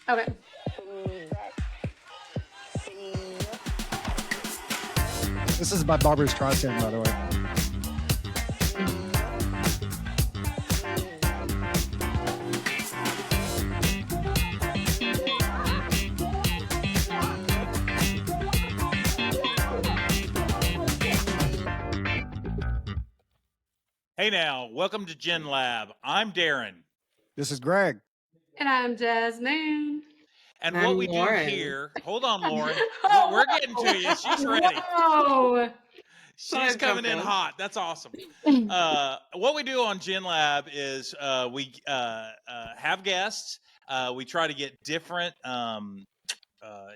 Okay. This is by Barbara Streisand, by the way. Hey now, welcome to Gen Lab. I'm Darren. This is Greg. And I'm Jasmine. And I'm what we Lauren. do here, hold on, Lauren. Oh, We're getting to you. She's ready. Whoa. She's coming in hot. That's awesome. What we do on Gen Lab is we have guests. We try to get different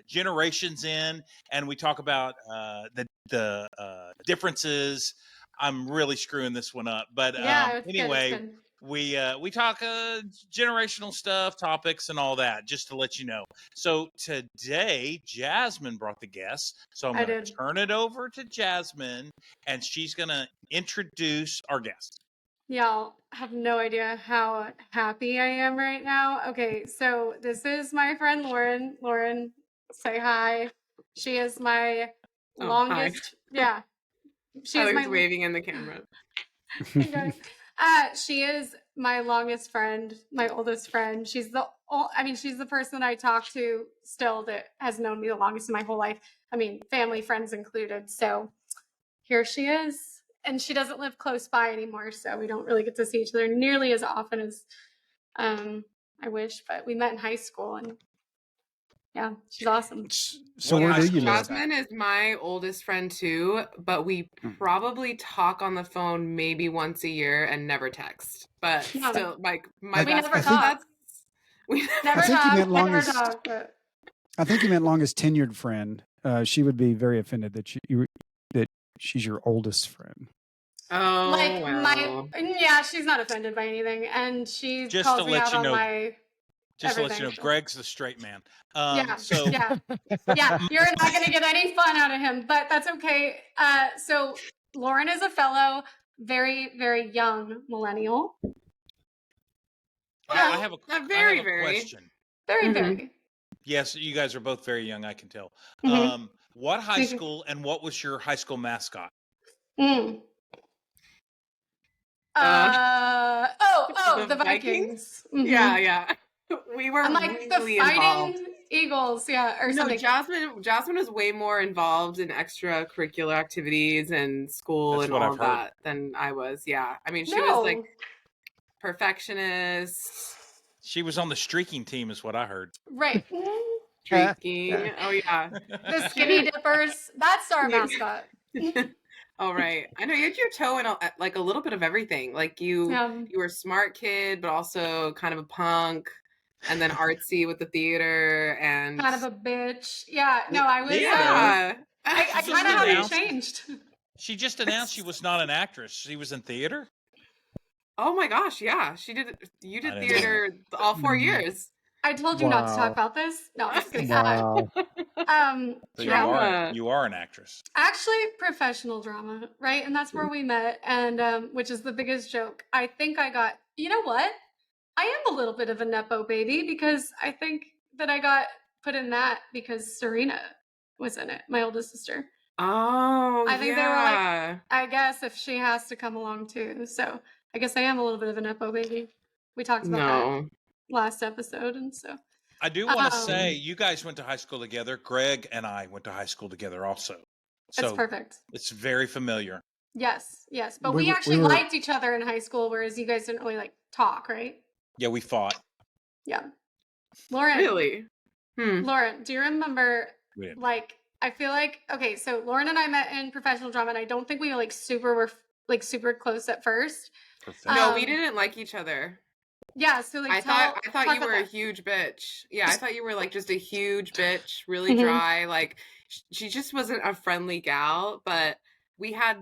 generations in, and we talk about the differences. I'm really screwing this one up, but anyway, we talk generational stuff, topics, and all that, just to let you know. So today, Jasmine brought the guests, so I'm going to turn it over to Jasmine, and she's going to introduce our guest. Y'all have no idea how happy I am right now. Okay, so this is my friend Lauren. Lauren, say hi. She is my longest. Hi. Yeah. She's waving in the camera. She is my longest friend, my oldest friend. She's the person I talk to still that has known me the longest in my whole life. I mean, family, friends included. So here she is. And she doesn't live close by anymore, so we don't really get to see each other nearly as often as I wish. But we met in high school, and yeah, she's awesome. So where do you live? Jasmine is my oldest friend too, but we probably talk on the phone maybe once a year and never text. But still, like my we never talk. We never talk. I think you meant longest tenured friend. She would be very offended that she's your oldest friend. Oh, like wow. She's not offended by anything, and she just calls to me let out you on know, my. Just to let you know, Greg's the straight man. Yeah, you're not going to get any fun out of him, but that's okay. So Lauren is a fellow, very, very young millennial. I have a very question. Very, very. Yes, you guys are both very young, I can tell. What high school and what was your high school mascot? The Vikings. Yeah. We were like really the Fighting involved. Eagles, or something. Jasmine was way more involved in extracurricular activities and school and all that than I was. Yeah, I mean, she was like perfectionist. She was on the streaking team, is what I heard. Right. Streaking. Oh yeah. The Skinny Dippers. That's our mascot. Oh right. I know you had your toe in like a little bit of everything. Like you were a smart kid, but also kind of a punk. And then artsy with the theater and kind of a bitch. Yeah, no, I was. Yeah, I kind of haven't changed. She just announced she was not an actress. She was in theater. Oh my gosh, yeah, she did. You did theater all 4 years. I told you not to talk about this. No, I'm just kidding. Wow. So you are an actress. Actually, professional drama, right? And that's where we met, and which is the biggest joke. I think I got. You know what? I am a little bit of a Nepo baby because I think that I got put in that because Serena was in it, my oldest sister. Oh, I think they were like, I guess if she has to come along too. So I guess I am a little bit of a Nepo baby. We talked about that last episode, and so. I do want to say you guys went to high school together. Greg and I went to high school together also. So that's perfect. It's very familiar. Yes. But we actually liked each other in high school, whereas you guys didn't really talk, right? Yeah, we fought. Yeah. Lauren. Really? Lauren, do you remember, I feel like, okay, so Lauren and I met in professional drama, and I don't think we were super close at first. No, we didn't like each other. Yeah, so I thought you were a huge bitch. Yeah, I thought you were like just a huge bitch, really dry. Like she just wasn't a friendly gal, but we had,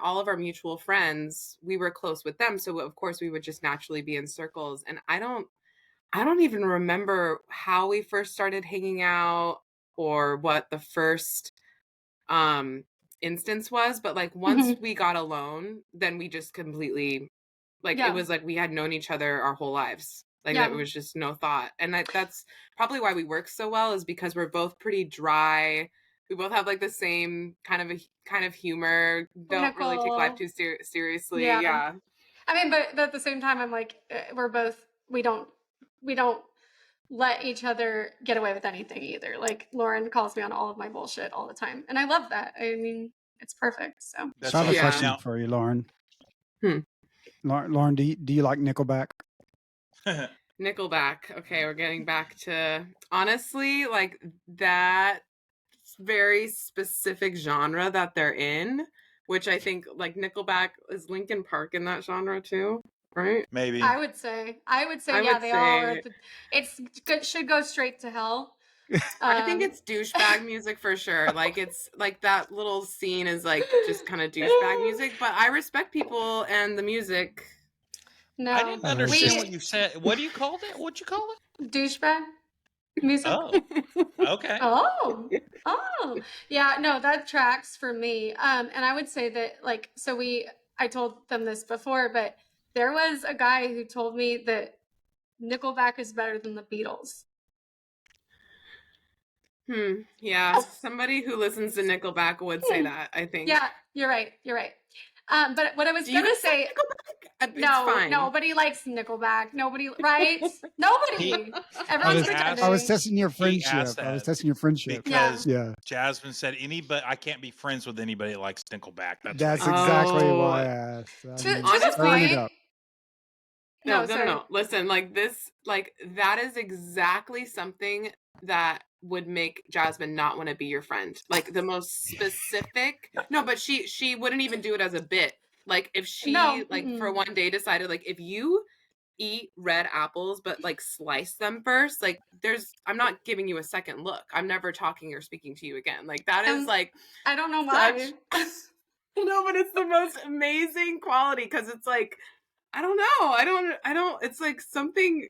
all of our mutual friends, we were close with them. So of course we would just naturally be in circles. And I don't even remember how we first started hanging out or what the first instance was. But like once we got alone, then we just completely, it was like we had known each other our whole lives. Like that was just no thought. And that's probably why we work so well, is because we're both pretty dry. We both have like the same kind of humor. Don't really take life too seriously. Yeah. I mean, but at the same time, I'm like, we don't let each other get away with anything either. Like Lauren calls me on all of my bullshit all the time, and I love that. I mean, it's perfect. So I have a question for you, Lauren. Lauren, do you like Nickelback? Nickelback. Okay, we're getting back to, honestly, like that very specific genre that they're in, which I think like Nickelback, is Linkin Park in that genre too, right? Maybe. I would say yeah, they all are. It's good, should go straight to hell. I think it's douchebag music for sure. Like it's like that little scene is like just kind of douchebag music, but I respect people and the music. No, I didn't understand what you said. What do you call it? What'd you call it? Douchebag music. Oh, okay. Oh, yeah. No, that tracks for me. And I would say that, like, I told them this before, but there was a guy who told me that Nickelback is better than the Beatles. Yeah, somebody who listens to Nickelback would say that, I think. Yeah, you're right. But what I was gonna say, nobody likes Nickelback. Nobody, right? Nobody. Everyone's pretending. I was testing your friendship. Because Jasmine said I can't be friends with anybody that likes Nickelback. That's exactly why I asked. Honestly, no. Listen, like this, like that is exactly something that would make Jasmine not want to be your friend. Like the most specific. No, but she wouldn't even do it as a bit. Like if she for one day decided, like, if you eat red apples but like slice them first, like I'm not giving you a second look. I'm never talking or speaking to you again. Like that is like, I don't know why. No, but it's the most amazing quality, because it's like, I don't know. It's like something,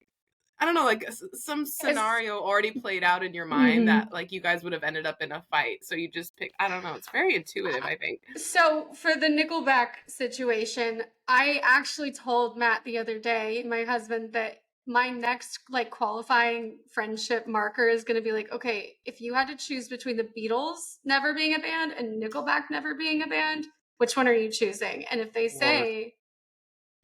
I don't know, like some scenario already played out in your mind that like you guys would have ended up in a fight. So you just pick, I don't know. It's very intuitive, I think. So for the Nickelback situation, I actually told Matt the other day, my husband, that my next like qualifying friendship marker is going to be like, okay, if you had to choose between the Beatles never being a band and Nickelback never being a band, which one are you choosing? And if they say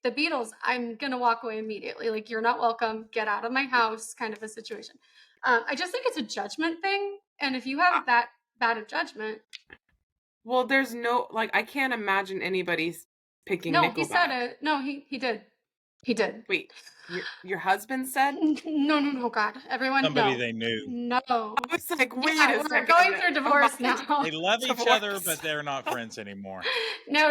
the Beatles, I'm going to walk away immediately. Like, you're not welcome. Get out of my house, kind of a situation. I just think it's a judgment thing. And if you have that bad of judgment. Well, there's no, like, I can't imagine anybody's picking Nickelback. He said it. No, he did. He did. Wait, your husband said? No, God. Everyone, somebody they knew. No. I was like, wait a second. We're going through divorce now. They love each other, but they're not friends anymore. No.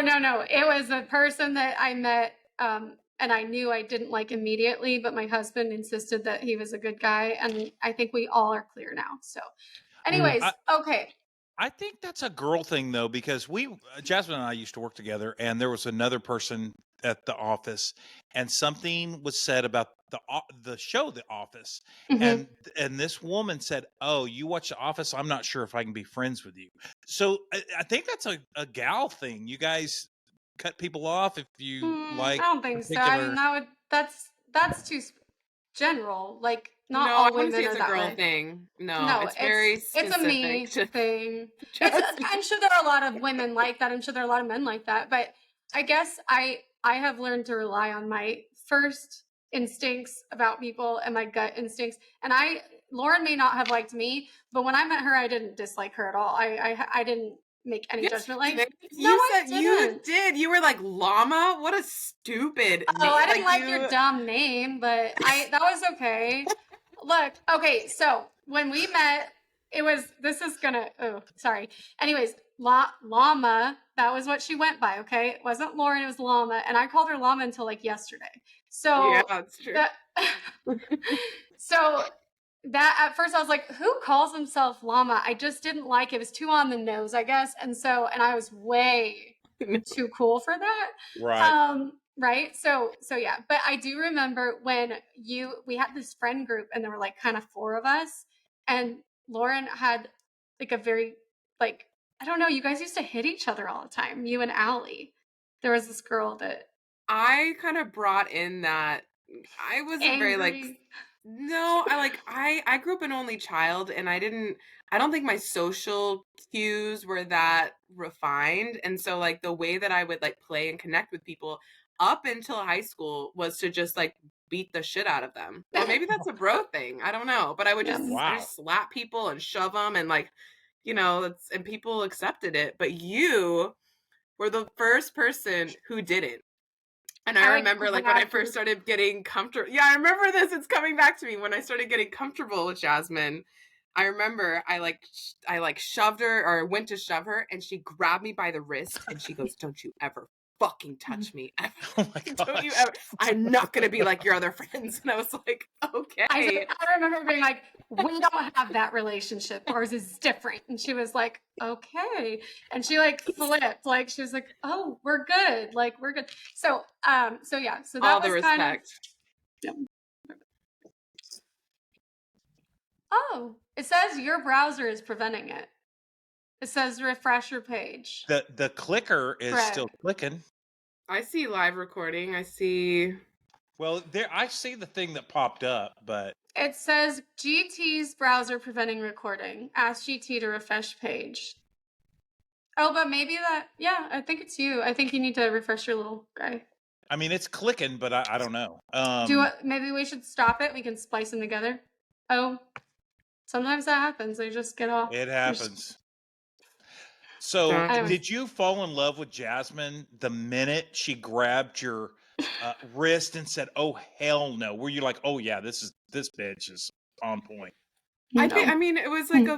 It was a person that I met, and I knew I didn't like immediately, but my husband insisted that he was a good guy, and I think we all are clear now. So, anyways, okay. I think that's a girl thing, though, because Jasmine and I used to work together, and there was another person at the office, and something was said about the show The Office, and this woman said, "Oh, you watch The Office? I'm not sure if I can be friends with you." So I think that's a gal thing. You guys cut people off if you like. I don't think so. I mean, that's too general. Like, not all women are that way. No, I wouldn't say it's a girl thing. No, it's very specific. It's a me thing. I'm sure there are a lot of women like that. I'm sure there are a lot of men like that. But I guess I have learned to rely on my first instincts about people and my gut instincts. And Lauren may not have liked me, but when I met her, I didn't dislike her at all. I didn't make any judgment. Like, you did. You were like, llama? What a stupid name. I didn't like your dumb name, but that was okay. Look, okay, so when we met, anyways, llama, that was what she went by, okay? It wasn't Lauren, it was llama, and I called her llama until like yesterday. So yeah, that's true. So that at first I was like, who calls himself llama? I just didn't like it. It was too on the nose, I guess. And I was way too cool for that. Right. Right. So yeah. But I do remember when we had this friend group and there were like kind of 4 of us, and Lauren had like a very, like, I don't know, you guys used to hit each other all the time. You and Allie. There was this girl that I kind of brought in that I wasn't very like. Angry. No, I grew up an only child, and I don't think my social cues were that refined, and so like the way that I would like play and connect with people up until high school was to just like beat the shit out of them. Or maybe that's a bro thing. I don't know, but I would just I Wow. just slap people and shove them, and like, you know, and people accepted it. But you were the first person who didn't. And I remember like when I first started getting comfortable. Yeah, I remember this. It's coming back to me when I started getting comfortable with Jasmine. I remember I shoved her, or went to shove her, and she grabbed me by the wrist and she goes, "Don't you ever fucking touch me ever. Oh my Don't you gosh. ever. I'm not going to be like your other friends." And I was like, okay. I remember being like, we don't have that relationship. Ours is different. And she was like, okay. And she like flipped. Like she was like, oh, we're good. Like we're good. So yeah. So that All the was respect. kind of. Yeah. Oh, it says your browser is preventing it. It says refresh your page. The clicker is still clicking. I see live recording. I see. Well, I see the thing that popped up, but it says GT's browser preventing recording. Ask GT to refresh page. Oh, but maybe that. Yeah, I think it's you. I think you need to refresh your little guy. I mean, it's clicking, but I don't know. Maybe we should stop it. We can splice them together. Oh, sometimes that happens. They just get off. It happens. So, did you fall in love with Jasmine the minute she grabbed your wrist and said, "Oh hell no"? Were you like, "Oh yeah, this bitch is on point"? No. I mean, it was like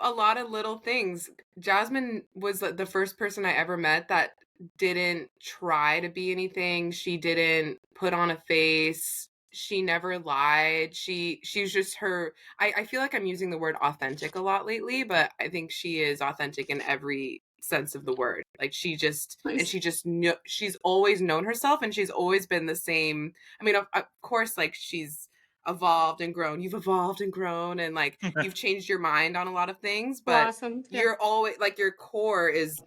a lot of little things. Jasmine was the first person I ever met that didn't try to be anything. She didn't put on a face. She never lied. She's just her. I feel like I'm using the word authentic a lot lately, but I think she is authentic in every sense of the word. Like she just she's always known herself, and she's always been the same. I mean, of course, like she's evolved and grown. You've evolved and grown, and like you've changed your mind on a lot of things, but you're always like your core is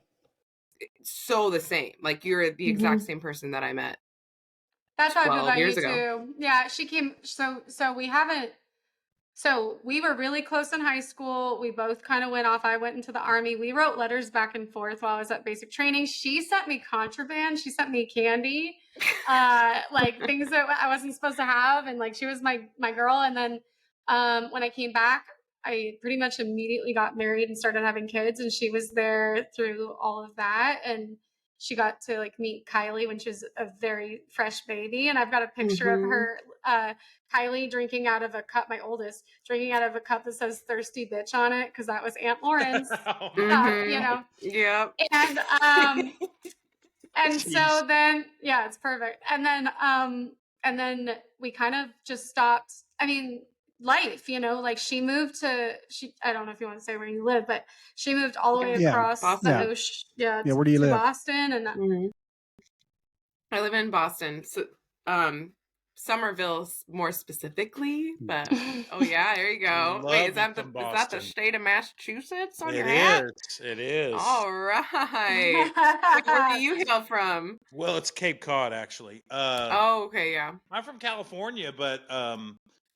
so the same. Like you're the exact same person that I met. That's how I feel about you too. Yeah, she came. So we haven't. So we were really close in high school. We both kind of went off. I went into the Army. We wrote letters back and forth while I was at basic training. She sent me contraband. She sent me candy, like things that I wasn't supposed to have. And like she was my girl. And then when I came back, I pretty much immediately got married and started having kids. And she was there through all of that. And she got to like meet Kylie when she was a very fresh baby. And I've got a picture of her, Kylie drinking out of a cup, my oldest, drinking out of a cup that says thirsty bitch on it. Cause that was Aunt Lauren's, you know? Yeah. And so then, yeah, it's perfect. And then we kind of just stopped. I mean, life, you know, like she moved to, I don't know if you want to say where you live, but she moved all the way across the ocean. Yeah. Where do you live? Boston. And I live in Boston. So, Somerville more specifically, but oh yeah, there you go. Wait, is that the state of Massachusetts on your hat? It is. All right. Where do you hail from? Well, it's Cape Cod actually. Oh, okay, yeah. I'm from California, but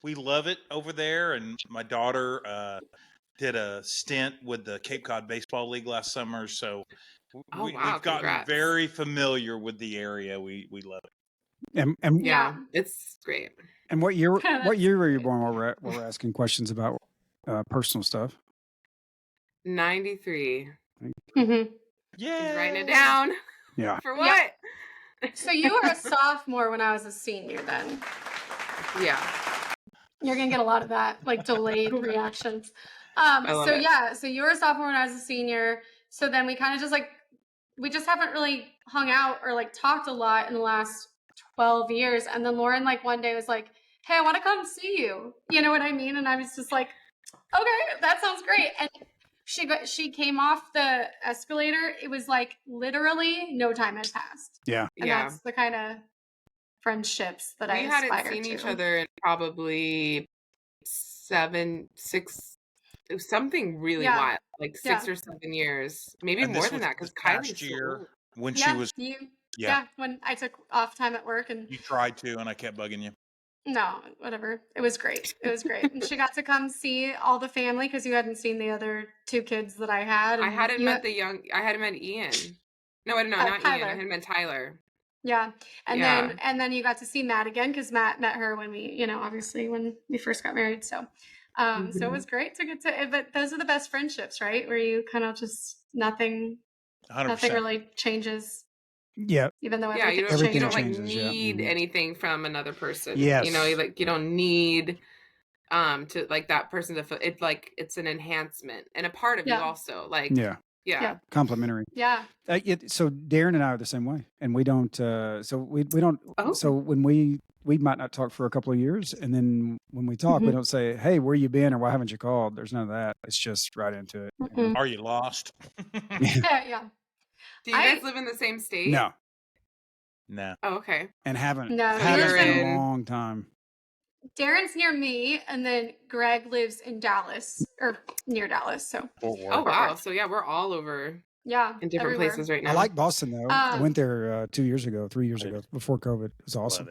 we love it over there, and my daughter did a stint with the Cape Cod Baseball League last summer, so we've gotten very familiar with the area. We love it. And yeah, it's great. And what year were you born? While we're asking questions about personal stuff. 93. Yeah, he's writing it down. Yeah. For what? So you were a sophomore when I was a senior, then. Yeah. You're gonna get a lot of that, like delayed reactions. So you were a sophomore when I was a senior. So then we kind of just like we just haven't really hung out or like talked a lot in the last 12 years. And then Lauren like one day was like, hey, I want to come see you. You know what I mean? And I was just like, okay, that sounds great. And she came off the escalator. It was like literally no time had passed. Yeah. And that's the kind of friendships that I aspire to. We hadn't seen each other in probably 6, something really wild, like 6 or 7 years, maybe more than that. Because Kylie's year when she was when I took off time at work and you tried to, and I kept bugging you. No, whatever. It was great. It was great. And she got to come see all the family because you hadn't seen the other 2 kids that I had. I And hadn't met I hadn't met Ian. No, not Ian. I Tyler. hadn't met Tyler. Yeah. And Yeah. then you got to see Matt again because Matt met her when we, obviously when we first got married. So so it was great to get to, but those are the best friendships, right? Where you kind of just nothing 100%. really changes. Yeah. Even though you everything don't changes, like need anything from another person. Yes. You don't need to like that person to feel it, like it's an enhancement and a part of you also. Like yeah. Complimentary. Yeah. So Darren and I are the same way, and we don't. So we don't. Oh. So when we might not talk for a couple of years, and then when we talk, we don't say, "Hey, where you been?" or "Why haven't you called?" There's none of that. It's just right into it. Are you lost? Yeah. Do you guys live in the same state? No. Oh, okay. And haven't in a long time. Darren's near me, and then Greg lives in Dallas or near Dallas. So. Oh wow! So yeah, we're all over. Yeah, in different places right now. I like Boston though. I went there 3 years ago, before COVID. It was awesome.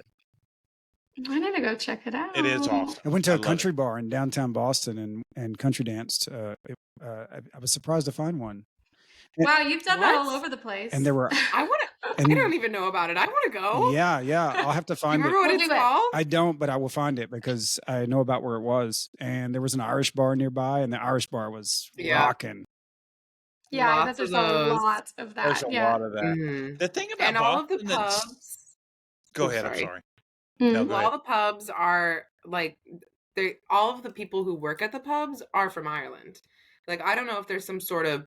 I need to go check it out. It is awesome. I went to a country bar in downtown Boston and country danced. I was surprised to find one. Wow, you've done that all over the place. And there were. I don't even know about it. I want to go. Yeah. I'll have to find it. Remember what it's called? I don't, but I will find it because I know about where it was. And there was an Irish bar nearby, and the Irish bar was rocking. Yeah, I bet there's a lot of that. There's a lot of that. Mm-hmm. The thing about and all of the pubs. Go ahead. I'm sorry. No, all the pubs are like all of the people who work at the pubs are from Ireland. Like I don't know if there's some sort of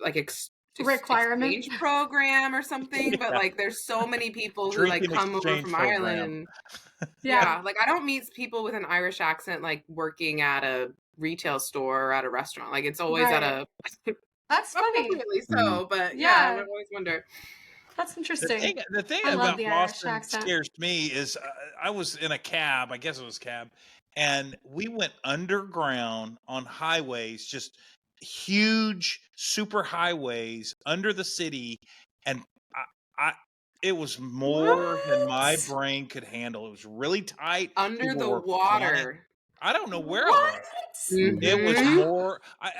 like requirement exchange program or something, but like there's so many people who like come over from Ireland. Yeah, like I don't meet people with an Irish accent like working at a retail store or at a restaurant. Like it's always at a. That's funny. So, but yeah, I always wonder. That's interesting. The thing about Boston scares me is I was in a cab, I guess it was a cab, and we went underground on highways, just huge super highways under the city, and it was more than my brain could handle. It was really tight. Under the water. I don't know where I was. Mm-hmm. It was more. I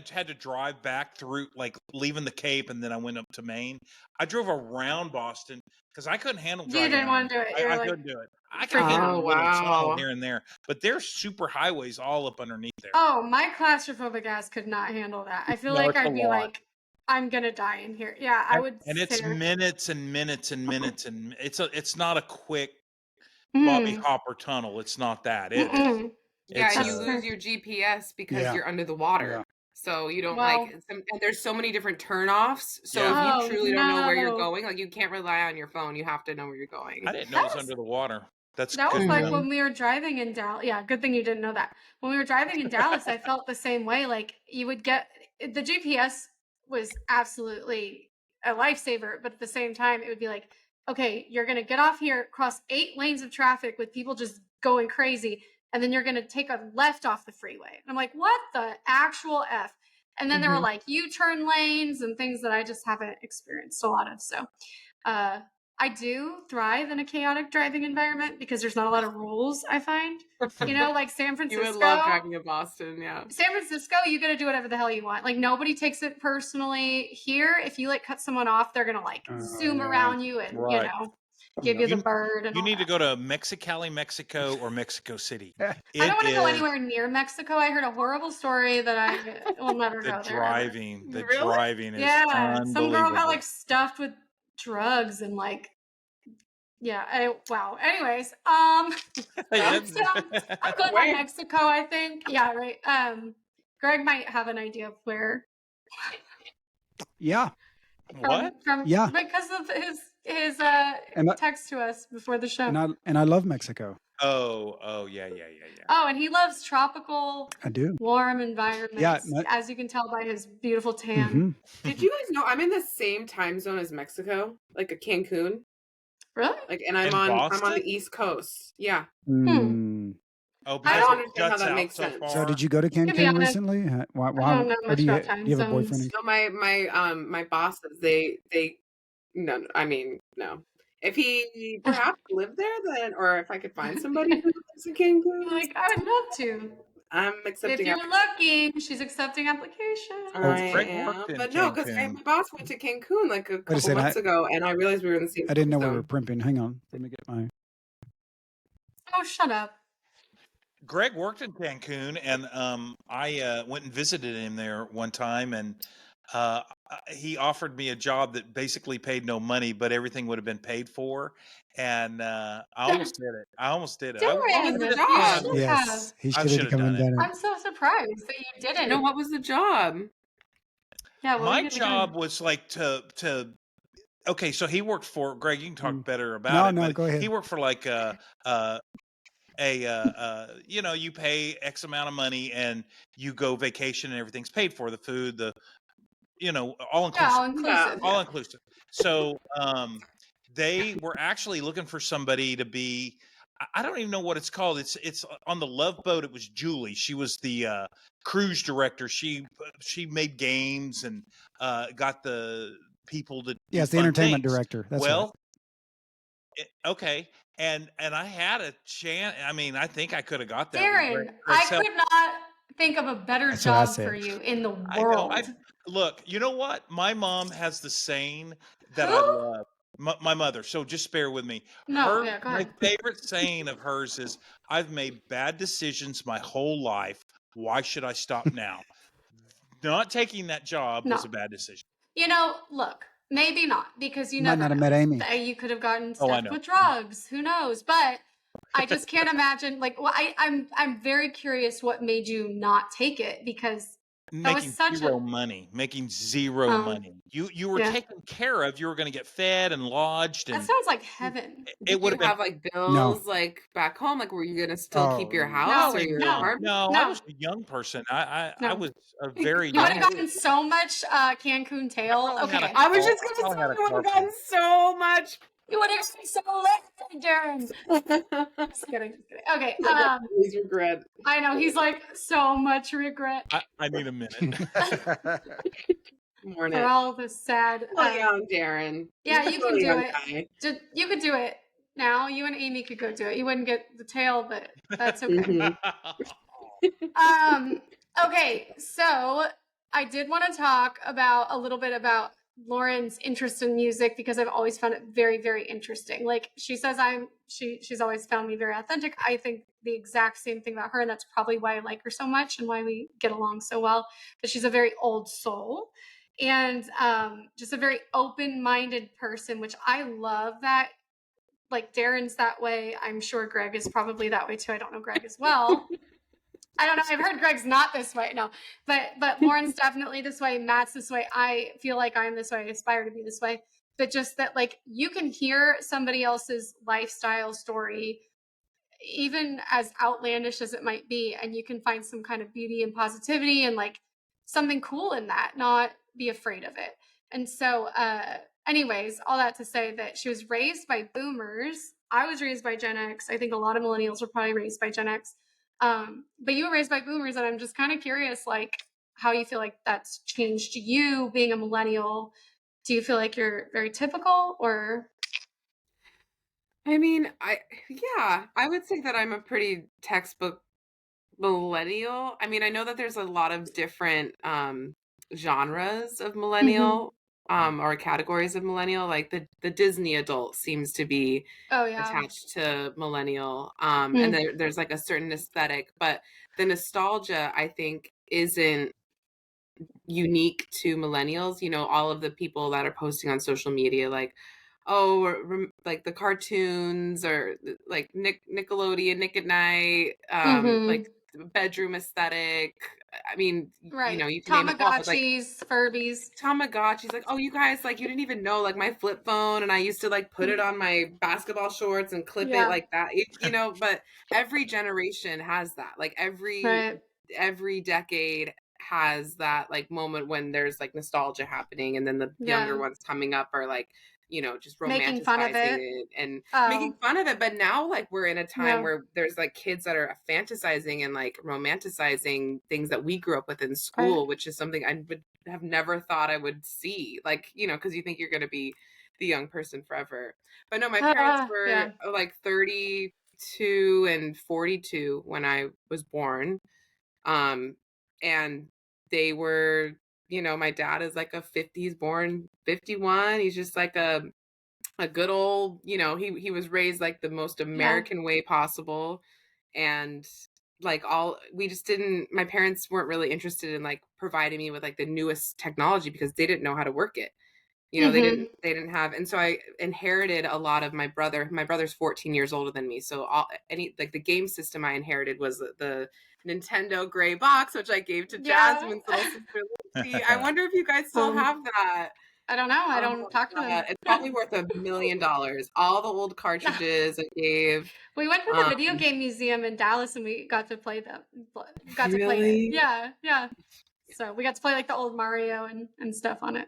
had to drive back through, like leaving the Cape, and then I went up to Maine. I drove around Boston because I couldn't handle driving. You didn't want to do it. I couldn't do it. I could handle a little tunnel here and there, but there's super highways all up underneath there. Oh, my claustrophobic ass could not handle that. I feel like I'd be like, I'm gonna die in here. Yeah, I would. And it's minutes and minutes and minutes, and it's not a quick Bobby Hopper tunnel. It's not that. It is. Yeah, and you lose your GPS because you're under the water. Yeah. So you don't and there's so many different turnoffs. So if you truly don't know where you're going, like you can't rely on your phone. You have to know where you're going. I didn't know it was under the water. That was like when we were driving in Dallas. Yeah, good thing you didn't know that. When we were driving in Dallas, I felt the same way. Like you would get the GPS was absolutely a lifesaver, but at the same time, it would be like, okay, you're gonna get off here, cross 8 lanes of traffic with people just going crazy. And then you're going to take a left off the freeway. And I'm like, what the actual F? And then there were like U-turn lanes and things that I just haven't experienced a lot of. So I do thrive in a chaotic driving environment because there's not a lot of rules, I find. Like San Francisco. You would love driving in Boston, yeah. San Francisco, you got to do whatever the hell you want. Like nobody takes it personally. Here, if you like cut someone off, they're going to like zoom around you and, give you the bird. And you need to go to Mexicali, Mexico, or Mexico City. I don't want to go anywhere near Mexico. I heard a horrible story that I will never go there. The driving is some girl got like stuffed with drugs and like, wow. Anyways, I'm going to Mexico, I think. Yeah, right. Greg might have an idea of where. Yeah. Because of his text to us before the show. And I love Mexico. Oh yeah. Oh, and he loves tropical, I do, warm environments. Yeah, as you can tell by his beautiful tan. Did you guys know I'm in the same time zone as Mexico, like a Cancun? Really? Like, and I'm on the East Coast. Yeah. Oh, I don't understand how that makes sense. So did you go to Cancun recently? Why? I don't know much about do you have a boyfriend? So my bosses, they no, I mean, no. If he perhaps lived there, then, or if I could find somebody who lives in Cancun, like, I would love to. I'm If accepting. you're looking, she's accepting applications. I Greg am, worked in but no, because Cancun. my boss went to Cancun like a Wait a couple second. months ago, and I realized we were in the same. I didn't know we zone. were primping. Hang on. Let me get my. Oh, shut up. Greg worked in Cancun, and I went and visited him there one time, and he offered me a job that basically paid no money, but everything would have been paid for, and I almost did it. I almost did it. I What was Darren, the you job? should have. Yes, he I should should have have come done and it. done it. I'm so surprised that you didn't. No, what was the job? Yeah, what My were you job doing? was like to. Okay, so he worked for Greg. You can talk better No, about it, no, but go ahead. he worked for like you know, you pay X amount of money and you go vacation and everything's paid for, the food, the, you know, all Yeah, all inclusive, inclusive. all inclusive. So they were actually looking for somebody to be, I don't even know what it's called. It's on the Love Boat. It was Julie. She was the cruise director. She made games and got the people to do Yes, the fun entertainment things. director. That's Well, right. okay, and I had a chance. I mean, I think I could have got that. Darren, I could not think of a better That's what I job said. for you in the I know. world. Look, you know what? My mom has the saying that Who? I love. My mother. So just bear with me. No, yeah, go My ahead. favorite saying of hers is, "I've made bad decisions my whole life. Why should I stop now?" Not taking that job was No. a bad decision. You know, look, maybe not, because you Might never not have know. met Amy. You could have gotten Oh, I stuffed know. with drugs. Who knows? But I just can't imagine. Like, well, I'm very curious what made you not take it, because that was Making such zero a money. Making zero money. You were yeah. taken care of. You were going to get fed and lodged, That and sounds like heaven. it would Did have you been. have like bills like back home? Like, were you gonna still keep your Oh, house No, or your no, apartment? No, I no, was a young person. I no. was a very You would young. have gotten so much Cancun tail. probably had a Okay. I was car. just I gonna probably say had a you would car have gotten payment. so much. You would have gotten so lit, Darren. Just kidding. Okay. Please regret. I know, he's like, so much regret I need a minute. Morning. for all the sad. Young Darren. Yeah, You're you still can a do young it. guy. You could do it now. You and Amy could go do it. You wouldn't get the tail, but that's okay. Mhm. Okay, so I did want to talk about a little bit about Lauren's interest in music, because I've always found it very, very interesting. Like, she says she's always found me very authentic. I think the exact same thing about her, and that's probably why I like her so much and why we get along so well. But she's a very old soul, and just a very open-minded person, which I love. That, like, Darren's that way. I'm sure Greg is probably that way too. I don't know Greg as well. I don't know. I've heard Greg's not this way. No, but Lauren's definitely this way. Matt's this way. I feel like I'm this way. I aspire to be this way. But just that, like, you can hear somebody else's lifestyle story, even as outlandish as it might be, and you can find some kind of beauty and positivity and like something cool in that, not be afraid of it. And so, anyways, all that to say that she was raised by boomers. I was raised by Gen X. I think a lot of millennials were probably raised by Gen X. But you were raised by boomers, and I'm just kind of curious, like, how you feel like that's changed you being a millennial. Do you feel like you're very typical, or? I mean, I would say that I'm a pretty textbook millennial. I mean, I know that there's a lot of different genres of millennial, or categories of millennial. Like the Disney adult seems to be attached to millennial. And there's like a certain aesthetic, but the nostalgia, I think, isn't unique to millennials. You know, all of the people that are posting on social media, like, oh, like the cartoons, or like Nickelodeon, Nick at Night, like bedroom aesthetic. I mean, right. You know, you can name it all, but like Furbies. Tamagotchis, like, oh, you guys, like, you didn't even know, like, my flip phone, and I used to like put it on my basketball shorts and clip it like that, you know. But every generation has that. Like every decade has that like moment when there's like nostalgia happening, and then the younger ones coming up are like, you know, just romanticizing making fun of it and making fun of it. But now, like, we're in a time where there's like kids that are fantasizing and like romanticizing things that we grew up with in school, which is something I would have never thought I would see. Like, you know, because you think you're going to be the young person forever. But no, my parents were like 32 and 42 when I was born. And they were, my dad is like a 50s born 51. He's just like a good old, he was raised like the most American way possible. And like we just didn't, my parents weren't really interested in like providing me with like the newest technology because they didn't know how to work it. They didn't have, and so I inherited a lot of my brother. My brother's 14 years older than me. So the game system I inherited was the Nintendo gray box, which I gave to Jasmine's little sister Lucy. I wonder if you guys still have that. I don't know. I don't talk to them. It's probably worth $1 million. All the old cartridges I gave. We went to the video game museum in Dallas and we got to play them. To play it. Yeah. So we got to play like the old Mario and stuff on it.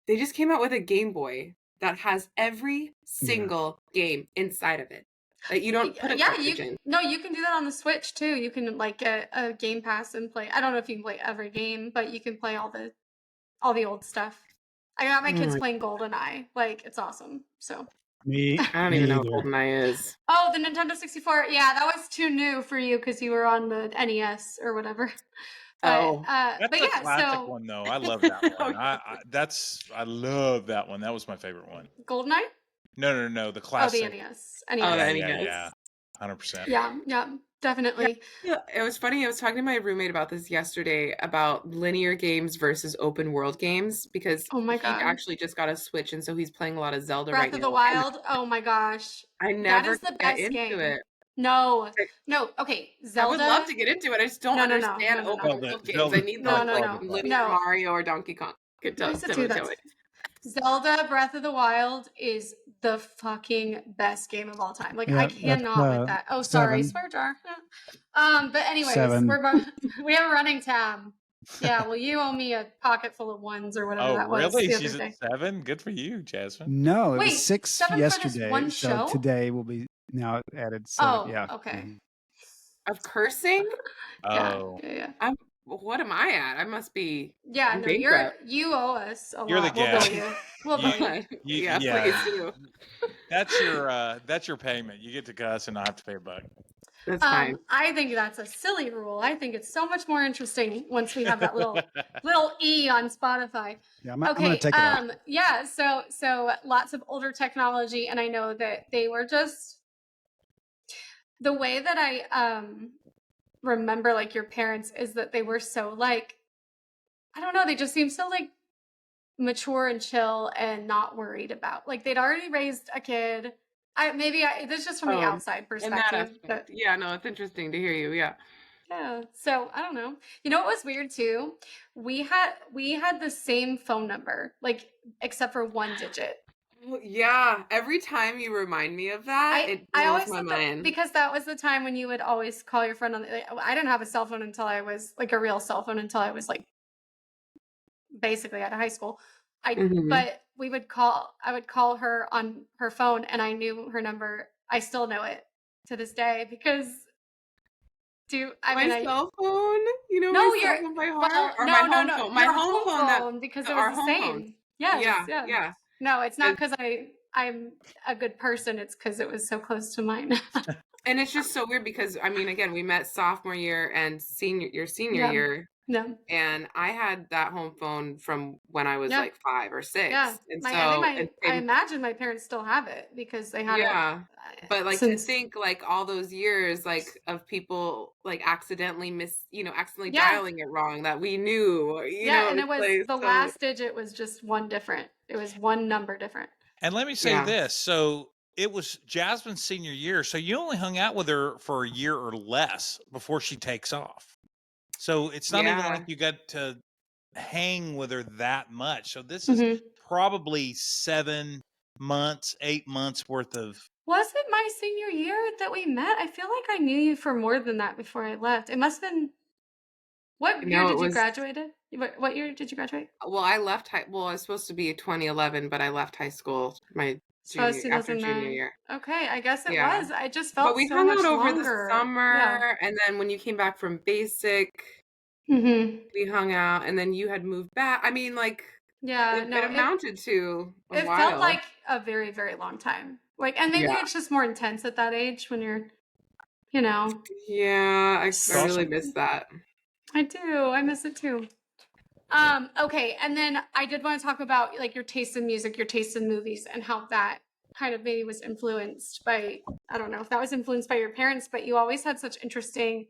They just came out with a Game Boy that has every single game inside of it. Like you don't put a cartridge in. No, you can do that on the Switch too. You can like get a Game Pass and play. I don't know if you can play every game, but you can play all the old stuff. I got my kids playing GoldenEye. Like it's awesome. So I don't even know what GoldenEye is. Oh, the Nintendo 64. Yeah, that was too new for you because you were on the NES or whatever. But, that's a classic one though. I love that one. I love that one. That was my favorite one. GoldenEye? No, the classic. Oh, the NES. Oh, the NES. Yeah, 100%. Yeah, definitely. Yeah, it was funny. I was talking to my roommate about this yesterday about linear games versus open world games because he actually just got a Switch and so he's playing a lot of Zelda right now. Breath of the Wild. Oh my gosh. I never the best into game. it. No. Okay, Zelda. I would love to get into it. I just don't understand open world games. I need linear Mario or Donkey Kong. Zelda Breath of the Wild is the fucking best game of all time. Like I cannot with that. Oh, sorry, swear jar. But anyways, we have a running tab. Yeah, well, you owe me a pocket full of ones or whatever that was. Really? She's at 7? Good for you, Jasmine. No, it was 6 yesterday. So today will be now added 7. Okay. Of cursing? Oh. Yeah. What am I at? I must be. Yeah, no, you owe us a lot. You're the guest. We'll bill you. Please do. That's your payment. You get to cuss and not have to pay a buck. That's fine. I think that's a silly rule. I think it's so much more interesting once we have that little E on Spotify. Yeah, I'm gonna take it out. Yeah, so lots of older technology, and I know that they were just the way that I remember like your parents is that they were so like, I don't know, they just seemed so like mature and chill and not worried about, like they'd already raised a kid. This is just from the outside perspective. Yeah, no, it's interesting to hear you. Yeah. So I don't know. You know what was weird too? We had the same phone number, like except for one digit. Yeah, every time you remind me of that, it blows my mind. Because that was the time when you would always call your friend on. I didn't have a cell phone until I was like a real cell phone until I was like basically out of high school. But we would call. I would call her on her phone, and I knew her number. I still know it to this day because. My cell phone? You know my cell phone by heart? Or my home phone? My home phone because it was the same. Phone. Yeah. No, it's not because I'm a good person. It's because it was so close to mine. And it's just so weird because, I mean, again, we met sophomore year and senior year. Yeah. And I had that home phone from when I was like 5 or 6. Yeah. And I imagine my parents still have it because they had it. But like to think like all those years like of people like accidentally dialing it wrong that we knew. And it was the last digit was just one different. It was one number different. And let me say this. So it was Jasmine's senior year. So you only hung out with her for a year or less before she takes off. So it's not even like you got to hang with her that much. So this is probably 7 months, 8 months worth of. Was it my senior year that we met? I feel like I knew you for more than that before I left. It must have been. What year did you graduate? What year did you graduate? Well, I left I was supposed to be 2011, but I left high school after junior year. Okay, I guess it was. I just felt. But we hung out over the summer, and then when you came back from basic, we hung out, and then you had moved back. I mean, like, it amounted to a while. a very, very long time. Like, and maybe it's just more intense at that age when you're, you know. Yeah, I really miss that. I do. I miss it too. Okay, and then I did want to talk about like your taste in music, your taste in movies, and how that kind of maybe was influenced by, I don't know if that was influenced by your parents, but you always had such interesting,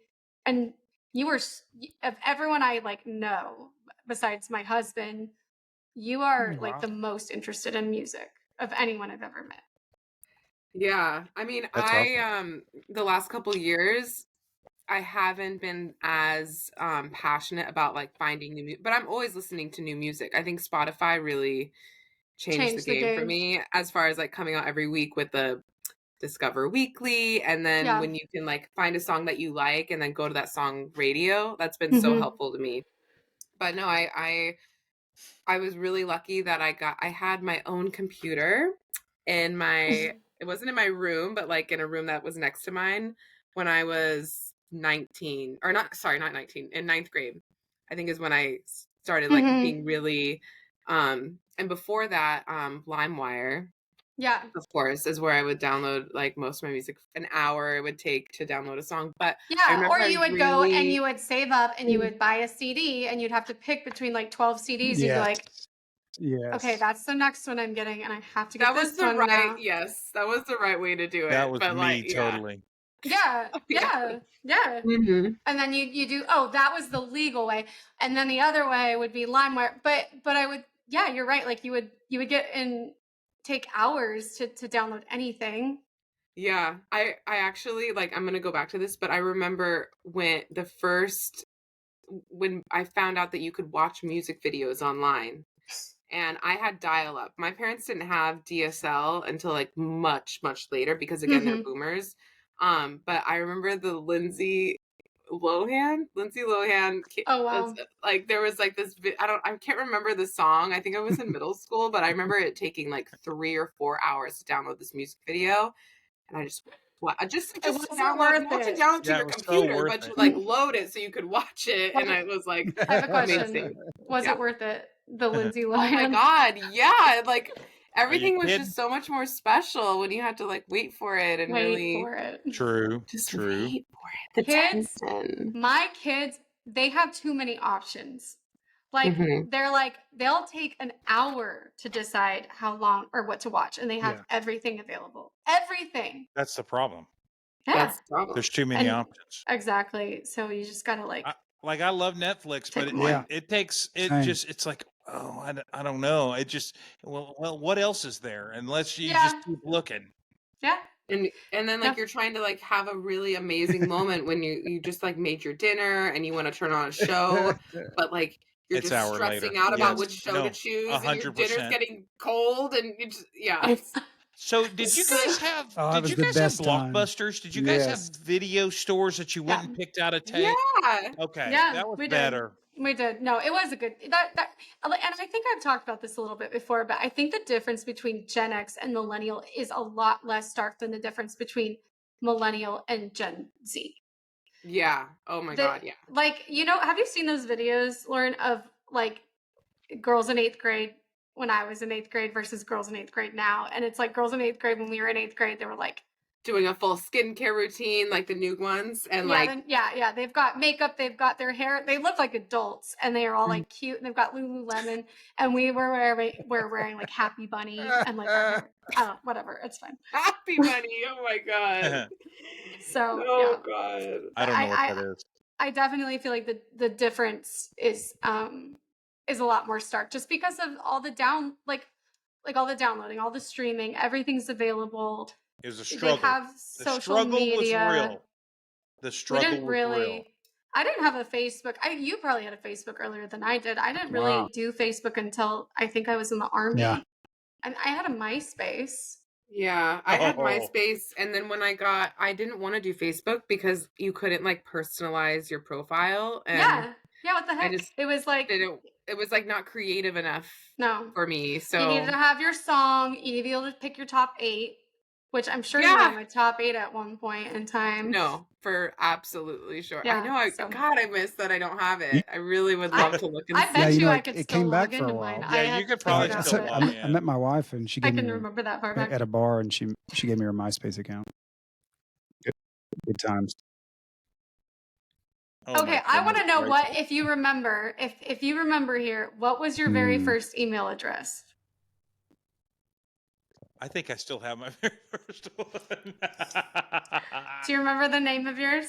and you were, of everyone I like know besides my husband, you are like the most interested in music of anyone I've ever met. Yeah, I mean, the last couple years, I haven't been as passionate about like finding new music, but I'm always listening to new music. I think Spotify really changed the game for me as far as like coming out every week with the Discover Weekly, and then when you can like find a song that you like and then go to that song radio. That's been so helpful to me. But no, I was really lucky that I had my own computer in my, it wasn't in my room, but like in a room that was next to mine when I was 19, or not, sorry, not 19, in ninth grade, I think is when I started like being really, and before that, LimeWire, of course, is where I would download like most of my music. An hour it would take to download a song. But or you would go and you would save up and you would buy a CD and you'd have to pick between like 12 CDs. You'd be like, okay, that's the next one I'm getting, and I have to get this one now. Yes, that was the right way to do it. That was but me, like, totally. Yeah. And then you do, that was the legal way, and then the other way would be LimeWire. But I would, you're right. Like you would get in, take hours to download anything. Yeah, I actually, like, I'm gonna go back to this, but I remember when I found out that you could watch music videos online, and I had dial-up. My parents didn't have DSL until like much, much later because again, they're boomers. But I remember the Lindsay Lohan. Oh wow! Like there was like this. I can't remember the song. I think I was in middle school, but I remember it taking like 3 or 4 hours to download this music video, and I just watch it download to your computer, but you like load it so you could watch it, and I was like, I have a question. Was it worth it? The Lindsay Lohan. Oh my god, yeah! Like everything was just so much more special when you had to like wait for it and really for it. True. Wait for it. The tension. My kids, they have too many options. Like they're like, they'll take an hour to decide how long or what to watch, and they have everything available. Everything. That's the problem. Yeah. That's the problem. There's too many options. Exactly. So you just gotta like. I love Netflix, but it's like, oh, I don't know. It just, well, what else is there? Unless you just keep looking. Yeah. And then like you're trying to like have a really amazing moment when you just like made your dinner and you want to turn on a show, but like you're just stressing out about which show to choose, 100%. And your dinner's getting cold, and you just So did you guys have Blockbusters? Did you guys have video stores that you went and picked out a tape? Yeah. Okay. Yeah, that was we better. We did. No, it was a good and I think I've talked about this a little bit before, but I think the difference between Gen X and Millennial is a lot less stark than the difference between Millennial and Gen Z. Yeah. Oh my god, yeah. Like, have you seen those videos, Lauren, of like girls in 8th grade when I was in 8th grade versus girls in 8th grade now? And it's like girls in 8th grade when we were in 8th grade, they were like doing a full skincare routine, like the new ones, and they've got makeup, they've got their hair, they look like adults, and they are all like cute, and they've got Lululemon, and we're wearing like Happy Bunny and like our hair, whatever, it's fine. Happy Bunny, oh my god. So god, I don't know what that is. I definitely feel like the difference is a lot more stark just because of all the all the downloading, all the streaming, everything's available. It was a struggle. They have social media. Was real. The struggle was real. I didn't have a Facebook. You probably had a Facebook earlier than I did. I didn't really do Facebook until I think I was in the Army. Yeah. And I had a MySpace. Yeah, I had MySpace, and then when I didn't want to do Facebook because you couldn't like personalize your profile. And yeah, what the heck? It was like it was like not creative enough. For me, so you needed to have your song. You needed to be able to pick your top 8. which I'm sure you were in my top 8 at one point in time. No, for absolutely sure. Yeah, I know. God, I miss that I don't have it. I really would love to look and see. I bet you I could it still came log back for a into while. mine. Yeah, you could probably still log in. I met my wife, and she gave me remember that far back. at a bar, and she gave me her MySpace account. Good times. Oh, okay, I want to know what, if you remember, if you remember here, what was your very first email address? I think I still have my very first one. Do you remember the name of yours?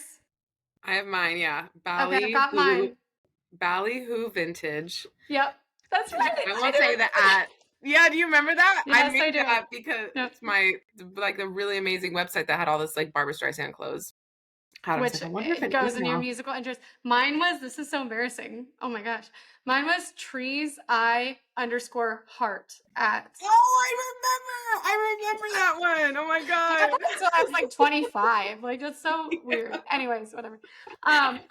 I have mine, yeah. Okay, I've got mine. Ballyhoo Vintage. Yep, that's right. I won't say the at. Yeah, do you remember that? Yes, I made do. that because it's my the really amazing website that had all this like Barbra Streisand clothes. Which it goes in your musical interest. Mine was, this is so embarrassing. Oh my gosh. Mine was trees_I_heart at. Oh, I remember that one. Oh my God. So I was like 25. Like, that's so weird. Anyways, whatever.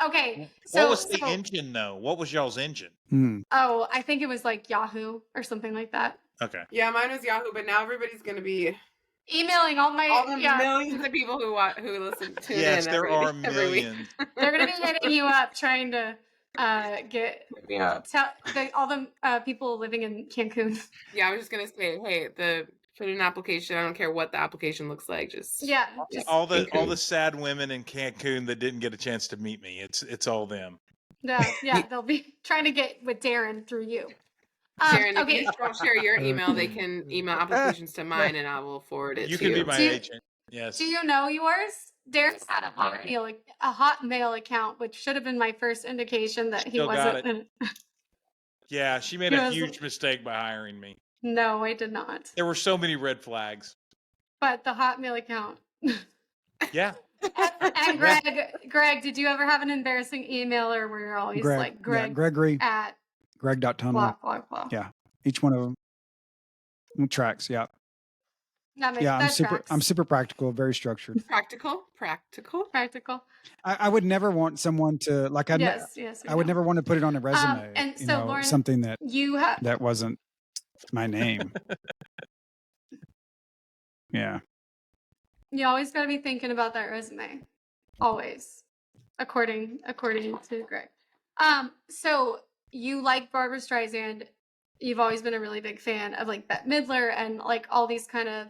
Okay. So what was the engine though? What was y'all's engine? Oh, I think it was like Yahoo or something like that. Okay. Yeah, mine was Yahoo, but now everybody's going to be emailing all the millions of people who listen to yes, there are millions. They're going to be hitting you up trying to all the people living in Cancun. Yeah, I was just going to say, hey, put in an application. I don't care what the application looks like. Just all the sad women in Cancun that didn't get a chance to meet me. It's all them. Yeah, they'll be trying to get with Darren through you. Darren, if you don't share your email, they can email applications to mine, and I will forward it to you. You can be my agent. Yes. Do you know yours? Darren's had a Hotmail account, which should have been my first indication that he wasn't. Yeah, she made a huge mistake by hiring me. No, I did not. There were so many red flags. But the Hotmail account. Yeah. And Greg, did you ever have an embarrassing email, or were you always like Greg? Yeah, Gregory at Greg.tunnel. Blah. Yeah. Each one of them tracks. Yeah. I'm super practical, very structured. Practical. I would never want someone to I would never want to put it on a resume. And so, Lauren, something that that wasn't my name. Yeah. You always got to be thinking about that resume. Always. According to Greg. So you like Barbra Streisand. You've always been a really big fan of like Bette Midler and like all these kind of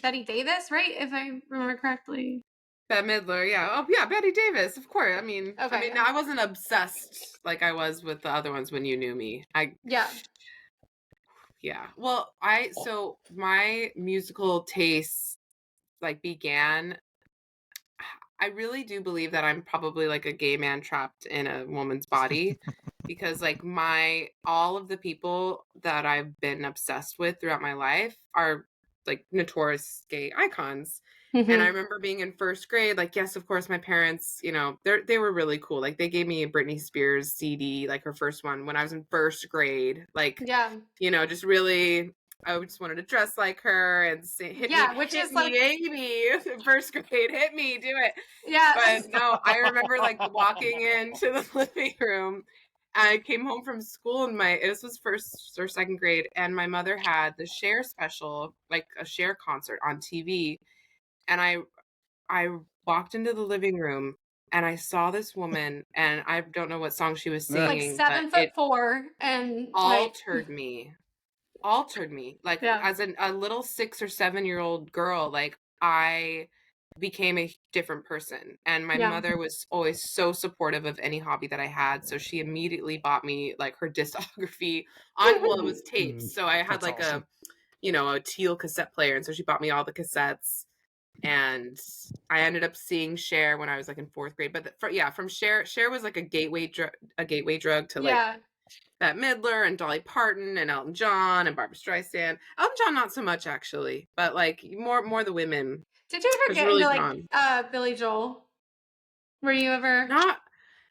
Betty Davis, right? If I remember correctly. Bette Midler, yeah. Oh yeah, Betty Davis, of course. I wasn't obsessed like I was with the other ones when you knew me. Yeah. Well, so my musical tastes like began. I really do believe that I'm probably like a gay man trapped in a woman's body because like all of the people that I've been obsessed with throughout my life are like notorious gay icons. Mm-hmm. And I remember being in first grade, like, yes, of course, my parents, they were really cool. Like they gave me a Britney Spears CD, like her first one when I was in first grade. Like, just really, I just wanted to dress like her and say, hit me, baby, in first grade, hit me, do it. Yeah. But no, I remember like walking into the living room. I came home from school and this was first or second grade, and my mother had the Cher special, like a Cher concert on TV. And I walked into the living room and I saw this woman, and I don't know what song she was singing. Like 7'4" and altered me. Like as a little 6 or 7 year old girl, like I became a different person. And my mother was always so supportive of any hobby that I had. So she immediately bought me like her discography it was tapes. So I had like awesome. a teal cassette player. And so she bought me all the cassettes. And I ended up seeing Cher when I was like in 4th grade. But from Cher was like a gateway drug to like Bette Midler and Dolly Parton and Elton John and Barbra Streisand. Elton John not so much actually, but like more the women. Did you ever get into like Billy Joel? Were you ever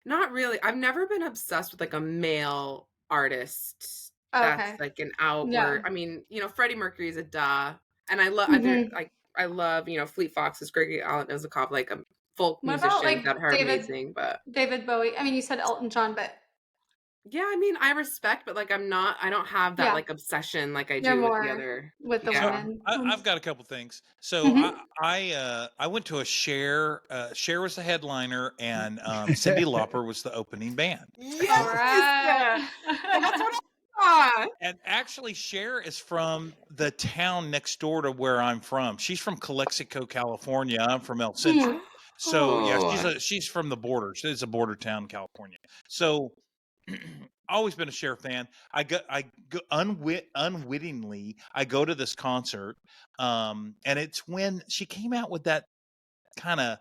not really. I've never been obsessed with like a male artist that's like an outward. I mean, Freddie Mercury is a duh, and I love I love Fleet Foxes, Gregory Alan Isakov, like a folk musician that are amazing. But David Bowie. I mean, you said Elton John, but Yeah, I mean, I respect, but like I don't have that like obsession like I You're do with the more other. with the So women. I've got a couple things. So Mhm. I went to a Cher. Cher was the headliner, and Cyndi Lauper was the opening band. All Yes! right. That's what I thought. And actually, Cher is from the town next door to where I'm from. She's from Calexico, California. I'm from El Centro. So yeah, Oh. she's from the border. It's a border town in California. So always been a Cher fan. Unwittingly I go to this concert, and it's when she came out with that kind of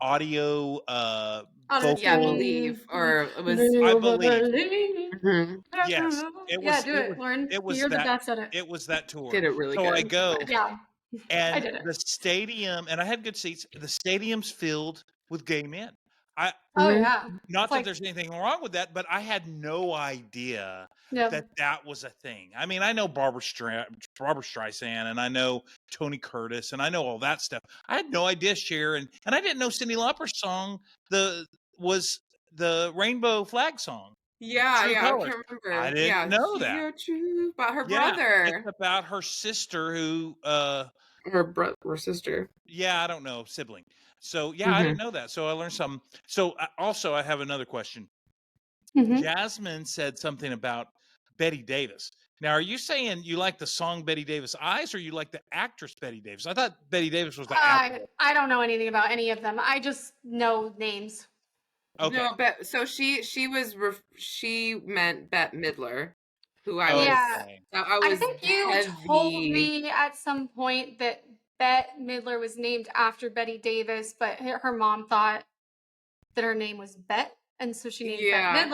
audio Yeah, vocal. believe. Or it was I believe. Mhm. Yes, Yeah, do it, Lauren. it was You're the that best at it. it was that tour. Did it really So I good. go, Yeah, I and did it. the stadium, and I had good seats. The stadium's filled with gay men. I Oh Mhm. yeah. Not It's that like, there's anything wrong with that, but I had no idea yeah. that was a thing. I mean, I know Barbara Streisand, and I know Tony Curtis, and I know all that stuff. I had no idea Cher, and I didn't know Cyndi Lauper's song was the Rainbow Flag song, Yeah, True yeah, I Colors. can't I remember. didn't Yeah, know she's that. your true about her Yeah, it's brother. about her sister who Her sister. yeah, I don't know, sibling. So yeah, I Mhm. didn't know that. So I learned something. So also I have another question. Mhm. Jasmine said something about Betty Davis. Now, are you saying you like the song Betty Davis Eyes, or you like the actress Betty Davis? I thought Betty Davis was the actress. I don't know anything about any of them. I just know names. Okay. No, so she meant Bette Midler, who I was Yeah. Okay. I I was think you told heavy. me at some point that Bette Midler was named after Betty Davis, but her mom thought that her name was Bette, and so she named Yeah. Bette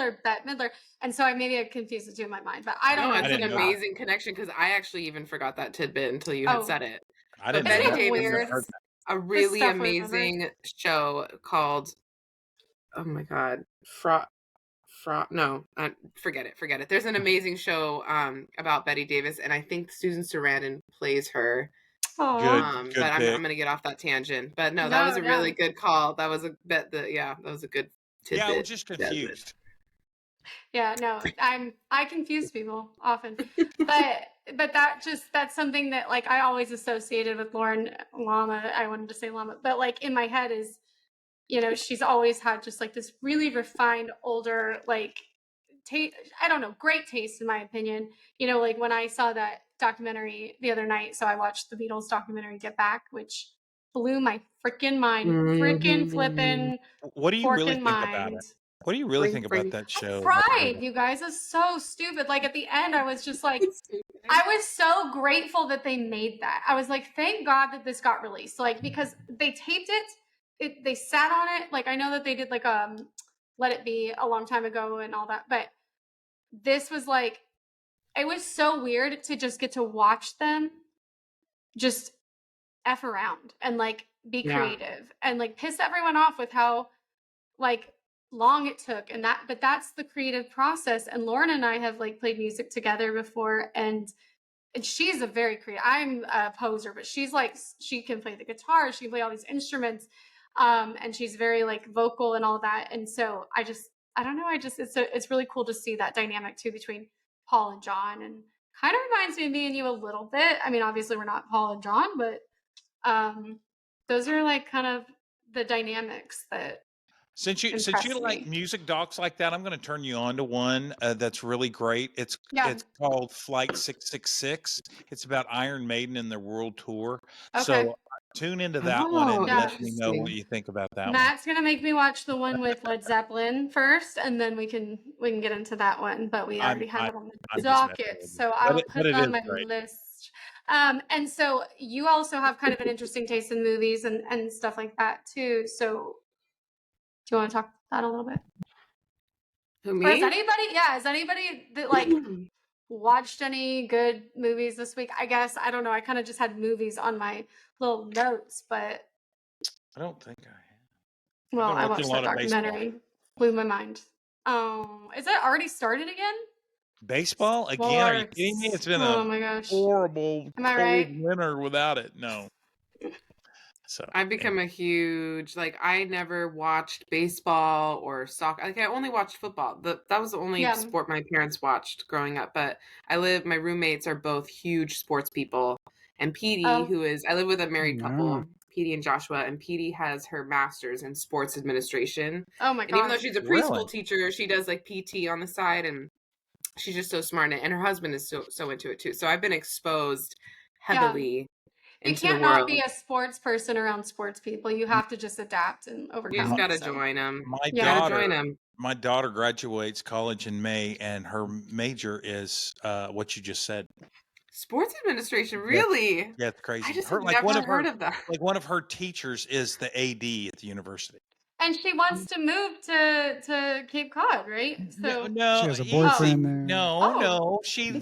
Midler, and so I confused the two in my mind, but I don't No, know it's an didn't anything know about. that. amazing connection because I actually even forgot that tidbit until you had Oh, said it. I But didn't know isn't Betty that. it I've Davis never weird? heard has a The really stuff we remember. amazing show called oh my god, no, forget it. There's an amazing show about Betty Davis, and I think Susan Sarandon plays her. Good, Oh, good But I'm pick. gonna get off that tangent. But no, that was no, a yeah. really good call. That was a bet. That was a good Yeah, I was tidbit. just Jasmine. confused. Yeah, no, I confuse people often, but that's something that like I always associated with Lauren Llama. I wanted to say Llama, but like in my head is, she's always had just like this really refined older like taste. I don't know, great taste in my opinion. Like when I saw that documentary the other night, so I watched the Beatles documentary Get Back, which blew my freaking mind, freaking Mm-hmm. flipping What do you really forking think about mind. it? What do you really think about Bring. that I show? cried, you guys. It's so stupid. Like at the end, I was just like, I was so grateful that they made that. I was like, thank God that this got released. Like because they taped it, they sat on it. Like I know that they did like Let It Be a long time ago and all that, but this was like it was so weird to just get to watch them just F around and like be Yeah. creative and like piss everyone off with how like long it took but that's the creative process. And Lauren and I have like played music together before, and she's a very creative. I'm a poser, but she's like she can play the guitar, she can play all these instruments, and she's very like vocal and all that. And so I don't know, it's really cool to see that dynamic too between Paul and John, and kind of reminds me of me and you a little bit. I mean, obviously we're not Paul and John, but those are like kind of the dynamics that Since you impress like me. music docs like that, I'm going to turn you on to one that's really great. Yeah. It's called Flight 666. It's about Iron Maiden and their world tour. Okay. So tune into that one Oh, and Yeah. let me know what interesting. you think about that one. Matt's gonna make me watch the one with Led Zeppelin first, and then we can get into that one. But we already have it on the I'm just messing docket, with you. so I'll But put it it on is my great. list. And so you also have kind of an interesting taste in movies and stuff like that too. So do you want to talk about that a little bit? Who, Or me? has anybody that like watched any good movies this week? I guess I don't know. I kind of just had movies on my little notes, but I don't think I have. well, I've been I watching watched a that lot of baseball. documentary. Blew my mind. Is it already started again? Baseball again? Are you kidding me? It's been Oh a my gosh. horrible Am I cold right? winter without it. No. So I've become a huge, like, I never watched baseball or soccer. Like, I only watched football. That was the only sport my parents watched growing up. But my roommates are both huge sports people. And Petey, I live with a married couple, Petey and Joshua, and Petey has her master's in sports administration. Oh my god! And even though she's a preschool teacher, she does like PT on the side, and she's just so smart in it. And her husband is so into it too. So I've been exposed heavily. You can't not be a sports person around sports people. You have to just adapt and overcome. You just got to join them. My daughter graduates college in May, and her major is what you just said. Sports administration, really? Yeah, it's crazy. I just have never heard of that. Like one of her teachers is the AD at the university. And she wants to move to Cape Cod, right? So she has a boyfriend there. No, she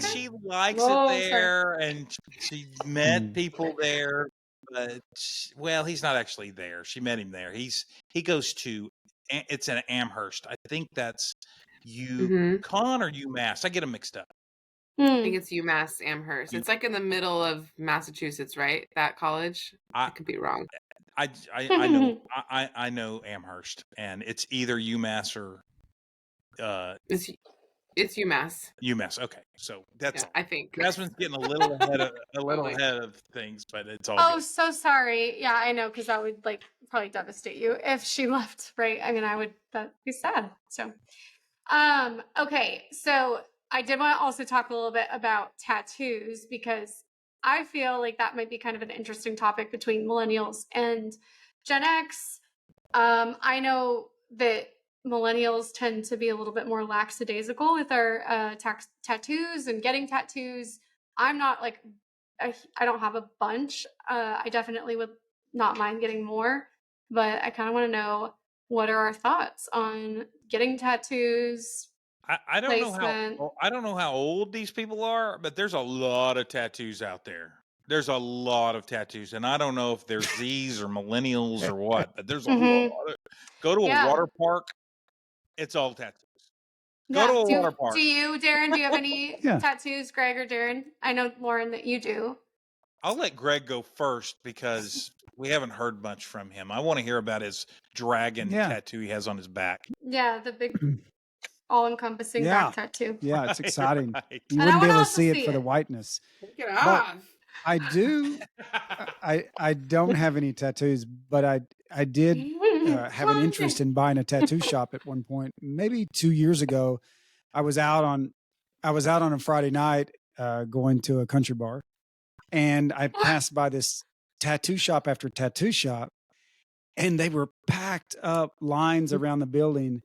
likes it there, and she met people there. But he's not actually there. She met him there. He goes to it's in Amherst. I think that's UConn or UMass. I get them mixed up. I think it's UMass Amherst. It's like in the middle of Massachusetts, right? That college. I could be wrong. I know Amherst, and it's either UMass or it's UMass. UMass. Okay, so that's I think Jasmine's getting a little ahead of things, but it's all. Oh, so sorry. Yeah, I know, because that would probably devastate you if she left, right? I mean, that'd be sad. So, okay, so I did want to also talk a little bit about tattoos, because I feel like that might be kind of an interesting topic between millennials and Gen X. I know that millennials tend to be a little bit more lackadaisical with our tattoos and getting tattoos. I'm not I don't have a bunch. I definitely would not mind getting more, but I kind of want to know, what are our thoughts on getting tattoos? I don't know how old these people are, but there's a lot of tattoos out there. There's a lot of tattoos, and I don't know if they're Z's or millennials or what, but there's a lot. Go to a water park, it's all tattoos. Go to a water park. Do you, Darren? Do you have any tattoos, Greg or Darren? I know, Lauren, that you do. I'll let Greg go first because we haven't heard much from him. I want to hear about his dragon tattoo he has on his back. Yeah, the big all-encompassing back tattoo. Yeah, it's exciting. Right. You wouldn't be able to see it for the whiteness. Take it off. I do. I don't have any tattoos, but I did have an interest in buying a tattoo shop at one point. Maybe 2 years ago, I was out on a Friday night going to a country bar, and I passed by this tattoo shop after tattoo shop, and they were packed up, lines around the building.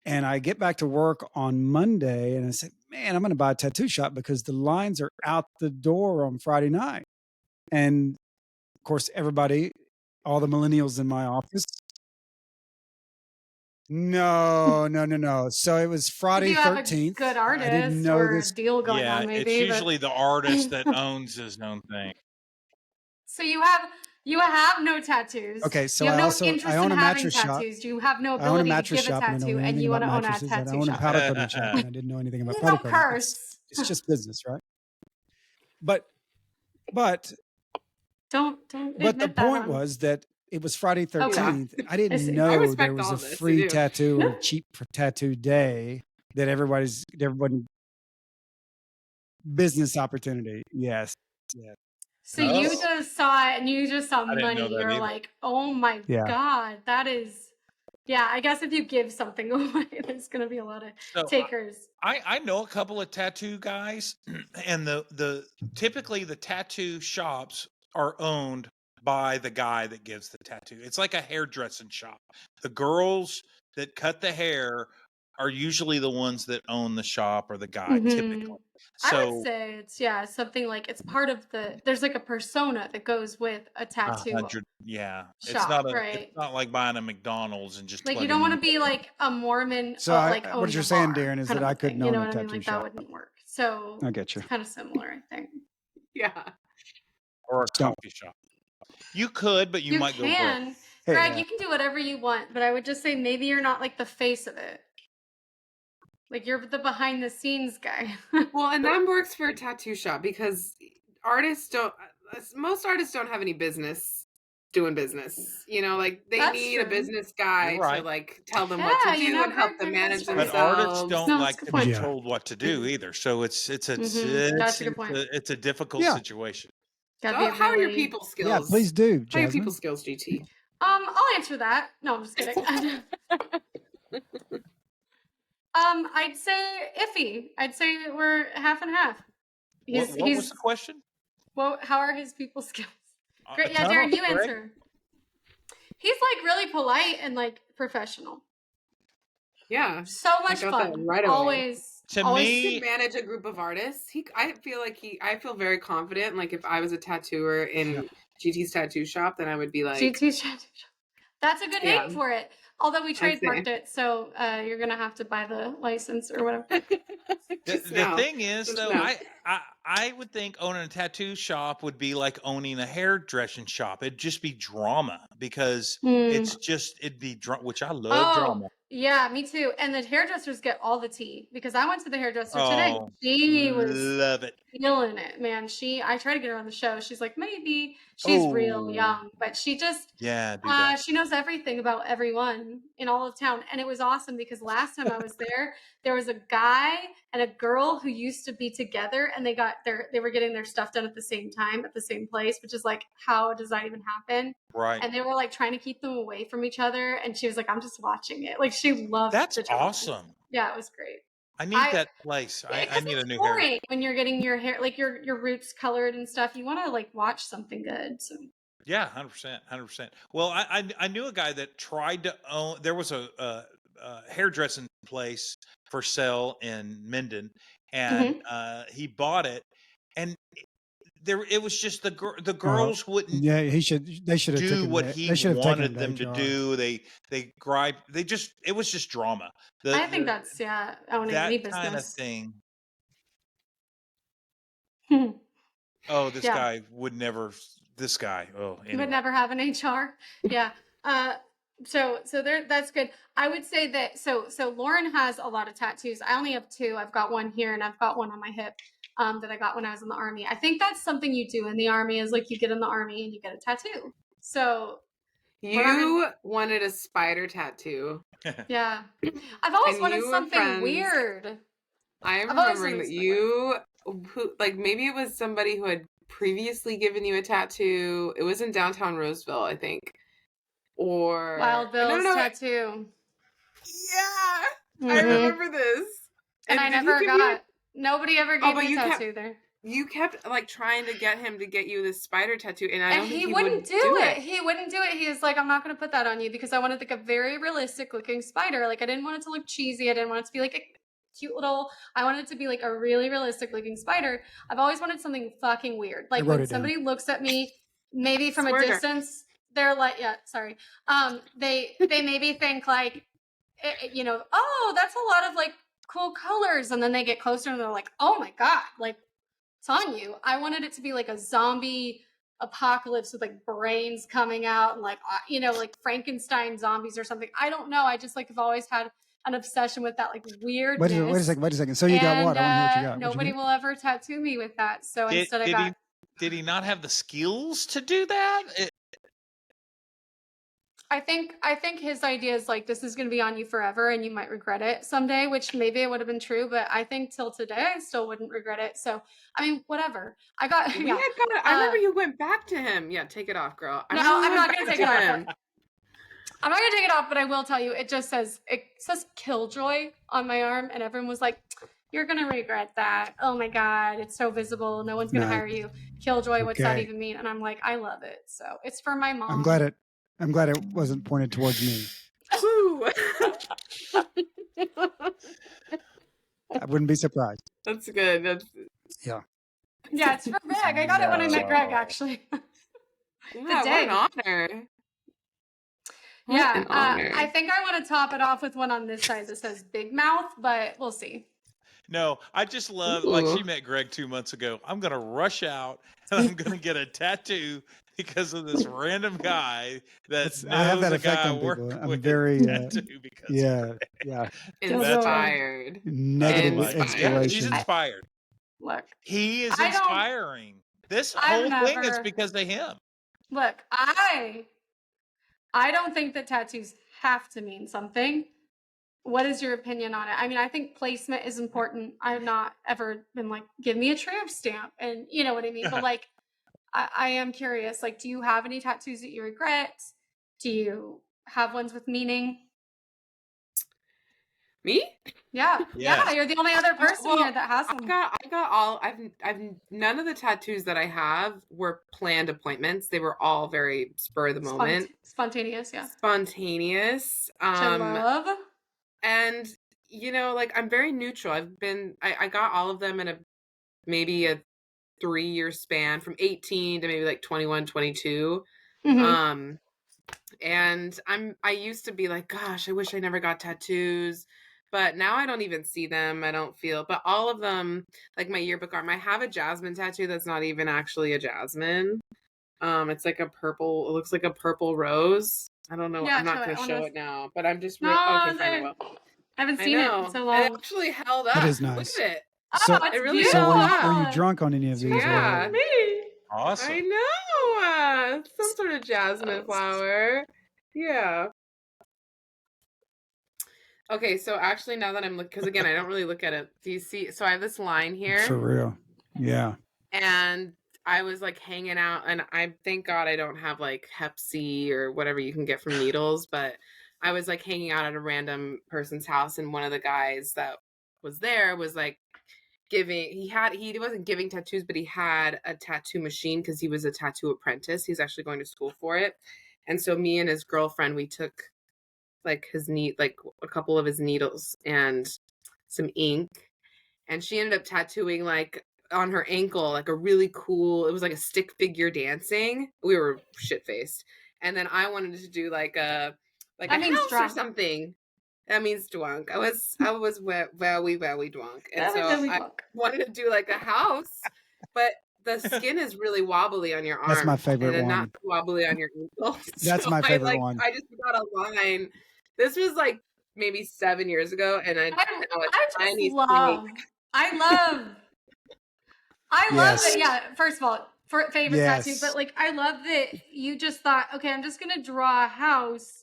And I get back to work on Monday, and I said, man, I'm going to buy a tattoo shop because the lines are out the door on Friday night. And of course, all the millennials in my office. No. So it was Friday 13th. Good artist. I didn't know or a deal going on. Maybe it's usually the artist that owns his own thing. So you have no tattoos. Okay, so you have I own a mattress shop. You have no ability to give a tattoo, and you want to own a tattoo shop. I own a powder coating shop, and I didn't know anything about powder coating. It's just business, right? But don't. But the point was that it was Friday 13th. I didn't know there was a free tattoo or cheap tattoo day that everyone business opportunity. Yes. So you just saw it, and you just saw money. You're like, oh my God, that is, I guess if you give something away, there's going to be a lot of takers. I know a couple of tattoo guys, and typically the tattoo shops are owned by the guy that gives the tattoo. It's like a hairdressing shop. The girls that cut the hair are usually the ones that own the shop, or the guy typically. So I would say it's something like it's part of there's like a persona that goes with a tattoo. Shop, it's not like buying a McDonald's and just like you don't want to be like a Mormon. So what you're saying, Darren, is that I couldn't own a tattoo shop. That wouldn't work. So I get you. It's kind of similar, I think. Yeah. Or a coffee shop. You could, but you might go broke. Greg, you can do whatever you want, but I would just say maybe you're not like the face of it. Like you're the behind the scenes guy. Well, and that works for a tattoo shop because most artists don't have any business doing business. You know, like they That's need true. a business guy You're right. to like tell them what to Yeah, you do know, and help Greg, them maybe manage that's right. But artists themselves. don't No, like that's a to good be point. Yeah. told what to do either. So it's That's a good point. it's a difficult Yeah. situation. Gotta So be how are your really. people Yeah, skills? please do, How are your people Jasmine. skills, GT? I'll answer that. No, I'm just kidding. I'd say iffy. I'd say we're half and half. What was the question? Well, how are his people skills? Great. Yeah, Tell Darren, you Greg. answer. He's like really polite and like professional. Yeah. So much fun. Right away. Always. To always me, He can manage a group of artists. I feel very confident. Like if I was a tattooer in GT's tattoo shop, then I would be like, GT's tattoo shop. That's a good name Yeah. for it. Although we I'd say. trademarked it, so you're gonna have to buy the license or whatever. the thing is, Just though, now. I would think owning a tattoo shop would be like owning a hairdressing shop. It'd just be drama because it'd be drama, which I love drama. Yeah, me too. And the hairdressers get all the tea because I went to the hairdresser today. Oh, She was love it. feeling it, man. I tried to get her on the show. She's like, maybe. She's real young, but she just do that. she knows everything about everyone in all of town. And it was awesome because last time I was there was a guy and a girl who used to be together and they were getting their stuff done at the same time at the same place, which is like, how does that even happen? Right. And they were like trying to keep them away from each other. And she was like, I'm just watching it. Like she loved That's the drama. awesome. Yeah, it was great. I need that place. I need a new hair. Boring when you're getting your hair, like your roots colored and stuff. You want to like watch something good. So. Yeah, 100%. Well, I knew a guy that tried to own. There was a hairdressing place for sale in Minden, and he bought it, and it was just the girls wouldn't. Yeah, they should have do what he wanted them to do. They gripe. It was just drama. I think that's owning any business. Kind of thing. Oh, this guy would never. This guy. Oh, anyway. Would never have an HR. Yeah. So there. That's good. I would say that. So Lauren has a lot of tattoos. I only have 2. I've got one here, and I've got one on my hip. That I got when I was in the Army. I think that's something you do in the Army is like you get in the Army and you get a tattoo. So you wanted a spider tattoo. Yeah. I've always wanted something weird. I am remembering that like maybe it was somebody who had previously given you a tattoo. It was in downtown Roseville, I think. Or Wild Bill's tattoo. Yeah. I remember this. And I never got nobody ever gave me a tattoo there. You kept like trying to get him to get you this spider tattoo, and I don't think he wouldn't do it. He wouldn't do it. He was like, I'm not going to put that on you because I wanted like a very realistic looking spider. Like I didn't want it to look cheesy. I didn't want it to be like a cute little. I wanted it to be like a really realistic looking spider. I've always wanted something fucking weird. Like when somebody looks at me, maybe from a distance, they're like, yeah, sorry. They maybe think like, oh, that's a lot of like cool colors, and then they get closer and they're like, oh my god, like it's on you. I wanted it to be like a zombie apocalypse with like brains coming out and like like Frankenstein zombies or something. I don't know. I just like have always had an obsession with that like weirdness. Wait a second. So you got what? I want to know what you got. Nobody will ever tattoo me with that. So instead did he not have the skills to do that? I think his idea is like this is going to be on you forever and you might regret it someday, which maybe it would have been true, but I think till today I still wouldn't regret it. So I mean, whatever. I remember you went back to him. Yeah, take it off, girl. I'm not going to take it off. I'm not going to take it off, but I will tell you, it says Killjoy on my arm, and everyone was like, "You're going to regret that. Oh my god, it's so visible. No one's going to hire you." Killjoy, what's that even mean? And I'm like, I love it. So it's for my mom. I'm glad it wasn't pointed towards me. I wouldn't be surprised. That's good. Yeah, it's for Greg. I got it when I met Greg, actually. What an honor. I think I want to top it off with one on this side that says Big Mouth, but we'll see. No, I just love, like she met Greg 2 months ago. I'm going to rush out and I'm going to get a tattoo because of this random guy that I have that effect guy on people. I'm very inspired. Negative inspiration. He's inspired. Look, he is inspiring. This whole thing is because of him. Look, I don't think that tattoos have to mean something. What is your opinion on it? I mean, I think placement is important. I've not ever been like, give me a tramp stamp, and you know what I mean. But like, I am curious. Like, do you have any tattoos that you regret? Do you have ones with meaning? Me? Yeah, Yes. yeah. You're the only other person here that has them. I got all. I've none of the tattoos that I have were planned appointments. They were all very spur of the moment, spontaneous. Yeah, spontaneous. I love. And you know, like I'm very neutral. I got all of them in maybe a 3-year span from 18 to maybe like 21, 22. Mm-hmm. And I used to be like, gosh, I wish I never got tattoos. But now I don't even see them. I don't feel, but all of them, like my yearbook arm, I have a jasmine tattoo that's not even actually a jasmine. It's like a purple, it looks like a purple rose. I don't know. Yeah, I'm not going to show it now, but I'm just, okay, fine, I will. I haven't seen it in so long. It actually held up. That is nice. Look at it. So, it's it really beautiful. So were you drunk on any of these? Yeah. Me. Awesome. I know. Some sort of jasmine flower. Yeah. Okay, so actually now that I'm looking, because again, I don't really look at it. Do you see? So I have this line here. For real. Yeah. And I was like hanging out, and I thank God I don't have like Hep C or whatever you can get from needles, but I was like hanging out at a random person's house, and one of the guys that was there was like he wasn't giving tattoos, but he had a tattoo machine because he was a tattoo apprentice. He's actually going to school for it. And so me and his girlfriend, we took like a couple of his needles and some ink, and she ended up tattooing like on her ankle like a really cool, it was like a stick figure dancing. We were shit faced, and then I wanted to do like a house drunk. or something. That means drunk. I was very drunk, and so I wanted to do like a house, but the skin is really wobbly on your arm. That's my favorite and one. Not wobbly on your ankle. That's my favorite one. I just got a line. This was like maybe 7 years ago, and I love. That. Yeah. First of all, favorite tattoo, but like I love that you just thought, okay, I'm just gonna draw a house.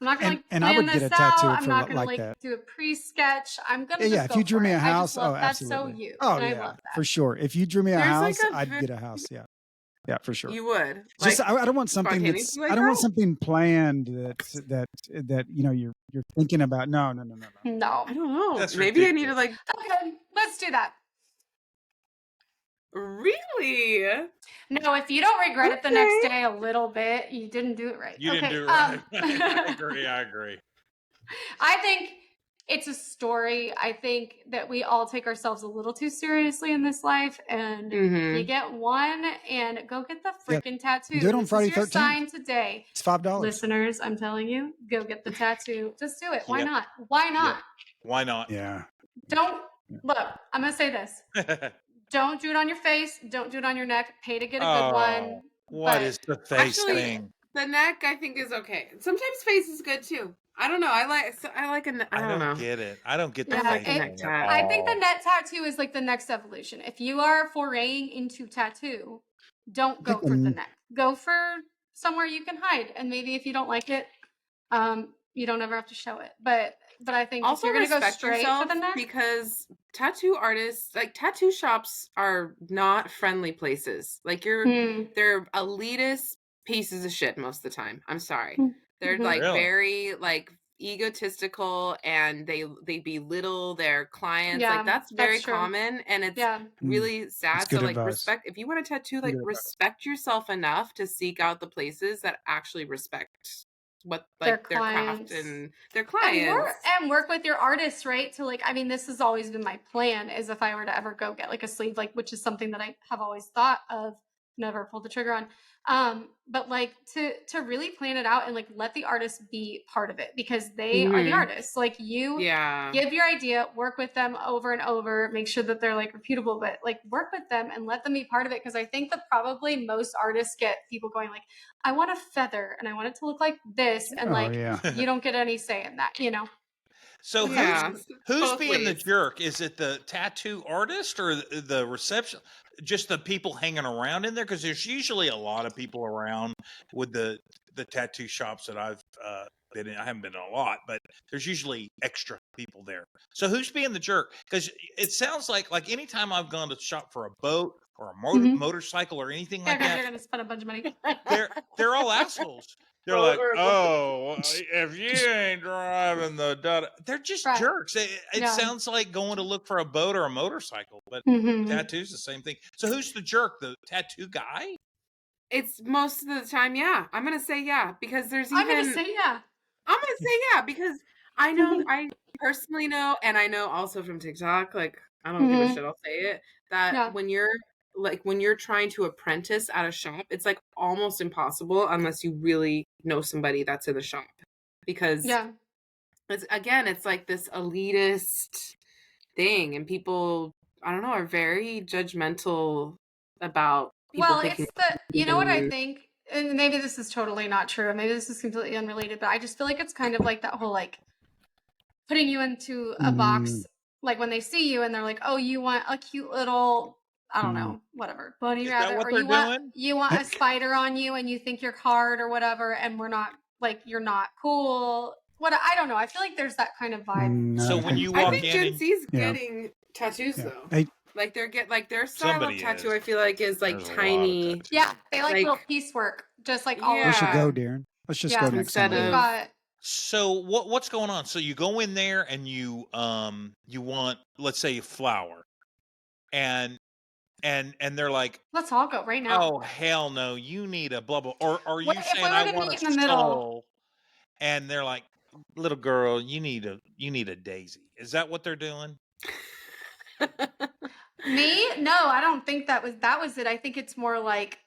I'm not gonna and I would get a tattoo I'm not gonna do a pre-sketch. I'm gonna if you drew me a house, that's absolutely. so you. Oh and yeah, I love that. for sure. If you drew me a house, I'd get a house. Yeah. Yeah, for sure. You would. Just I don't want something that's I don't want something planned that you know you're thinking about. No. I don't know. That's maybe ridiculous. I need to like. Okay, let's do that. Really? No, if you don't regret it the next day a little bit, you didn't do it right. You didn't do it right. I agree. I think it's a story. I think that we all take ourselves a little too seriously in this life, and you get one and go get the freaking tattoo. Do it on Friday 13th. Sign today. It's $5. Listeners, I'm telling you, go get the tattoo. Just do it. Why not? Why not? Yep. Why not? Yeah. Look, I'm going to say this. Don't do it on your face. Don't do it on your neck. Pay to get a good one. What is the face thing? The neck, I think, is okay. Sometimes face is good too. I don't know. I don't get it. I don't get the face thing. I think the neck tattoo is like the next evolution. If you are foraying into tattoo, don't go for the neck. Go for somewhere you can hide. And maybe if you don't like it, you don't ever have to show it. But I think also if you're going to go straight for the neck, because tattoo artists, like tattoo shops, are not friendly places. Like they're elitist pieces of shit most of the time. I'm sorry. They're like very like egotistical, and they belittle their clients. Like that's very common, and it's really sad. So like respect, if you want a tattoo, like respect yourself enough to seek out the places that actually respect what like their craft and their clients, and work with your artists, right? To like, I mean, this has always been my plan, is if I were to ever go get like a sleeve, like, which is something that I have always thought of, never pulled the trigger on, but like to really plan it out and like let the artist be part of it, because they are the artists. Like you give your idea, work with them over and over, make sure that they're like reputable, but like work with them and let them be part of it. Because I think that probably most artists get people going like, I want a feather and I want it to look like this, and you don't get any say in that, you know. So Yeah, who's both being the ways. jerk? Is it the tattoo artist or the reception? Just the people hanging around in there? Because there's usually a lot of people around with the tattoo shops that I've been in. I haven't been in a lot, but there's usually extra people there. So who's being the jerk? Because it sounds like anytime I've gone to shop for a boat or a motorcycle or anything like because that, you're gonna spend a bunch of money. they're all assholes. They're like, oh, if you ain't driving they're just Right. jerks. It Yeah. sounds like going to look for a boat or a motorcycle, but tattoo's the same thing. So who's the jerk? The tattoo guy? It's most of the time, yeah. I'm gonna say yeah because there's even. I'm gonna say yeah. I'm gonna say yeah because I know I personally know, and I know also from TikTok. Like I don't give a shit. I'll say it that when you're trying to apprentice at a shop, it's like almost impossible unless you really know somebody that's in the shop because it's like this elitist thing, and people I don't know are very judgmental about people. Well, it's you know what I think, and maybe this is totally not true, maybe this is completely unrelated, but I just feel like it's kind of like that whole like putting you into a box, like when they see you and they're like, oh, you want a cute little, I don't know, whatever, bunny rabbit, or you want a spider on you and you think you're hard or whatever, and we're not like you're not cool. What I don't know. I feel like there's that kind of vibe. So when you walk in, Gen Z's getting tattoos though. Like their style of tattoo, I feel like is like tiny. Yeah, they like little piecework, just like all. We should go, Darren. Let's just go next time. So what's going on? So you go in there and you want, let's say, a flower, and they're like, let's all go right now. Oh hell no, you need a blah blah. Or are you saying I want a soul? And they're like, little girl, you need a daisy. Is that what they're doing? Me? No, I don't think that was it. I think it's more like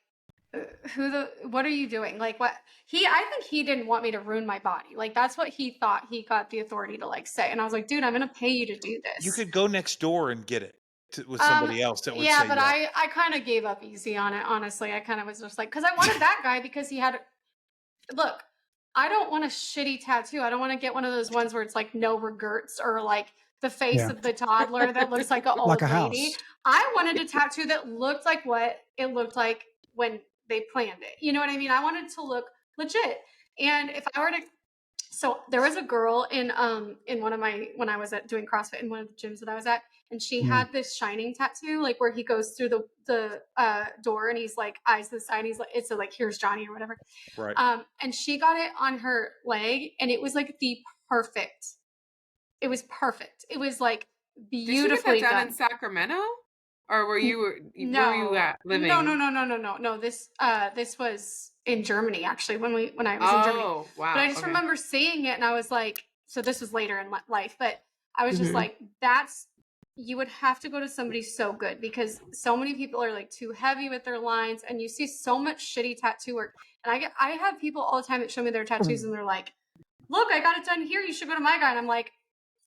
what are you doing? Like what I think he didn't want me to ruin my body. Like that's what he thought he got the authority to like say. And I was like, dude, I'm gonna pay you to do this. You could go next door and get it with somebody else that would say but I kind of gave up easy on it, honestly. I kind of was just like, because I wanted that guy because he had look, I don't want a shitty tattoo. I don't want to get one of those ones where it's like no regrets or like the face of the toddler that looks like an old like a lady. House. I wanted a tattoo that looked like what it looked like when they planned it. You know what I mean? I wanted to look legit. And if I were to, so there was a girl in one of when I was doing CrossFit in one of the gyms that I was at, and she had this shining tattoo, like where he goes through the door and he's like eyes to the side. And he's like, it's a, like, here's Johnny or whatever. Right. And she got it on her leg, and it was like perfect. It was perfect. It was like beautifully Did you get that done in Sacramento, or were you where you at living? No. This was in Germany actually when I was in Germany. Oh wow! But I just remember seeing it, and I was like, so this was later in life, but I was just like, you would have to go to somebody so good because so many people are like too heavy with their lines, and you see so much shitty tattoo work. And I have people all the time that show me their tattoos, and they're like, look, I got it done here. You should go to my guy. And I'm like,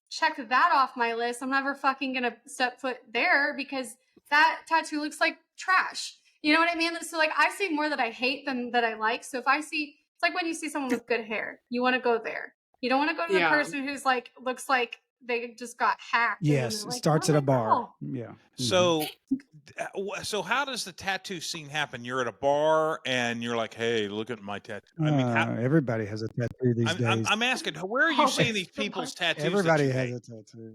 check that off my list. I'm never fucking gonna step foot there because that tattoo looks like trash. You know what I mean? So like I see more that I hate than that I like. So if I see, it's like when you see someone with good hair, you want to go there. You don't want to go to the person who's like looks like they just got hacked. Yes, like, starts at a bar. Yeah. So how does the tattoo scene happen? You're at a bar and you're like, hey, look at my tattoo. I mean, everybody has a tattoo these days. I'm asking, where are you seeing these people's tattoos? Everybody has a tattoo.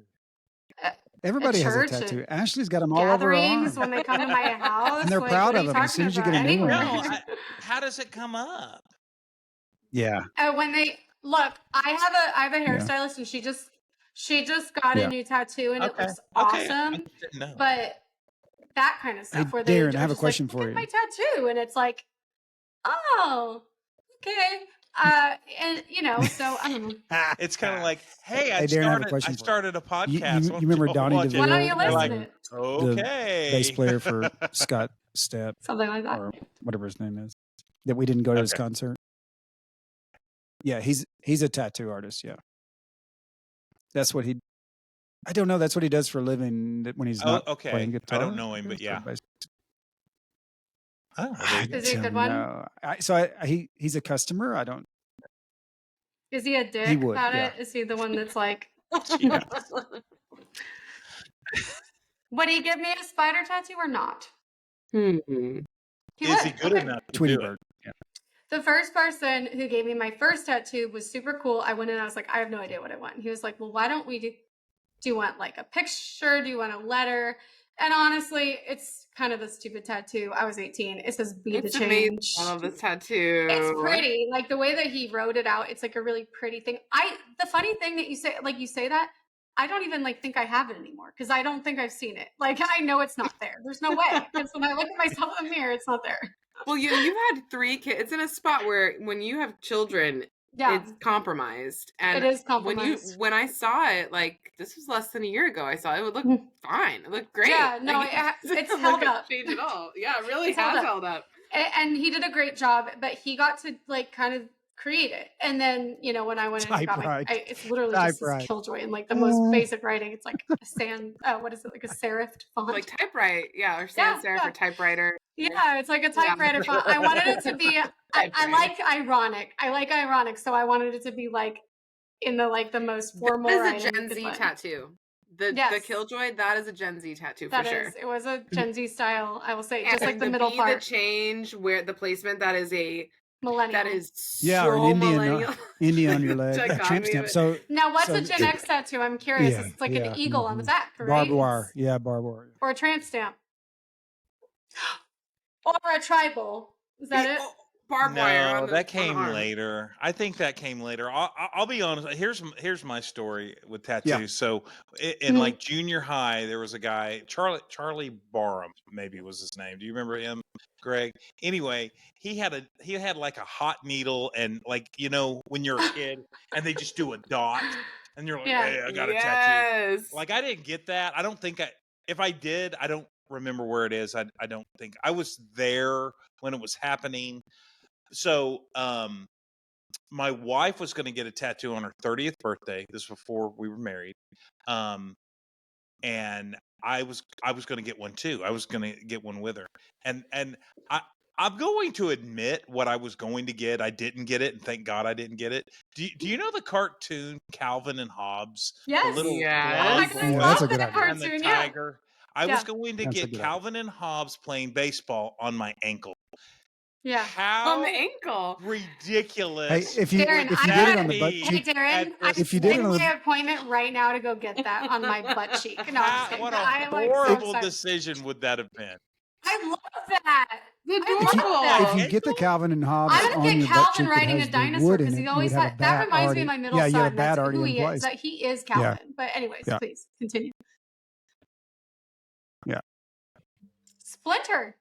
Everybody has a tattoo. Ashley's got them all over her arm. When they come to my house, and they're proud of them. As soon as you get a new one, how does it come up? Yeah. When they look, I have a hairstylist, and she just got a new tattoo, and it looks awesome. But that kind of stuff where Darren, I have a question for you. My tattoo, and it's like, oh, okay. And you know, so I don't know. It's kind of like, hey, I started a podcast. You remember Donnie DeVille? Why don't you listen? Okay. The bass player for Scott Stepp, something like that, or whatever his name is. That we didn't go to his concert. Yeah, he's a tattoo artist. Yeah, that's what he. I don't know. That's what he does for a living when he's not playing guitar. I don't know him, but yeah. Is he a good one? He's a customer. I don't. Is he a dick about it? Is he the one that's like, Yes. Would he give me a spider tattoo or not? Is he good enough to Tweety do bird. it? Yeah. The first person who gave me my first tattoo was super cool. I went in and I was like, I have no idea what I want. He was like, well, why don't we do you want like a picture? Do you want a letter? And honestly, it's kind of a stupid tattoo. I was 18. It says be the change. I love this tattoo. It's pretty. Like the way that he wrote it out, it's like a really pretty thing. The funny thing that you say that, I don't even like think I have it anymore because I don't think I've seen it. Like I know it's not there. There's no way. Because when I look at myself in the mirror, it's not there. Well, you've had 3 kids. It's in a spot where when you have children, it's compromised. And it is compromised. When I saw it, like this was less than a year ago, I saw it would look fine. It looked great. Yeah, no, like, it's held up. Change at all. Yeah, it really has held up. And he did a great job, but he got to like kind of create it. And then, when I went in and got it's literally just this Killjoy and like the most basic writing. It's like a what is it? Like a serifed font. Like typewrite. Yeah. Or sans serif or typewriter. Yeah. It's like a typewriter font. I wanted it to be, I like ironic. I like ironic. So I wanted it to be like in the most formal. That is a Gen Z tattoo. The Killjoy, that is a Gen Z tattoo for sure. It was a Gen Z style, I will say. Just like the middle part. The change, where the placement, that is a millennial. That is or an millennial. Indian on your leg. Tramp stamp. So now, what's a Gen X tattoo? I'm curious. It's like an eagle on the back, right? Barbed wire. Yeah, barbed wire. Or a tramp stamp. Or a tribal. Is that it? Barbed wire. No, that came later. I think that came later. I'll be honest. Here's my story with tattoos. Yeah. So in like junior high, there was a guy, Charlie Barham, maybe was his name. Do you remember him, Greg? Anyway, he had like a hot needle, and like when you're a kid and they just do a dot, and you're like, hey, I got a tattoo. Like I didn't get that. I don't think if I did, I don't remember where it is. I don't think I was there when it was happening. So, my wife was going to get a tattoo on her 30th birthday. This was before we were married. And I was going to get one too. I was going to get one with her. And I'm going to admit what I was going to get. I didn't get it, and thank God I didn't get it. Do you know the cartoon Calvin and Hobbes? Yes. The little that's a good idea. And the tiger. I was going to get Calvin and Hobbes playing baseball on my ankle. Yeah. How on the ankle. Ridiculous. Hey, if you did it on the butt cheek. Hey, Darren, if you did it on my appointment right now to go get that on my butt cheek. No, what a horrible decision would that have been? I love that. If you get the Calvin and Hobbes on your butt cheek, riding a dinosaur because he always had that reminds me of my middle son. Yeah, you have a bat already who in he place. is. That he is Calvin. Yeah. But anyways, please continue. Yeah. Splinter.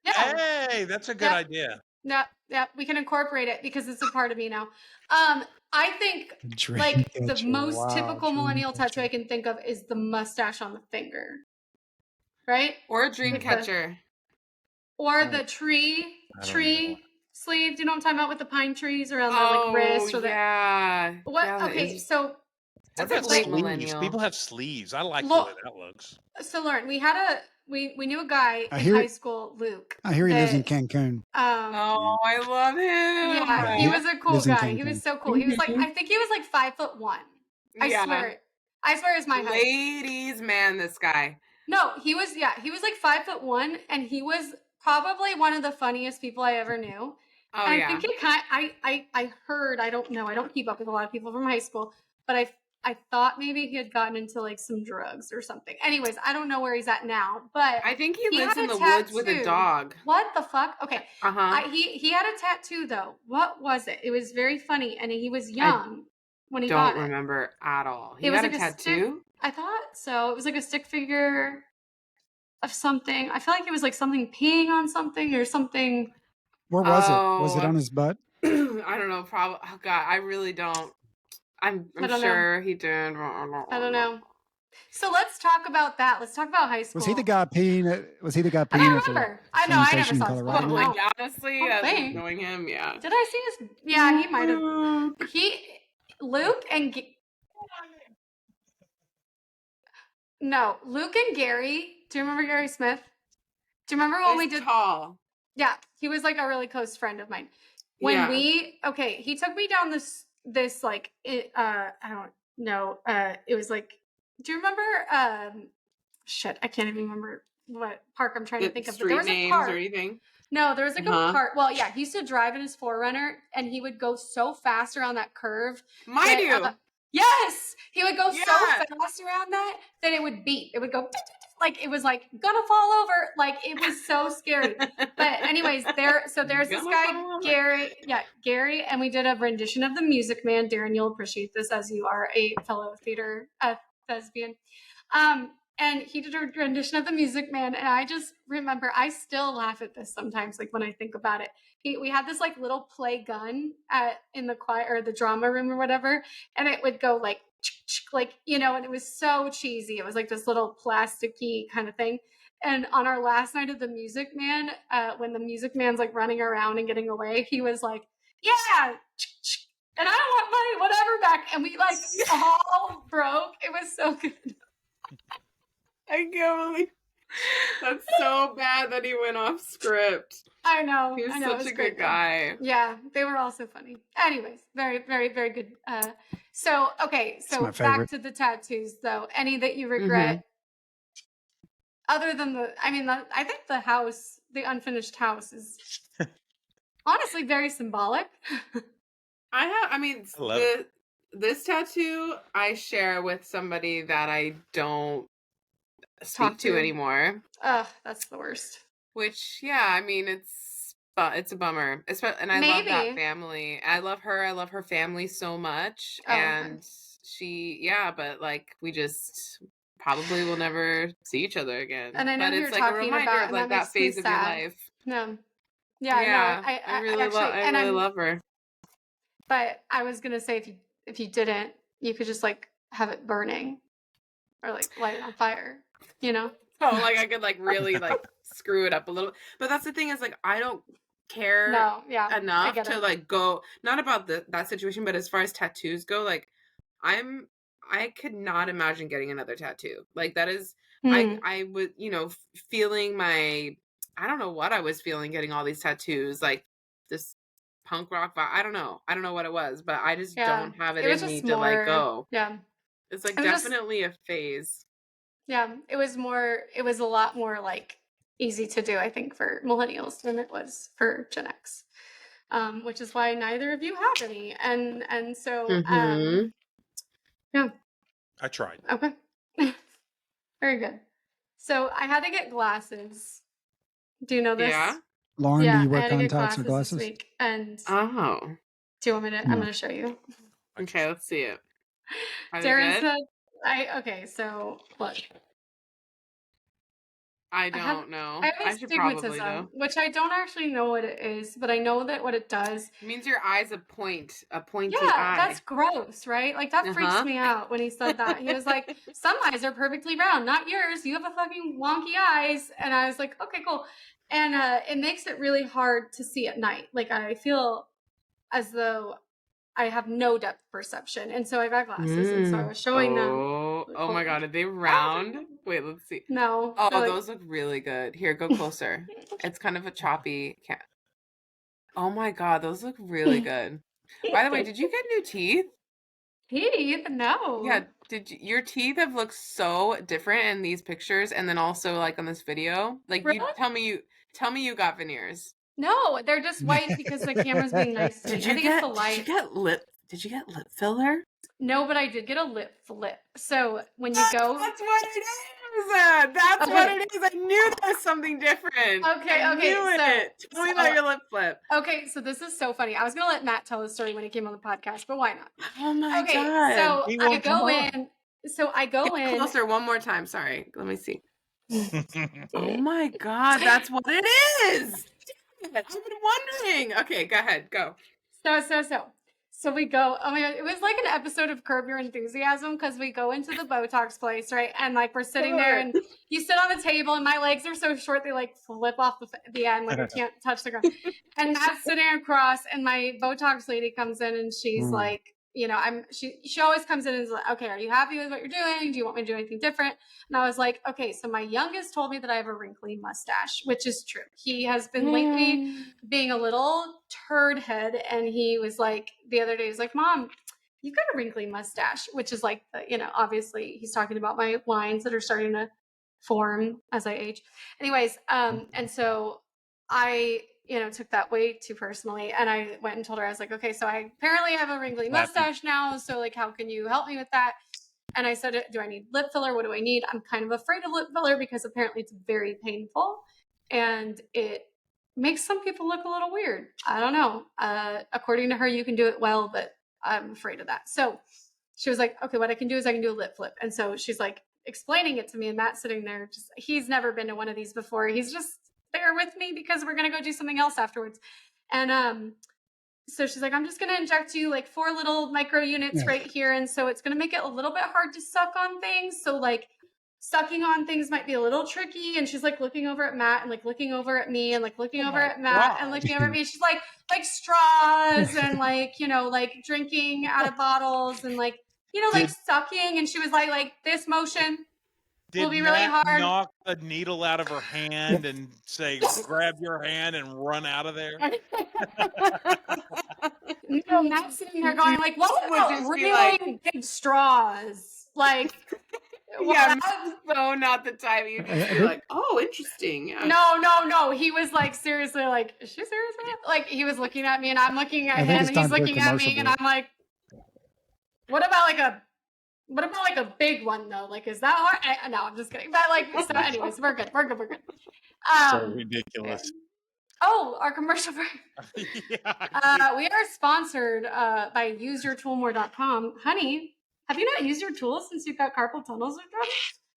Yeah. Hey, that's a good idea. Yeah, we can incorporate it because it's a part of me now. I think like the most typical millennial tattoo I can think of is the mustache on the finger, right? Or a dream catcher, or the tree sleeve. Do you know what I'm talking about with the pine trees around the wrist? Or what? Yeah, okay, so that's a late millennial. People have sleeves. I like the way that looks. So Lauren, we knew a guy in high school, Luke. I hear he lives in Cancun. Oh, I love him. Yeah, he was a cool guy. He was so cool. He was like, I think he was like 5'1". I swear it's my height. Ladies, man, this guy. No, he was like 5'1", and he was probably one of the funniest people I ever knew. Oh, and I think he I heard, I don't know, I don't keep up with a lot of people from high school, but I thought maybe he had gotten into like some drugs or something. Anyways, I don't know where he's at now, but I think he lives in the woods with a dog. What the fuck? Okay. He had a tattoo though. What was it? It was very funny, and he was young when he got it. Don't remember at all. He had was like a tattoo? I thought so. It was like a stick figure of something. I feel like it was like something peeing on something or something. Where was it? Was it on his butt? I don't know. Probably. Oh God, I really don't. I'm sure he did. I don't know. So let's talk about that. Let's talk about high school. Was he the guy peeing? I don't remember. I know. I never saw his photo. Like honestly, knowing him, yeah. Did I see his? Yeah, he might have. Luke and Luke and Gary. Do you remember Gary Smith? Do you remember when we did? Tall. Yeah, he was like a really close friend of mine. When he took me down this like I don't No, it was like, do you remember, shit, I can't even remember what park I'm trying to think of, but there was a park. Or anything? No, there was like a park. Well, yeah, he used to drive in his 4Runner, and he would go so fast around that curve. Yes, he would go so fast around that it would beat. It would go like it was like gonna fall over. Like it was so scary. But anyways, there's this guy Gary. Yeah, Gary, and we did a rendition of The Music Man. Darren, you'll appreciate this as you are a fellow theater thespian. And he did a rendition of The Music Man, and I just remember, I still laugh at this sometimes, like when I think about it. We had this like little play gun in the choir or the drama room or whatever, and it would go like, you know, and it was so cheesy. It was like this little plasticky kind of thing. And on our last night of The Music Man, when the Music Man's like running around and getting away, he was like, yeah, and I don't want my whatever back. And we like all broke. It was so good. I can't believe that's so bad that he went off script. I know. He was such a good guy. Yeah, they were all so funny. Anyways, very, very, very good. So back to the tattoos, though. Any that you regret, other than I think the unfinished house is honestly very symbolic. This tattoo I share with somebody that I don't speak to anymore. Ugh, that's the worst. Which, yeah, I mean, it's a bummer. And I love that family. I love her family so much. And but like we just probably will never see each other again. And I know you're talking a reminder about, of like that phase of your life. No. Yeah, no, I really love her. But I was gonna say if you didn't, you could just like have it burning or like light it on fire, you know? Oh, like I could like really like screw it up a little. But that's the thing is like I don't care enough to like go not about that situation, but as far as tattoos go, like I could not imagine getting another tattoo. Like that is I would, feeling my I don't know what I was feeling getting all these tattoos, like this punk rock vibe. I don't know what it was, but I just don't have it in me to like go. Yeah. It's like definitely a phase. Yeah, it was a lot more like easy to do, I think, for millennials than it was for Gen X, which is why neither of you have any. And so, yeah. I tried. Okay. Very good. So I had to get glasses. Do you know this? Yeah. Lauren, do you wear contacts or glasses? This week, and do you want me to? I'm going to show you. Okay, let's see it. Darren said, okay, so look. I don't know. I have astigmatism, which I don't actually know what it is, but I know that what it does. It means your eye's a pointy eye. Yeah, that's gross, right? Like that freaks me out when he said that. He was like, some eyes are perfectly round, not yours. You have a fucking wonky eyes. And I was like, okay, cool. And it makes it really hard to see at night. Like I feel as though I have no depth perception. And so I got glasses. And so I was showing them. Oh my God. Are they round? Wait, let's see. No. Oh, those look really good. Here, go closer. It's kind of a choppy cat. Oh my God. Those look really good. By the way, did you get new teeth? Teeth? No. Yeah. Your teeth have looked so different in these pictures. And then also like on this video, like really? you tell me you got veneers. No, they're just white because the camera's being nice to me. I think it's the light. Did you get lip filler? No, but I did get a lip flip. So when you go, that's what it is. That's what it is. I knew there was something different. Okay. Tell me about your lip flip. Okay, so this is so funny. I was gonna let Matt tell the story when he came on the podcast, but why not? Oh my God. So I go in. Closer one more time. Sorry. Let me see. Oh my God, that's what it is. I've been wondering. Okay, go ahead. Go. So we go, oh my God, it was like an episode of Curb Your Enthusiasm because we go into the Botox place, right? And like we're sitting there and you sit on the table and my legs are so short, they like flip off the end, like I can't touch the ground. And Matt's sitting across and my Botox lady comes in and she's like, she always comes in and is like, okay, are you happy with what you're doing? Do you want me to do anything different? And I was like, okay, so my youngest told me that I have a wrinkly mustache, which is true. He has been lately being a little turd head. And he was like, the other day, he's like, Mom, you've got a wrinkly mustache, which is like, obviously he's talking about my lines that are starting to form as I age. Anyways, and so I, took that way too personally. And I went and told her, I was like, okay, so I apparently have a wrinkly mustache now. So like, how can you help me with that? And I said, do I need lip filler? What do I need? I'm kind of afraid of lip filler because apparently it's very painful and it makes some people look a little weird. I don't know. According to her, you can do it well, but I'm afraid of that. So she was like, okay, what I can do is I can do a lip flip. And so she's like explaining it to me, and Matt's sitting there, he's never been to one of these before. He's just there with me because we're going to go do something else afterwards. And so she's like, I'm just going to inject you like 4 little micro units right here. And so it's going to make it a little bit hard to suck on things. So like sucking on things might be a little tricky. And she's like looking over at Matt and like looking over at me and like looking over at Matt and looking over at me. She's like straws and like, like drinking out of bottles and like, like sucking. And she was like this motion will be really hard. Knock a needle out of her hand and say, grab your hand and run out of there? No, Matt's sitting there going like, what about really big straws? Like, yeah, so not the time you just be like, oh, interesting. Yeah. No. He was like, seriously, like, is she serious? Like, he was looking at me and I'm looking at him and he's looking at me and I'm like, what about like a big one though? Like, is that hard? No, I'm just kidding. But like, so anyways, we're good. So ridiculous. Oh, our commercial break. Yeah. We are sponsored by useyourtoolmore.com. Honey, have you not used your tools since you've got carpal tunnel syndrome?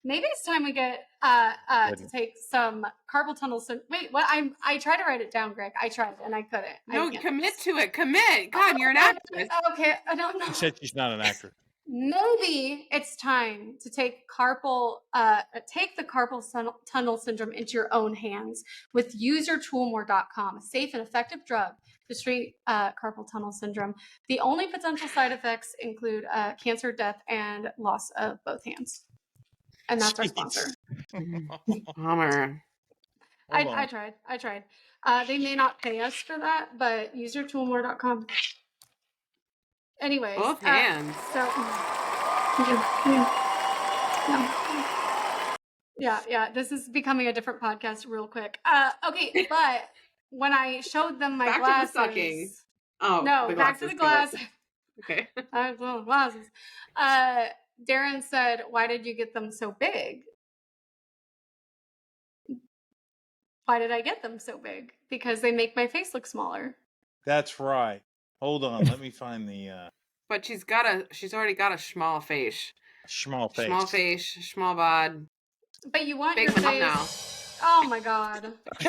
Maybe it's time we get to take some carpal tunnel syndrome. Wait, what? I tried to write it down, Greg. I tried and I couldn't. No, commit to it. Commit. God, you're an actress. Okay, I don't know. She said she's not an actress. Maybe it's time to take the carpal tunnel syndrome into your own hands with useyourtoolmore.com, a safe and effective drug to treat carpal tunnel syndrome. The only potential side effects include cancer, death, and loss of both hands. And that's our sponsor. Bummer. I tried. They may not pay us for that, but useyourtoolmore.com. Anyways, both hands. Yeah. This is becoming a different podcast real quick. Okay, but when I showed them my glasses, back to the sucking. Oh no, back to the glasses. Okay. Glasses. Darren said, "Why did you get them so big?" Why did I get them so big? Because they make my face look smaller. That's right. Hold on, let me find the. But she's already got a small face. Small face. Small bod. But you want big your face now. Oh my god. It's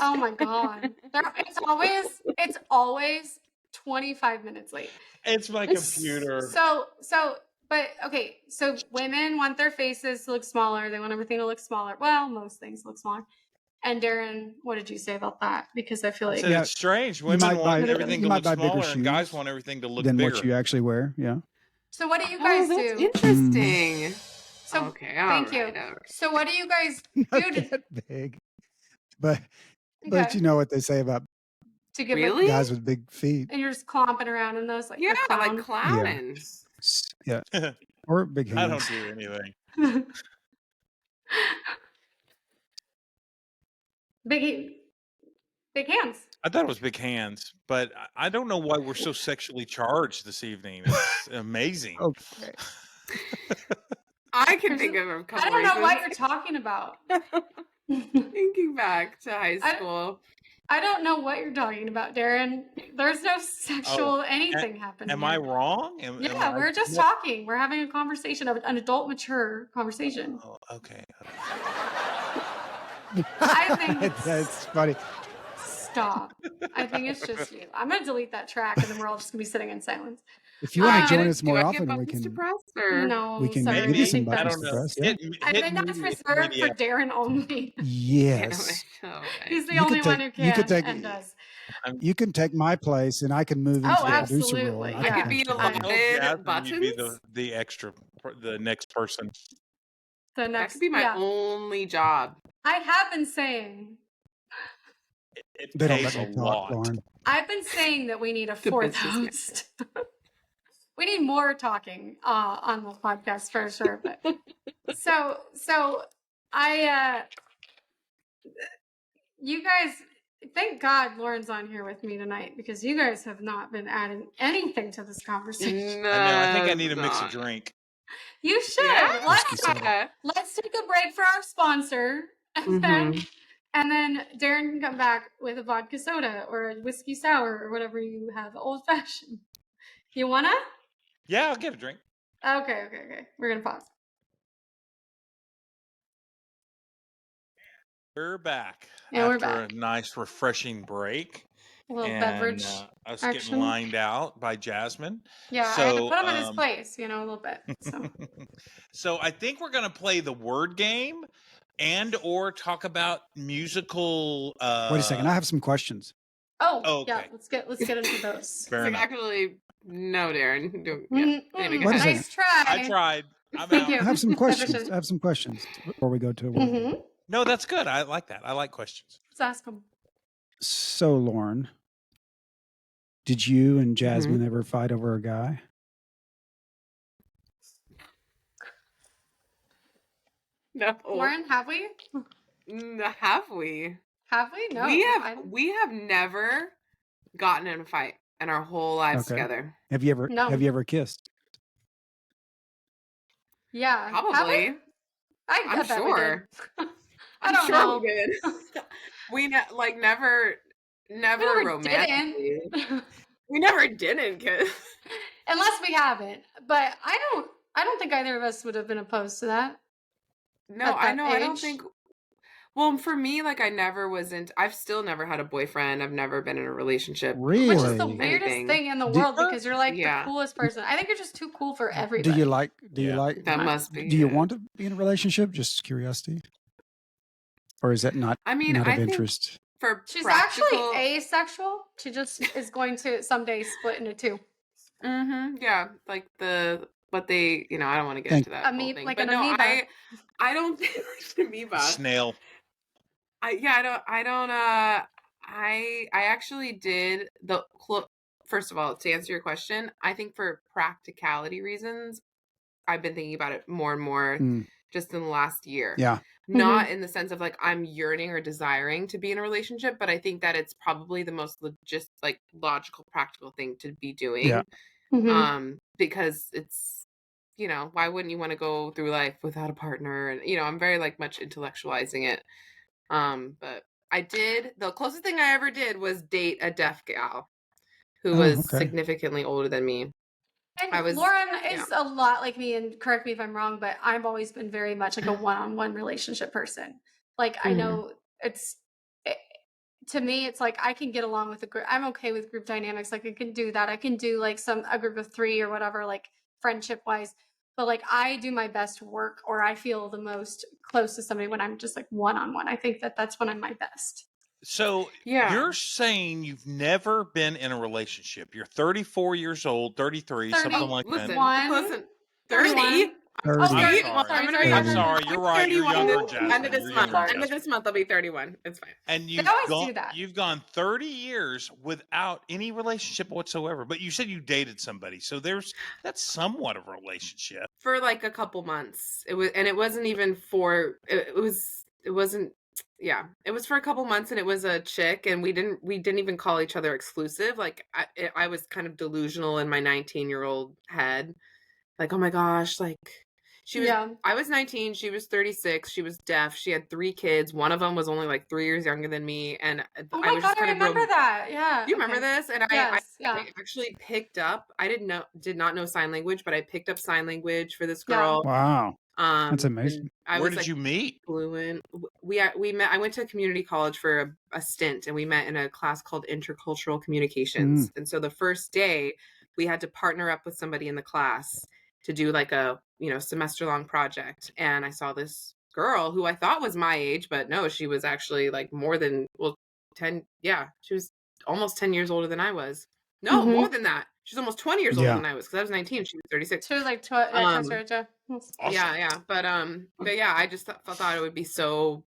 always 25 minutes late. It's my computer. But okay, so women want their faces to look smaller. They want everything to look smaller. Well, most things look smaller. And Darren, what did you say about that? Because I feel like it's strange. Women want everything to look smaller, and guys want everything to look than bigger. What you actually wear. Yeah. So what do you guys do? Interesting. So okay, thank you. Right. So what do you guys do? Not that big, but you know what they say about guys with big feet. And you're just clomping around in those, like like clowning. Yeah. Or big hands. I don't do anything. Big hands. I thought it was big hands, but I don't know why we're so sexually charged this evening. It's amazing. Okay. I can think of a couple I don't know what you're talking about. Thinking back to high school. I don't know what you're talking about, Darren. There's no sexual anything happening. Am I wrong? We're just talking. We're having a conversation, an adult, mature conversation. Oh, okay. I think that's funny. Stop. I think it's just you. I'm going to delete that track, and then we're all just going to be sitting in silence. If you want to join us more often, we can. No, we can sorry. give you some buttons to press. Yeah. I think that's reserved for Darren only. Yes. He's the only one who can and does. You can take my place, and I can move into the producer role. Yeah. I could be the buttons. You'd be the extra, the next person. That could be my only job. I have been saying. It pays a lot. I've been saying that we need a fourth host. we need more talking on this podcast for sure. But so I you guys, thank God Lauren's on here with me tonight, because you guys have not been adding anything to this conversation. No, I know. I think I it's need to mix a not. drink. You should. Yeah? Let's take a break for our sponsor, and then Darren can come back with a vodka soda or a whiskey sour or whatever you have, old fashioned. You wanna? Yeah, I'll get a drink. Okay. We're gonna pause. We're back Yeah, we're after back. a nice, refreshing break. A little beverage us action. getting lined out by Jasmine. Yeah, So, I had to put him in his place, a little bit. So, so I think we're gonna play the word game, and or talk about musical. Wait a second, I have some questions. Okay. Yeah, let's get into those. Fair enough. Actually, no, Darren. Wait a second. Nice try. I tried. I'm Thank out. you. I have some questions. Before we go to a word. No, that's good. I like that. I like questions. Let's ask them. So, Lauren, did you and Jasmine ever fight over a guy? No. Lauren, have we? Have we? Have we? No. We have never gotten in a fight in our whole lives together. Have you ever kissed? Yeah. Probably. I'm sure. I don't know. We never romantically. We never didn't kiss. Unless we haven't. But I don't think either of us would have been opposed to that. No, I know. Age. I don't think. Well, for me, I've still never had a boyfriend. I've never been in a relationship. Really? Which is the weirdest thing in the world, because you're like the coolest person. I think you're just too cool for everybody. Do you like that must be. Do you want to be in a relationship? Just curiosity? Or is that not I of interest? She's actually asexual. She just is going to someday split into two. Yeah. Like what they, I don't want to get into that whole thing. Like but an amoeba. I don't think an amoeba. Snail. I actually did first of all, to answer your question, I think for practicality reasons, I've been thinking about it more and more just in the last year. Yeah. Not in the sense of I'm yearning or desiring to be in a relationship, but I think that it's probably the most logical, practical thing to be doing. Yeah. Because it's, why wouldn't you want to go through life without a partner? And, I'm very much intellectualizing it. But the closest thing I ever did was date a deaf gal who was significantly older than me. And Lauren is a lot like me, and correct me if I'm wrong, but I've always been very much like a one-on-one relationship person. I know to me, it's I can get along with a group. I'm okay with group dynamics. I can do that. I can do a group of 3 or whatever, friendship wise. But I do my best work, or I feel the most close to somebody when I'm just one-on-one. I think that's when I'm my best. So you're saying you've never been in a relationship. You're 34 years old, 33, something like that. Listen, 30? I'm sorry. You're right. You're younger, Jasmine. End of this month, I'll be 31. It's fine. And you've gone 30 years without any relationship whatsoever. But you said you dated somebody, so that's somewhat of a relationship for a couple months. It wasn't even for. It wasn't. Yeah, it was for a couple months, and it was a chick, and we didn't even call each other exclusive. I was kind of delusional in my 19-year-old head. Oh my gosh, she was, I was 19, she was 36, she was deaf, she had 3 kids, one of them was only 3 years younger than me, and I was just kind of remember that. Yeah. You remember this? And I actually picked up, I did not know sign language, but I picked up sign language for this girl. Wow. That's amazing. Where did you meet? Fluent. We met, I went to a community college for a stint, and we met in a class called intercultural communications. And so the first day we had to partner up with somebody in the class to do a semester long project. And I saw this girl who I thought was my age, but no, she was actually more than 10. Yeah, she was almost 10 years older than I was. No, more than that. She's almost 20 years older than I was, because I was 19. She was 36. She was Awesome. Yeah. But yeah, I just thought it would be so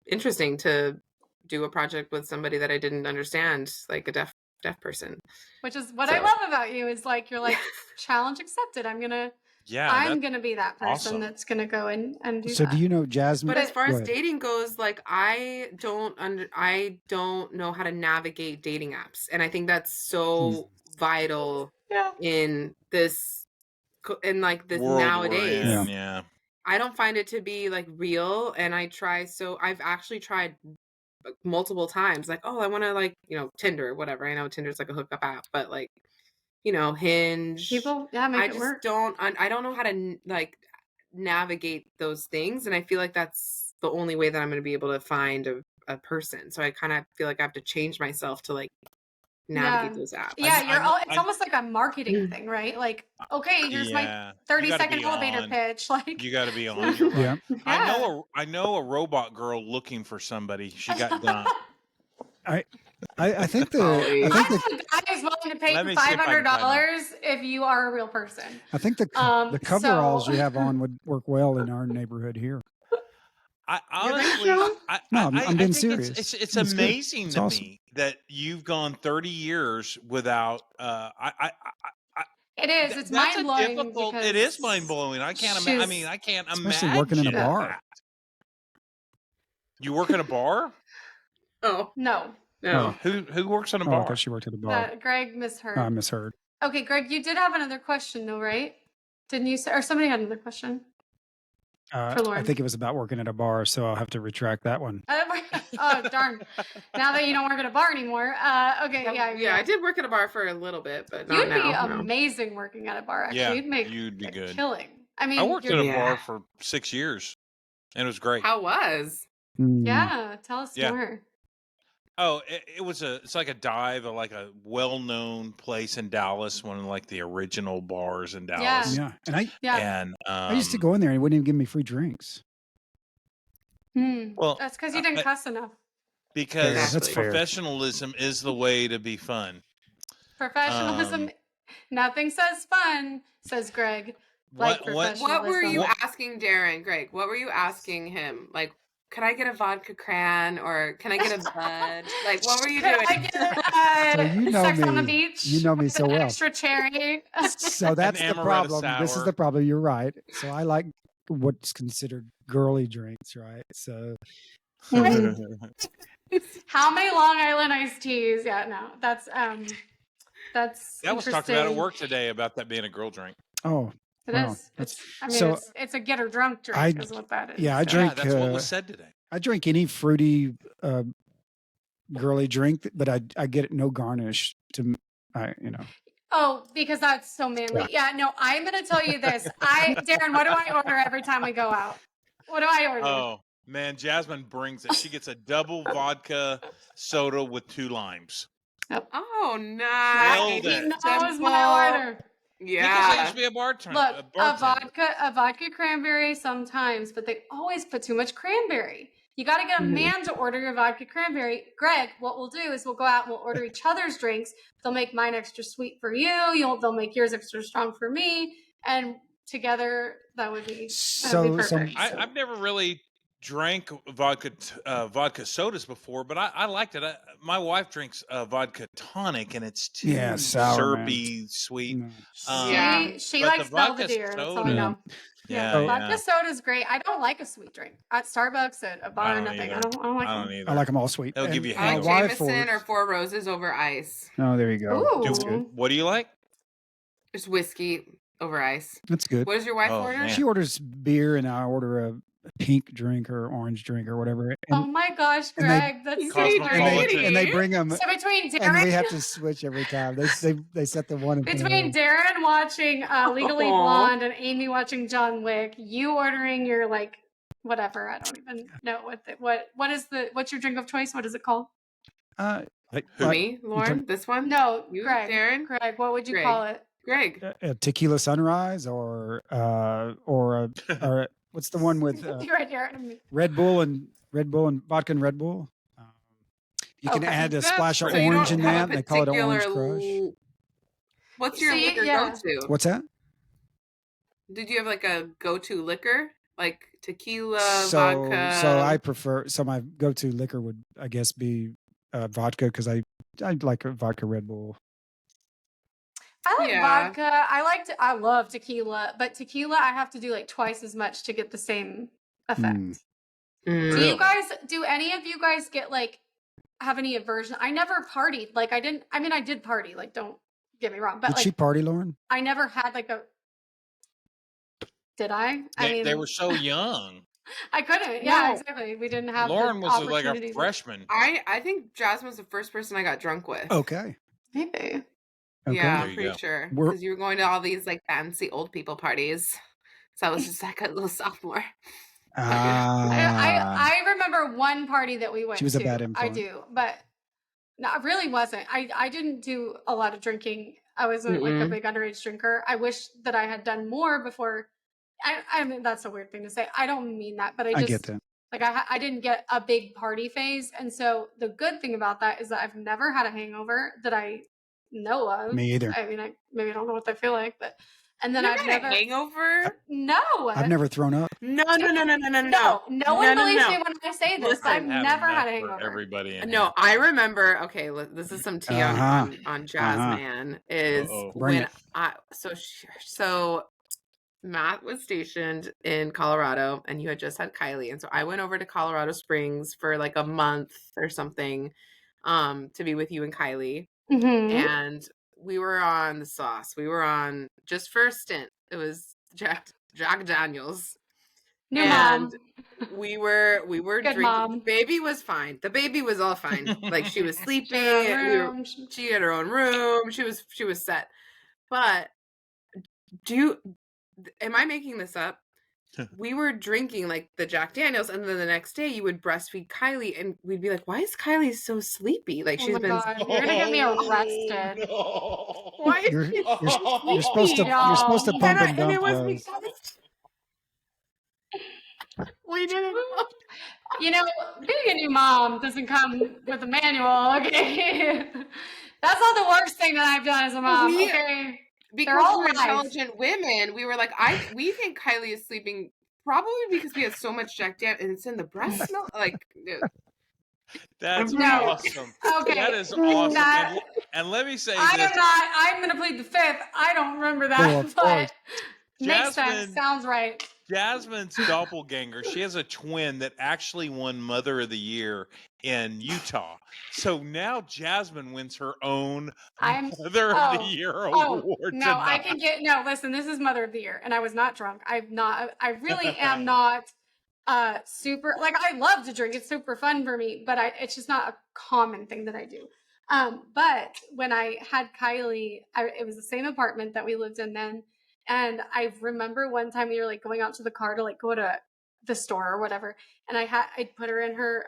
interesting to do a project with somebody that I didn't understand, a deaf deaf person. Which is what I love about you is like, you're like, challenge accepted. I'm going to be that person that's going to go and do so that. do you know, Jasmine? But as far as dating goes, like I don't know how to navigate dating apps. And I think that's so vital in this world nowadays. we're in, yeah. I don't find it to be like real. And I've actually tried multiple times, like, oh, I want to like, Tinder or whatever. I know Tinder's like a hookup app, but like, Hinge. People, make it work. I don't know how to like navigate those things. And I feel like that's the only way that I'm going to be able to find a person. So I kind of feel like I have to change myself to like navigate those apps. Yeah, it's almost like a marketing thing, right? Like, okay, here's my 30-second elevator pitch. Like, you got to be on. You're right. I know a robot girl looking for somebody. She got dumped. I think the guy is willing to pay $500 if you are a real person. I think the coveralls you have on would work well in our neighborhood here. I honestly, I'm being serious. It's amazing to me that you've gone 30 years without. It is. It's mind blowing. It is mind blowing. I can't imagine. I mean, I can't especially imagine working in a bar. That. You work in a bar? Oh no. Who works in a bar? I thought she worked at a bar. Greg misheard. I misheard. Okay, Greg, you did have another question though, right? Didn't you say? Or somebody had another question. For Lauren. I think it was about working at a bar, so I'll have to retract that one. Oh, darn. Now that you don't work at a bar anymore. Okay, yeah. I did work at a bar for a little bit, but not now. You'd be amazing working at a bar, actually. Yeah, you'd be good. Killing. I mean, I worked at a bar for 6 years, and it was great. How was? Yeah, tell us more. Oh, it's like a dive, like a well-known place in Dallas, one of like the original bars in Dallas. Yeah, and I used to go in there and he wouldn't even give me free drinks. Well, that's because you didn't cuss enough. Because professionalism is the way to be fun. Professionalism, nothing says fun, says Greg. What were you asking Darren, Greg? What were you asking him? Like, can I get a vodka cran or can I get a bud? Like, what were you doing? So sex on the beach. You know me so well. Extra cherry. So that's the problem. Sour. This is the problem. You're right. So I like what's considered girly drinks, right? So. How many Long Island iced teas? Yeah, no, that's that was talked about at work today about that being a girl drink. Oh. It is. It's a get her drunk drink is what that is. Yeah, I drink. That's what was said today. I drink any fruity, girly drink, but I get it no garnish. Oh, because that's so manly. Yeah, no, I'm going to tell you this. Darren, what do I order every time we go out? What do I order? Oh man, Jasmine brings it. She gets a double vodka soda with 2 limes. Oh, nice. That was my order. Yeah, because I used to be a bartender. Look, a vodka cranberry sometimes, but they always put too much cranberry. You got to get a man to order your vodka cranberry. Greg, what we'll do is we'll go out and we'll order each other's drinks. They'll make mine extra sweet for you. They'll make yours extra strong for me, and together that would be perfect. I've never really drank vodka sodas before, but I liked it. My wife drinks vodka tonic, and it's too syrupy, sweet. She likes Belvedere. That's all I know. Vodka soda is great. I don't like a sweet drink at Starbucks, at a bar, nothing. I don't like them. I like them all sweet. They'll give you I like Jameson or 4 Roses over ice. Oh, there you go. That's good. What do you like? Just whiskey over ice. That's good. What does your wife order? Man. She orders beer, and I order a pink drink or orange drink or whatever. Oh my gosh, Greg, that's so and they bring them. So between Darren, and we have to switch every time. They set the one. Between Darren watching Legally Blonde and Amy watching John Wick, you ordering your whatever. I don't even know what's your drink of choice? What is it called? Me, Lauren, this one? No, you, Greg. Darren. Greg, what would you call it? Greg. A tequila sunrise or what's the one with Red Bull and vodka and Red Bull? You can add a splash of orange in that. They call it Orange Crush. What's your liquor go-to? What's that? Did you have a go-to liquor? Like tequila, vodka? So I prefer. So my go-to liquor would, I guess, be vodka because I like a vodka Red Bull. I like vodka. I love tequila, but tequila I have to do like twice as much to get the same effect. Do any of you guys get like have any aversion? I never partied. Like I did party, like don't get me wrong. But Did she party, Lauren? I never had like a Did I? They were so young. I couldn't. Yeah, exactly. We didn't have Lauren the was like a freshman. I think Jasmine was the first person I got drunk with. Okay. Maybe. Okay. Yeah, I'm pretty sure. Because you were going to all these like fancy old people parties. So I was just like a little sophomore. I remember one party that we went to. She was a bad influence. I do, but no, I really wasn't. I didn't do a lot of drinking. I wasn't like a big underage drinker. I wish that I had done more before. I mean, that's a weird thing to say. I don't mean that, but I get that. Like I didn't get a big party phase. And so the good thing about that is that I've never had a hangover that I know of. Me either. I mean, maybe I don't know what they feel like, but and then I've never hangover. No, I've never thrown up. No one believes me when I say this. I've never had a hangover. Everybody. No, I remember. Okay, this is some tea on Jasmine. Is when so Matt was stationed in Colorado, and you had just had Kylie, and so I went over to Colorado Springs for like a month or something, to be with you and Kylie, and we were on the sauce. We were on just for a stint. It was Jack Daniels. Mom. we were Good drinking. Mom. Baby was fine. The baby was all fine. Like she was sleeping. She had her own room. She was set. But am I making this up? We were drinking like the Jack Daniels, and then the next day you would breastfeed Kylie, and we'd be like, "Why is Kylie so sleepy? Like she's been." God. You're gonna get me arrested. No. Why is You're she you're supposed to pump and dump it was those. because we didn't. You know, being a new mom doesn't come with a manual. Okay, that's not the worst thing that I've done as a mom. Okay. Because we're intelligent women, we were like, we think Kylie is sleeping probably because we have so much Jack Daniels and it's in the breast milk. Like, that's awesome. Okay, that is awesome. And let me say this: I'm going to plead the fifth. I don't remember that, but makes sense. Sounds right. Jasmine's doppelganger. She has a twin that actually won Mother of the Year in Utah. So now Jasmine wins her own Mother of the Year award. No, I can get listen, this is Mother of the Year, and I was not drunk. I really am not super, like, I love to drink. It's super fun for me, but it's just not a common thing that I do. But when I had Kylie, it was the same apartment that we lived in then. And I remember one time we were like going out to the car to like go to the store or whatever. And I put her in her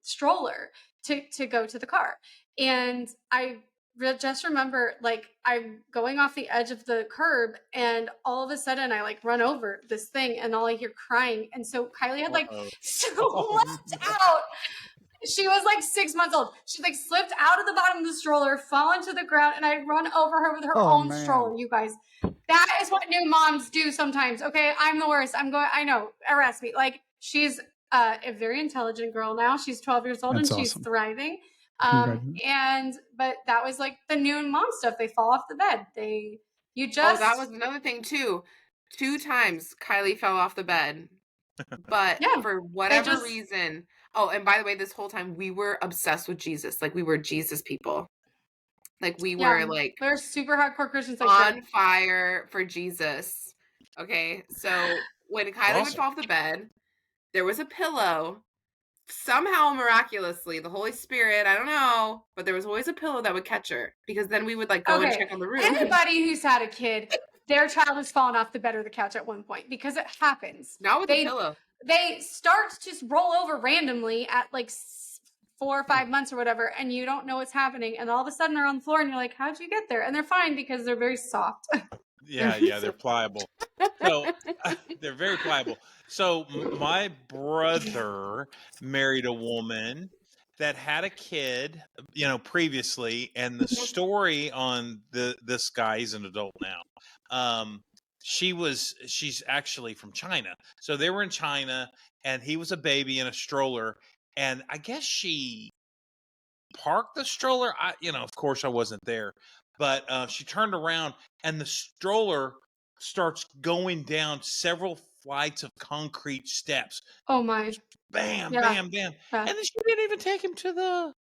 stroller to go to the car. And I just remember like I'm going off the edge of the curb, and all of a sudden I like run over this thing, and all I hear crying. And so Kylie had like slipped out. She was like 6 months old. She like slipped out of the bottom of the stroller, fallen to the ground, and I run over her with her own stroller. You guys, that is what new moms do sometimes. Okay, I'm the worst. I know, arrest me. Like, she's a very intelligent girl now. She's 12 years old. That's and she's thriving. But that was like the new mom stuff. They fall off the bed. That was another thing too. 2 times Kylie fell off the bed, but for whatever reason. Oh, and by the way, this whole time we were obsessed with Jesus. Like, we were Jesus people. Like, we were like, we're super hardcore Christians, like on fire for Jesus. Okay, so when Kylie would fall off the bed, there was a pillow. Somehow, miraculously, the Holy Spirit, I don't know, but there was always a pillow that would catch her, because then we would like go and check on the room. Anybody who's had a kid, their child has fallen off the bed or the couch at one point, because it happens. Not with the pillow. They start to just roll over randomly at like 4 or 5 months or whatever, and you don't know what's happening, and all of a sudden they're on the floor, and you're like, how'd you get there? And they're fine because they're very soft. Yeah, they're pliable. So they're very pliable. So my brother married a woman that had a kid, previously, and the story on this guy, he's an adult now. She's actually from China. So they were in China, and he was a baby in a stroller, and I guess she park the stroller. Of course I wasn't there, but she turned around and the stroller starts going down several flights of concrete steps. Oh my. Bam, Yeah. bam, bam. Yeah. And then she didn't even take him to the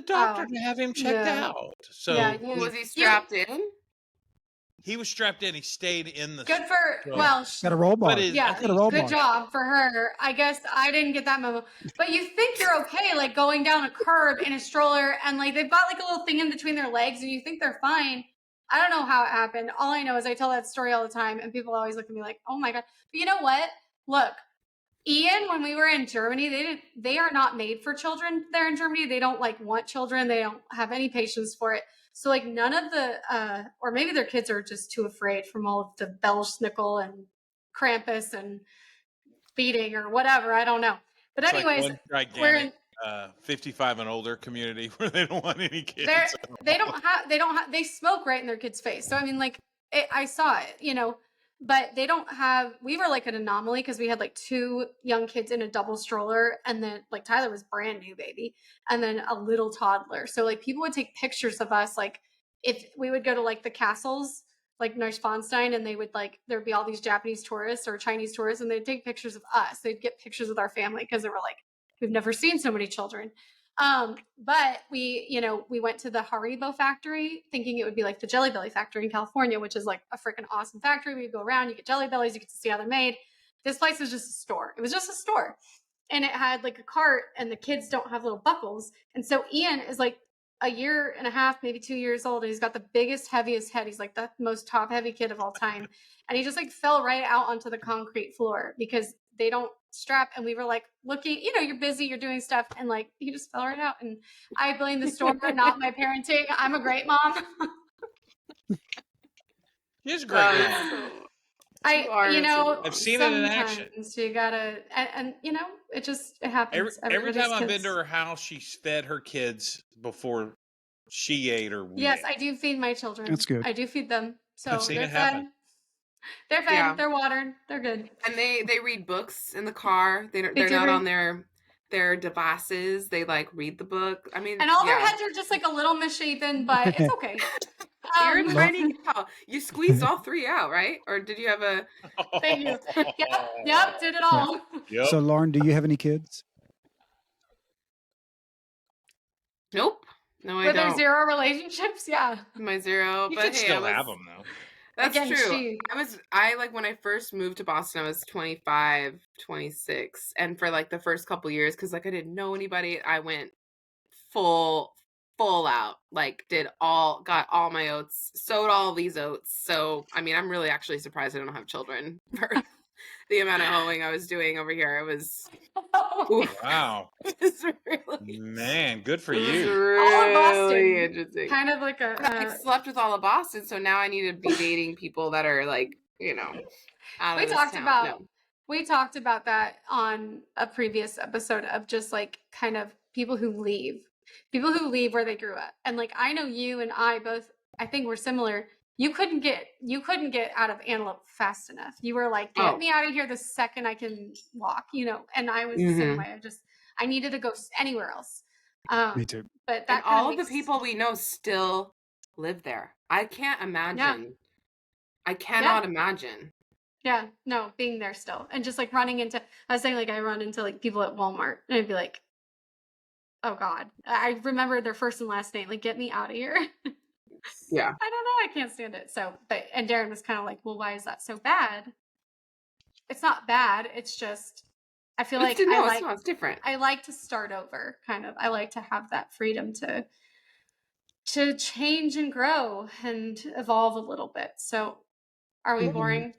doctor to have him checked out. So Yeah, was he strapped in? he was strapped in. He stayed in the good for stroller. well Got a roll bar. yeah, got a roll good bar. job for her. I guess I didn't get that memo. But you think you're okay, like going down a curb in a stroller and like they've got like a little thing in between their legs and you think they're fine. I don't know how it happened. All I know is I tell that story all the time and people always look at me like, oh my God. But you know what? Look, Ian, when we were in Germany, they are not made for children there in Germany. They don't like want children. They don't have any patience for it. So like none of the, or maybe their kids are just too afraid from all of the Belsnickel and Krampus and feeding or whatever. I don't know. But it's anyways, like one gigantic 55 and older community where they don't want any kids. They smoke right in their kids' face. So I mean, like I saw it, but they don't have. We were like an anomaly because we had like 2 young kids in a double stroller, and then like Tyler was brand new baby, and then a little toddler. So like people would take pictures of us, like if we would go to like the castles, like Neuschwanstein, and they would like there'd be all these Japanese tourists or Chinese tourists, and they'd take pictures of us. They'd get pictures with our family because they were like, we've never seen so many children. But we went to the Haribo factory thinking it would be like the Jelly Belly factory in California, which is like a freaking awesome factory. We go around, you get Jelly Bellies, you get to see how they're made. This place was just a store. It was just a store. And it had like a cart and the kids don't have little buckles. And so Ian is like a year and a half, maybe 2 years old. And he's got the biggest, heaviest head. He's like the most top heavy kid of all time. And he just like fell right out onto the concrete floor because they don't strap. And we were like looking, you're busy, you're doing stuff. And like, he just fell right out. And I blame the store, not my parenting. I'm a great mom. He's a great mom. I've seen it in action. You gotta, and it happens. Every time I've been to her house, she's fed her kids before she ate or we Yes, ate. I do feed my children. That's good. I do feed them. So I've seen they're it fed. happen. They're fed. They're watered. They're good. And they read books in the car. They're not on their devices. They like read the book. I mean, and all their heads are just like a little misshapen, but it's okay. You're a tiny cow. You squeezed all 3 out, right? Or did you have a? Thank you. Yep, did it all. Yep. So, Lauren, do you have any kids? Nope. No, I don't. Were there 0 relationships? Yeah. My 0. You but could still have them though. That's true. I when I first moved to Boston, I was 25, 26. And for like the first couple years, because like I didn't know anybody, I went full out, like got all my oats, sowed all these oats. So, I mean, I'm really actually surprised I don't have children for the amount of hoeing I was doing over here. It was, wow. It was really, man, good for you. Really interesting. Kind of like I slept with all of Boston, so now I need to be dating people that are like, out of this town. We talked about that on a previous episode of just like kind of people who leave where they grew up. And like, I know you and I both, I think we're similar. You couldn't get out of Antelope fast enough. You were like, get me out of here the second I can walk, and I was the same way. I needed to go anywhere else. Me too. But and all of the people we know still live there. I can't imagine. Yeah. I cannot imagine. Yeah, no, being there still. And just like running into, I was saying like I run into like people at Walmart and I'd be like, oh God, I remember their first and last name. Like, get me out of here. Yeah. I don't know. I can't stand it. So, and Darren was kind of like, well, why is that so bad? It's not bad. It's just, I feel like it's different. I like to start over kind of. I like to have that freedom to change and grow and evolve a little bit. So are we boring?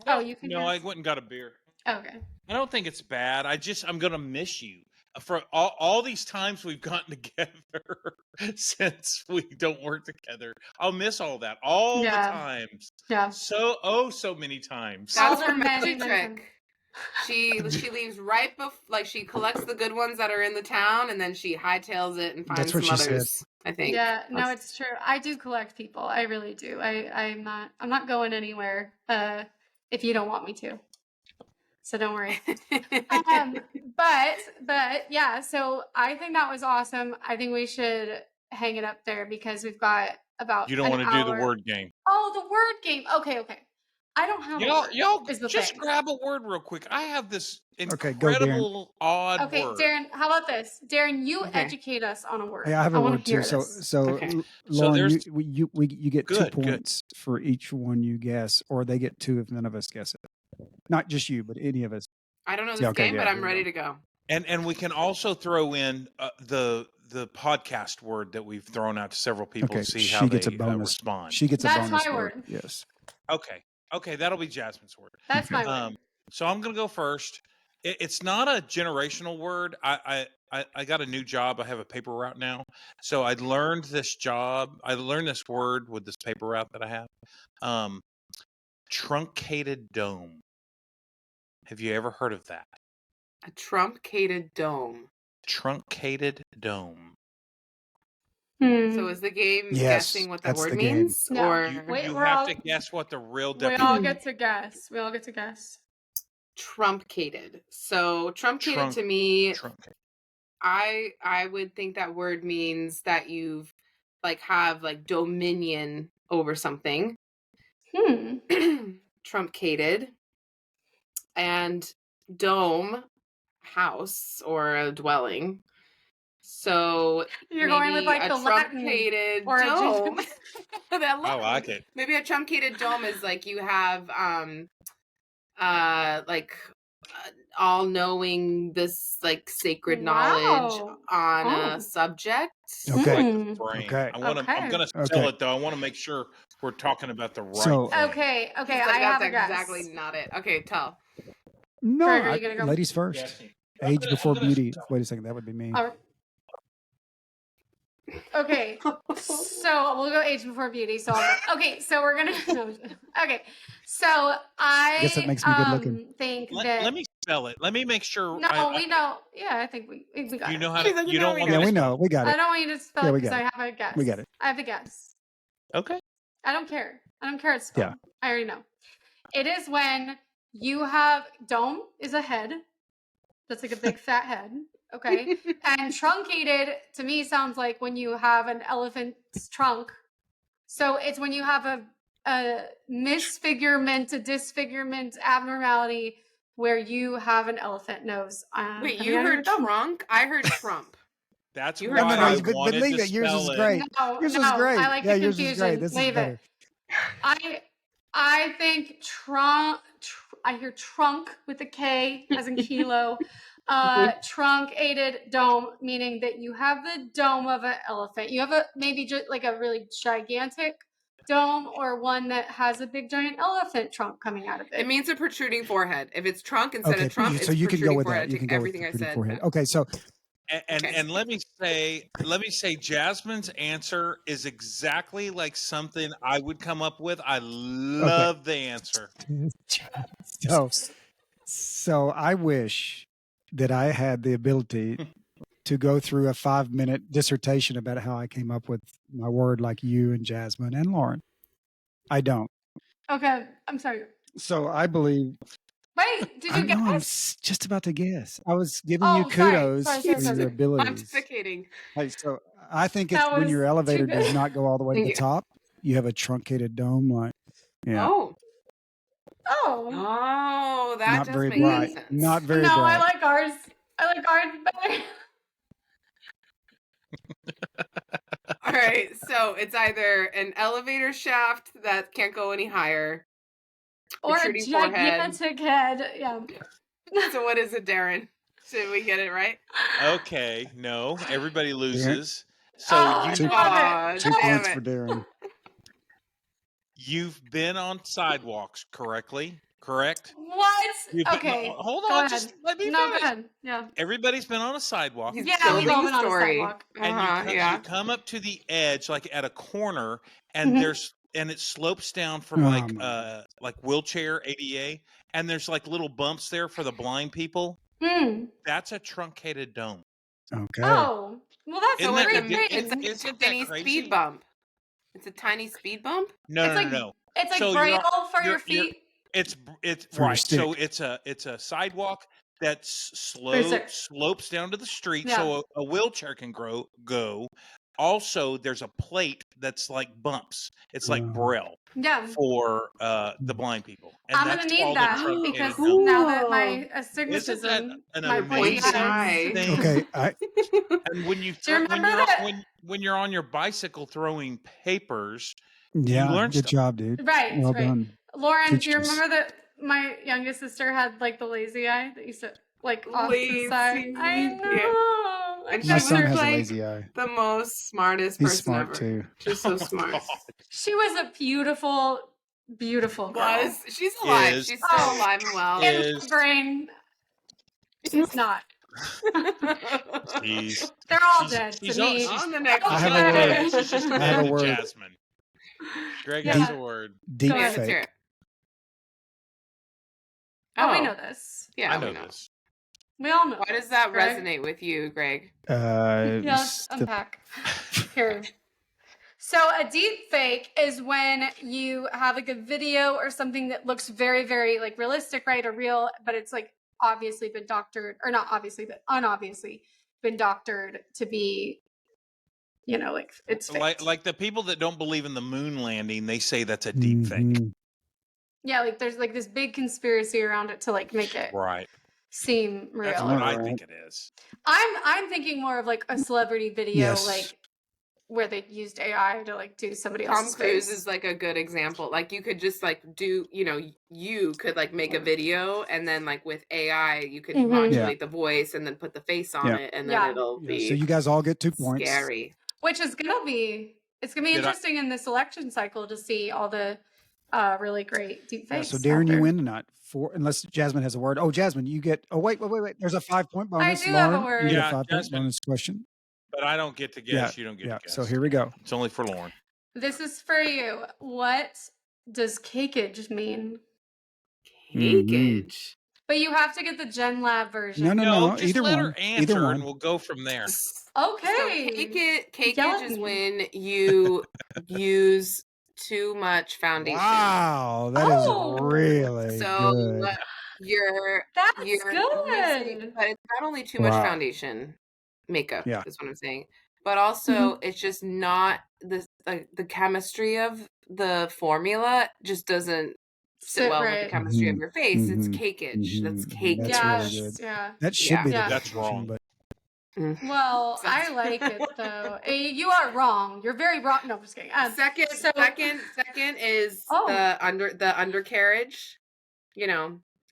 No, you can. No, I went and got a beer. Okay. I don't think it's bad. I'm going to miss you. For all these times we've gotten together since we don't work together, I'll miss all that all the times. Yeah. So many times. That's her magic trick. She leaves right before, like she collects the good ones that are in the town, and then she hightails it and finds some others. Said. I think. Yeah. No, it's true. I do collect people. I really do. I'm not going anywhere. If you don't want me to. So don't worry. But yeah, so I think that was awesome. I think we should hang it up there because we've got about You don't an want to do the hour. word game. Oh, the word game. Okay. I don't have a word. Y'all is the just thing. grab a word real quick. I have this Okay, go, Darren. incredible odd Okay, word. Darren, how about this? Darren, you Okay. educate us on a word. Hey, I have a wanna word too. hear So, this. Okay. Lauren, there's- you get 2 Good. points for each one you guess, or they get 2 if none of us guess it. Not just you, but any of us. I don't know this Yeah, okay, game, but yeah, I'm there you ready go. to go. And we can also throw in the podcast word that we've thrown out to several people Okay, to see she how gets they a bonus. respond. She gets a That's bonus my word. word. Yes. Okay, that'll be Jasmine's word. That's my word. So I'm gonna go first. It's not a generational word. I got a new job. I have a paper route now. So I learned this word with this paper route that I have. Truncated dome. Have you ever heard of that? A truncated dome. Truncated dome. So is the game Yes, guessing what that that's word the game. means? No. Or Wait, You we're have all- to guess what the real we definition all is. get to guess. We all get to guess. truncated. So truncated to me, Truncated. I would think that word means that you've have dominion over something. Truncated. And dome, house or a dwelling. So You're going with like a the Latin truncated or dome. I like it. Maybe a truncated dome is like you have all knowing this sacred knowledge on a subject. Okay. Like the frame. Okay. I'm gonna sell Okay. it though. I want to make sure we're talking about the right So- thing. Okay, He's I like, have that's a guess. exactly not it. Okay, tell. No, Greg, are you gonna go? ladies first. Guessing. Age before I'm gonna beauty. tell. Wait a second, that would be me. All right. Okay, so we'll go age before beauty. So okay, so we're gonna. Okay, so I guess that makes me good looking. think that. Let me spell it. Let me make sure. No, we know. Yeah, I think we got You it. know how She's to. like, You "No, don't we want Yeah, me to we spell know. We got I it. don't want you to spell Yeah, it we because got I it. have a guess. We got it. I have a guess. it. Okay. I don't care. I don't care. It's spelled. Yeah. I already know. It is when you have dome is a head. That's like a big fat head. Okay. And truncated to me sounds like when you have an elephant's trunk. So it's when you have a misfigurement, a disfigurement, abnormality where you have an elephant nose. Wait, coming you out of your heard dome. trunk? I heard Trump. That's You why heard I Trump. but wanted leave to it. Yours spell was it. great. No, Yours was great. I like Yeah, the yours was confusion. great. This is Leave better. it. I think I hear trunk with a K as in kilo. Truncated dome, meaning that you have the dome of an elephant. You have maybe just like a really gigantic dome or one that has a big giant elephant trunk coming out of it. It means a protruding forehead. If it's trunk instead Okay, of Trump, so it's you can go protruding with forehead. that. You can Take go with everything I protruding said. forehead. Okay, so And let me say Jasmine's answer is exactly like something I would come up with. I love the answer. so I wish that I had the ability to go through a 5-minute dissertation about how I came up with my word like you and Jasmine and Lauren. I don't. Okay, I'm sorry. So I believe. Wait, did you I know, I'm guess? just about to guess. I was giving Oh, you kudos sorry. for your abilities. Pontificating. Hey, so I think it's That when your was elevator too does good. not go all the way to the Yeah. top, you have a truncated dome. Like, yeah, Oh, that not does very make bright. sense. Not very No, bright. I like ours. I like ours better. All right, so it's either an elevator shaft that can't go any higher, Or a protruding forehead. gigantic head. Yeah. So what is it, Darren? Should we get it right? Okay, no, everybody loses. So Oh, you Two- love it. 2 damn points it. for Darren. you've been on sidewalks correctly, correct? What? You've been- Okay. hold Go on, ahead. just let me No, finish. go ahead. Yeah. Everybody's been on a sidewalk. He's Yeah, building we've all the been on a story. sidewalk. And Yeah. you come up to the edge, like at a corner, and Mhm. it slopes down for Oh, like wheelchair ADA, and there's like little bumps there for the blind people. That's a truncated dome. Okay. Oh, well, that's Isn't a that great ridiculous? thing. It's a Isn't that tiny crazy? speed bump. It's a tiny speed bump? No, It's no, like- no. It's like So braille for your you're- feet. It's For your right. So stick. it's a sidewalk that stick. slopes down to the street, Yeah. so a wheelchair can go. Also, there's a plate that's like bumps. It's like braille Yeah. for the blind people, and I'm that's gonna need all that the truncated because numbers. now that my Isn't that astigmatism, an my pointy amazing eyes. thing? Okay, And when you Do you remember that? when you're on your bicycle throwing papers, yeah, you learn good stuff. job, dude. Right, Well right. done. Lauren, Teach do you us. remember that my youngest sister had like the lazy eye that used to like off to the side? Lazy. I know. Yeah. I And My she kept son was has a her- like lazy eye. the most smartest He's person smart ever. too. Just so Oh my smart. God. She was a beautiful, beautiful girl. She's alive. Is She's still Oh, alive and well. in is my brain, she's not. she's They're all she's dead to she's me. she's On the next I have a one. word. She's just I have dead a to word. Jasmine. Greg Yeah. has a word. Deep Go ahead. Let's hear fake. it. Oh, we know this. Yeah, I know we know. this. We all know. Why does this, that Greg. resonate with you, Greg? Yeah, let's The, unpack. Here. So a deep fake is when you have like a video or something that looks very, very like realistic, right? Or real, but it's like obviously been doctored, or not obviously, but unobviously been doctored to be, you know, like it's fake. Like the people that don't believe in the moon landing, they say that's a deep fake. Yeah, like there's like this big conspiracy around it to like make it Right. seem real. That's what I think it is. I'm thinking more of like a celebrity video, Yes. like where they used AI to like do somebody Tom else's Cruise face. is like a good example. Like you could just like do, you could like make a video and then like with AI you could Mhm. modulate the voice and then put the face on Yeah. it and then Yeah. it'll be So you guys all get 2 points. scary. Which is gonna be interesting in this election cycle to see all the really great deep Yeah, fakes. so out Darren, you there. win tonight. Unless Jasmine has a word. Oh, Jasmine, you get. Oh, wait. There's a 5-point bonus. do have a Lauren, word. you get Yeah, a 5-point Jasmine. bonus question. But I don't get to guess. You don't get to guess. So here we go. It's only for Lauren. This is for you. What does cakeage mean? Cakeage. But you have to get the Gen Lab version. No. Just Either let one. her Either answer, one. and we'll go from there. Okay. So Yell cakeage at is me. when you use too much foundation. Wow, that is Oh. really So good. you're That's using, good. but it's not only too much Wow. foundation makeup. Yeah. Is what I'm saying. But also, it's just not the chemistry of the formula just doesn't sit well with the chemistry of your face. It's cakeage. That's cakeage. That's really good. Yeah. That should be the That's definition, wrong. but Well, I like it though. You are wrong. You're very wrong. No, I'm just kidding. Second is the undercarriage.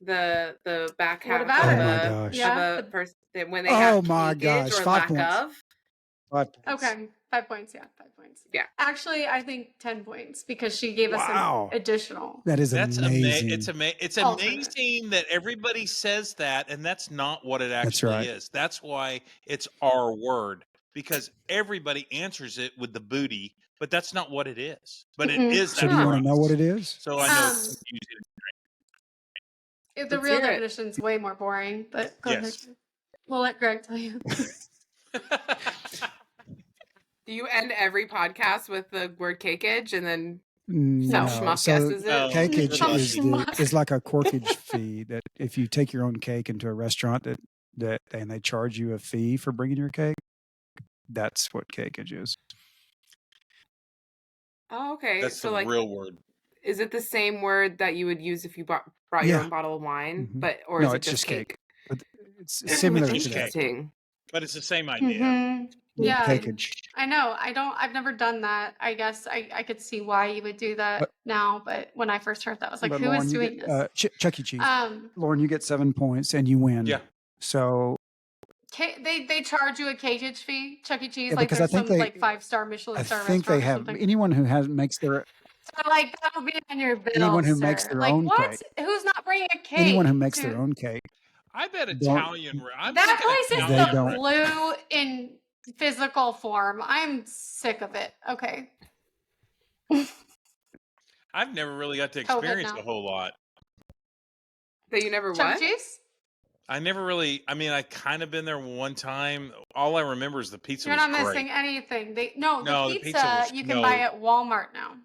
The back half What about Oh it? my of gosh. a person when they have Oh my cakeage gosh, or 5 lack points. of. 5 points. Okay, 5 points. Yeah, 5 points. Yeah. Actually, I think 10 points because she gave us Wow. an additional. That's amazing. amazing. It's amazing that everybody says that, and that's not what it actually is. That's why it's our word, because everybody answers it with the booty, but that's not what it is. But it is. So do you want to know what it is? So I know it's confusing. The Let's real hear it. definition is way more boring, but go ahead. Yes. We'll let Greg tell you. Do you end every podcast with the word cakeage and then No. schmuck So guesses it? cakeage is like a corkage fee that if you take your own cake into a restaurant that and they charge you a fee for bringing your cake, that's what cakeage is. Oh, okay. That's so the like, real word. is it the same word that you would use if you brought your own bottle of wine? Or No, is it it's just cake. But it's It's similar just to that. Interesting. But it's the same idea. Yeah, Cakeage. I know. I've never done that. I guess I could see why you would do that now, but when I first heard that, I was like, But who Lauren, is you doing get, this? Chuck E. Cheese. Lauren, you get 7 points and you win. Yeah. So they charge you a cakeage fee, Chuck E. Cheese, Yeah, like because there's I think some they- like 5-star Michelin I star think they restaurant or have something. anyone who makes their So like that'll be on your bill. Anyone who sir. makes their like own what? cake. Who's not bringing a cake? anyone who makes to- their own cake. I bet Don't- Italian. I'm That thinking place is Italian. They don't. the glue in physical form. I'm sick of it. Okay. I've never really got to COVID experience now. a whole lot. That you never Chuck what? E. Cheese? I never really. I mean, I kind of been there one time. All I remember is the pizza You're was not great. missing anything. The No, the pizza, pizza was- you can no. buy at Walmart now.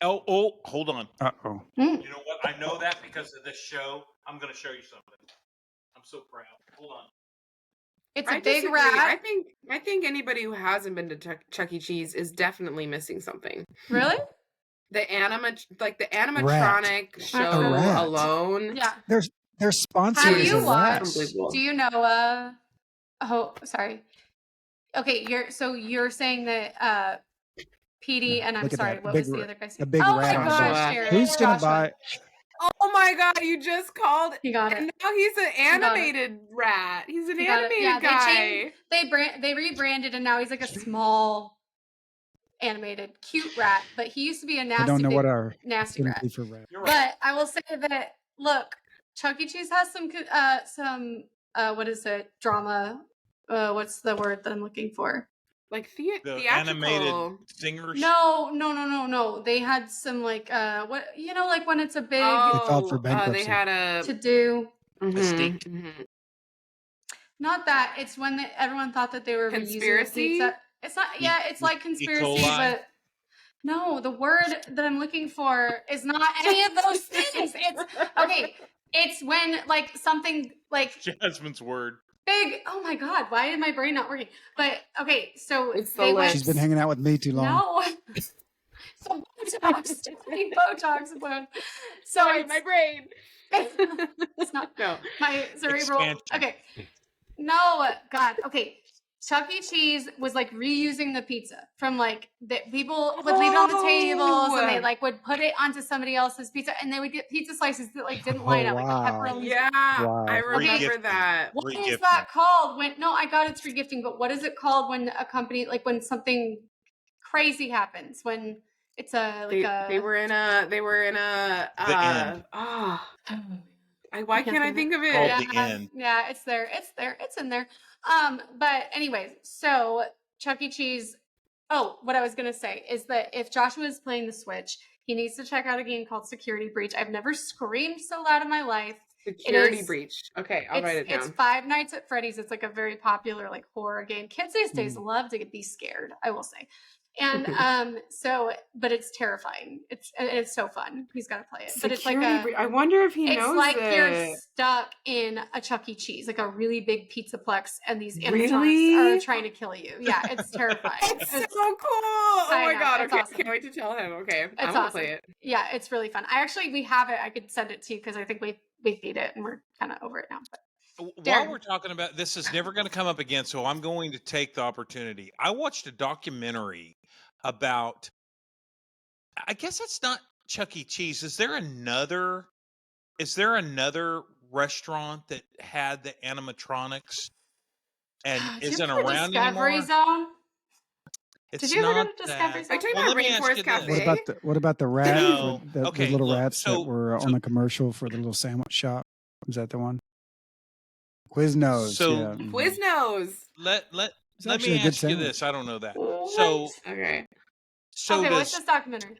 Oh, hold on. Uh-oh. You know what? I know that because of this show. I'm going to show you something. I'm so proud. Hold on. It's a big disagree. rat. I think anybody who hasn't been to Chuck E. Cheese is definitely missing something. Really? The animatronic show alone. Yeah. They're sponsored Have as you a rat. watched? Do you know? Oh, sorry. Okay, you're saying that PD and I'm Look at sorry, that. what Big was the ra- other guy's a name? big Oh rat my on gosh, Joshua. Jared. Who's gonna Joshua. buy? Oh my god, you just called. He got And it. now he's an He got it. animated rat. He's an He got it. animated Yeah, guy. they rebranded and now he's like a small animated cute rat, but he used to be a nasty I don't know big, what our nasty rat. for rat. You're right. But I will say that look, Chuck E. Cheese has some what is it? Drama. What's the word that I'm looking for? Like The theatrical. animated singers. No. They had some like what like when it's a big filed for bankruptcy. They had a to do. Mystique. Mhm. Not that. It's when everyone thought that they were Conspiracy? reusing the pizza. It's not. Yeah, it's like conspiracy, coli? but no. The word that I'm looking for is not any of those things. It's okay. It's when like something like Jasmine's word. big. Oh my god, why is my brain not working? But okay, so It's the they went. She's been hanging out with me too long. No. So Botox, Botox balloon. So Sorry, it's my brain. it's not No. my cerebral. Expansion. Okay. No, God. Okay. Chuck E. Cheese was like reusing the pizza from like that people would leave it on the tables and they like would put it onto somebody else's pizza and they would get pizza slices that like didn't line up, like the wow. pepperoni. Yeah, Wow. I remember Regifting. that. What is Regifting. that called? When no, I got it's regifting, but what is it called when a company like when something crazy happens? When it's a like They were in a end. Why can't I think of it? Called the end. Yeah, it's there. It's in there. But anyways, so Chuck E. Cheese. Oh, what I was gonna say is that if Joshua is playing the Switch, he needs to check out a game called Security Breach. I've never screamed so loud in my life. Security Breach. Okay, I'll write it down. It's Five Nights at Freddy's. It's like a very popular like horror game. Kids these days love to be scared, I will say. And but it's terrifying. It's so fun. He's got to play it. But it's like I wonder if he knows it's like it. you're stuck in a Chuck E. Cheese, like a really big pizzaplex, and these animatronics Really? are trying to kill you. Yeah, it's terrifying. It's so cool. Oh my know, god. it's Okay, awesome. I can't wait to tell him. Okay, It's I want to awesome. play it. Yeah, it's really fun. We have it. I could send it to you because I think we beat it and we're kind of over it now. But While Darren. we're talking about this, is never going to come up again, so I'm going to take the opportunity. I watched a documentary about. I guess it's not Chuck E. Cheese. Is there another restaurant that had the animatronics and Did isn't you go to around Discovery anymore? Zone? It's Did you ever go not to Discovery that. Zone? Are you talking Well, about let me ask Rainforest you Cafe? this. What about the rat? No. The Okay, little look, rats that were on the commercial for the little sandwich shop. Was that the one? Quiznos. So- yeah. Mhm. Quiznos. Let It's me actually a good ask you sandwich. this. I don't know that. What? So Okay. Okay, what's this documentary?